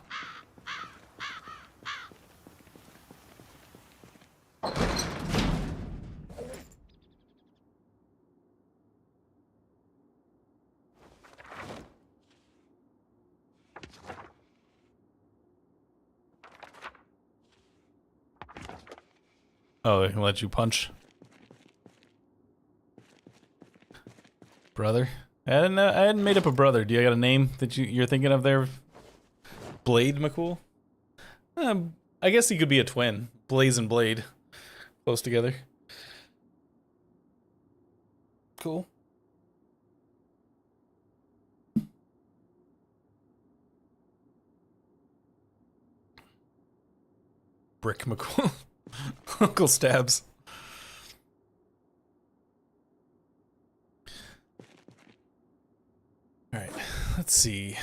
Oh, they can let you punch. Brother? I hadn't made up a brother. Do you got a name that you're thinking of there? Blade McCool? I guess he could be a twin. Blaze and Blade. Close together. Cool. Brick McCool. Uncle Stabs. Alright, let's see.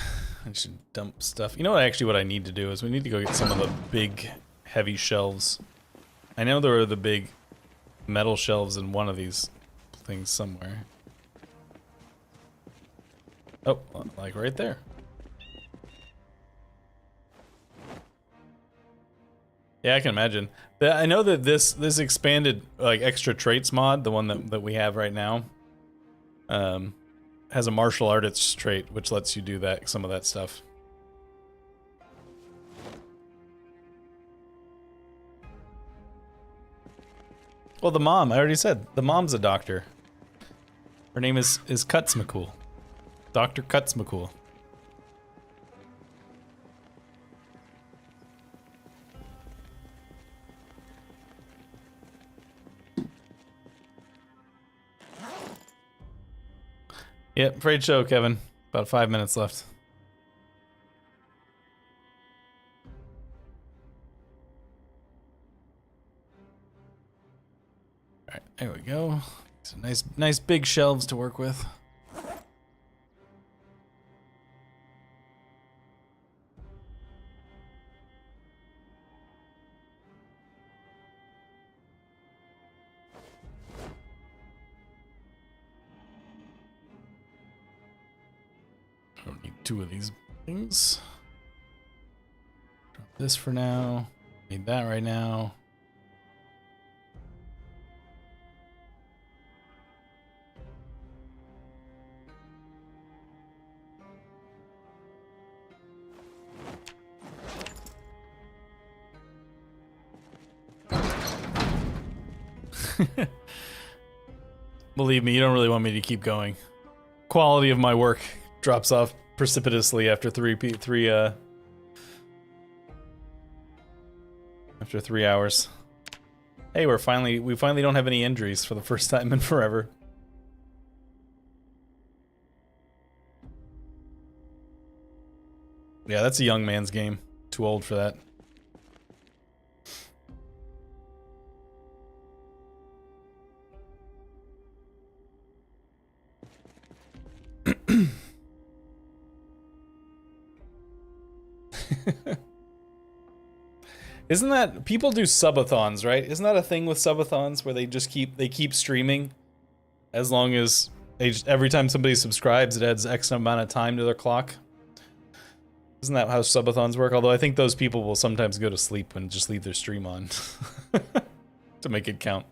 I should dump stuff. You know what I need to do is we need to go get some of the big, heavy shelves. I know there are the big metal shelves in one of these things somewhere. Oh, like right there. Yeah, I can imagine. I know that this expanded, like, extra traits mod, the one that we have right now, has a martial artist trait, which lets you do some of that stuff. Well, the mom, I already said, the mom's a doctor. Her name is Cuts McCool. Dr. Cuts McCool. Yep, afraid show, Kevin. About 5 minutes left. Alright, there we go. Some nice big shelves to work with. I don't need 2 of these things. Drop this for now. Need that right now. Believe me, you don't really want me to keep going. Quality of my work drops off precipitously after 3 hours. Hey, we finally don't have any injuries for the first time in forever. Yeah, that's a young man's game. Too old for that. Isn't that, people do subathons, right? Isn't that a thing with subathons where they just keep streaming as long as every time somebody subscribes it adds X amount of time to their clock? Isn't that how subathons work? Although I think those people will sometimes go to sleep and just leave their stream on to make it count.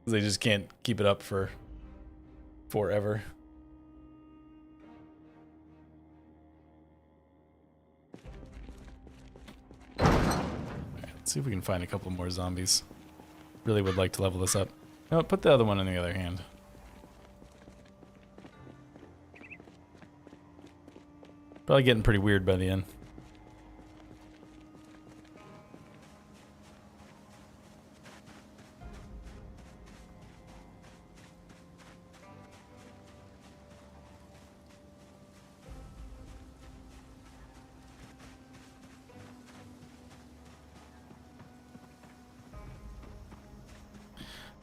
They just can't keep it up for forever. See if we can find a couple more zombies. Really would like to level this up. No, put the other one on the other hand. Probably getting pretty weird by the end.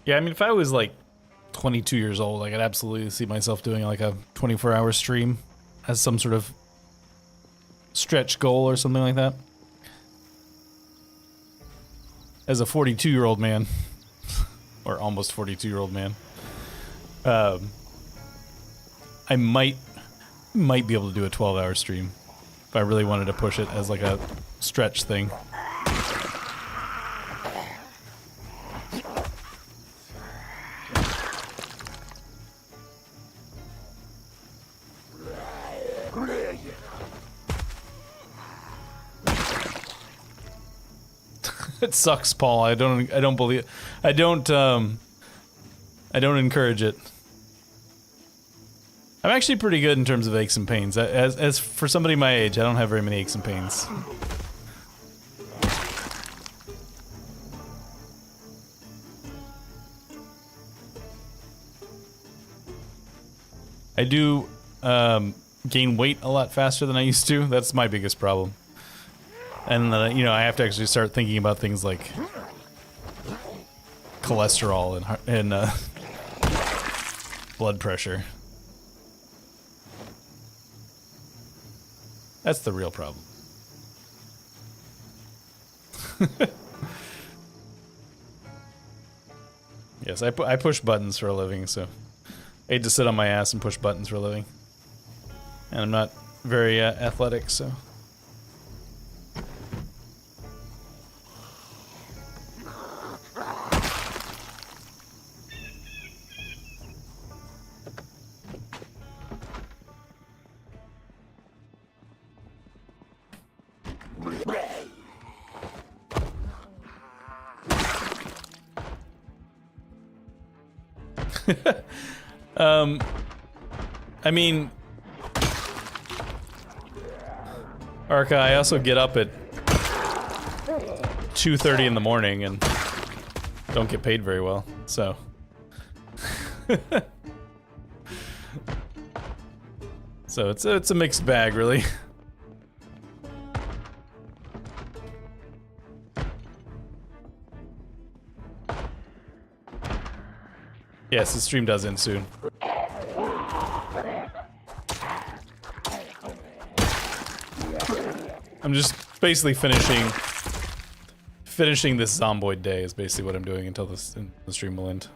Yeah, I mean, if I was like 22 years old, I could absolutely see myself doing like a 24-hour stream as some sort of stretch goal or something like that. As a 42-year-old man, or almost 42-year-old man, I might be able to do a 12-hour stream if I really wanted to push it as like a stretch thing. It sucks, Paul. I don't encourage it. I'm actually pretty good in terms of aches and pains. As for somebody my age, I don't have very many aches and pains. I do gain weight a lot faster than I used to. That's my biggest problem. And, you know, I have to actually start thinking about things like cholesterol and blood pressure. That's the real problem. Yes, I push buttons for a living, so I hate to sit on my ass and push buttons for a living. And I'm not very athletic, so... I mean, Arca, I also get up at 2:30 in the morning and don't get paid very well, so. So it's a mixed bag, really. Yes, the stream does end soon. I'm just basically finishing this Zomboid day is basically what I'm doing until the stream will end.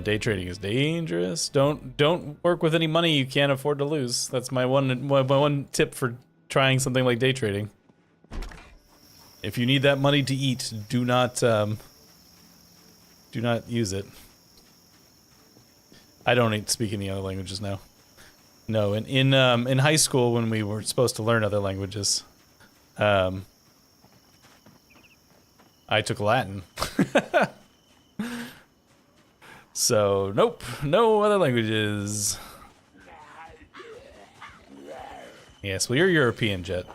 Day trading is dangerous. Don't work with any money you can't afford to lose. That's my one tip for trying something like day trading. If you need that money to eat, do not use it. I don't speak any other languages now. No, in high school when we were supposed to learn other languages, I took Latin. So, nope, no other languages. Yes, well, you're European, Jet.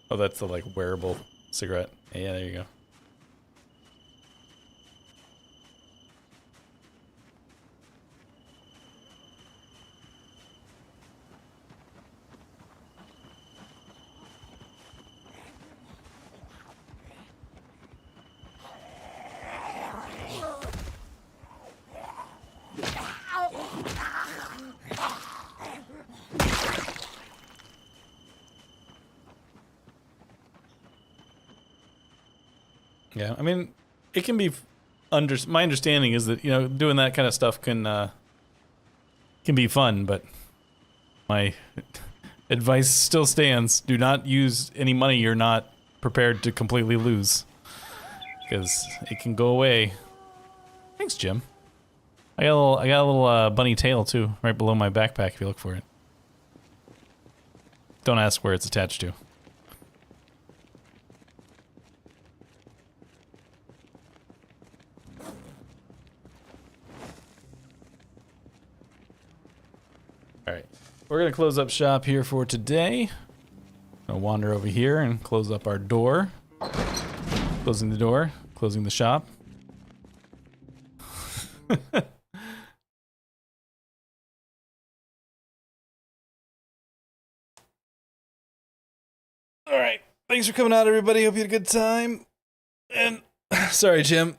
Oh, that's the, like, wearable cigarette. Yeah, there you go. Yeah, I mean, it can be my understanding is that, you know, doing that kind of stuff can be fun, but my advice still stands. Do not use any money you're not prepared to completely lose, because it can go away. Thanks, Jim. I got a little bunny tail too, right below my backpack if you look for it. Don't ask where it's attached to. Alright, we're gonna close up shop here for today. Gonna wander over here and close up our door. Closing the door, closing the shop. Alright, thanks for coming out, everybody. Hope you had a good time. And sorry, Jim.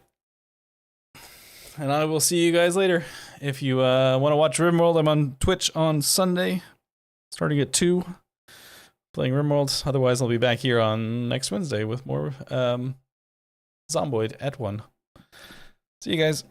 And I will see you guys later. If you want to watch RimWorld, I'm on Twitch on Sunday, starting at 2, playing RimWorld. Otherwise, I'll be back here on next Wednesday with more Zomboid at 1. See you guys.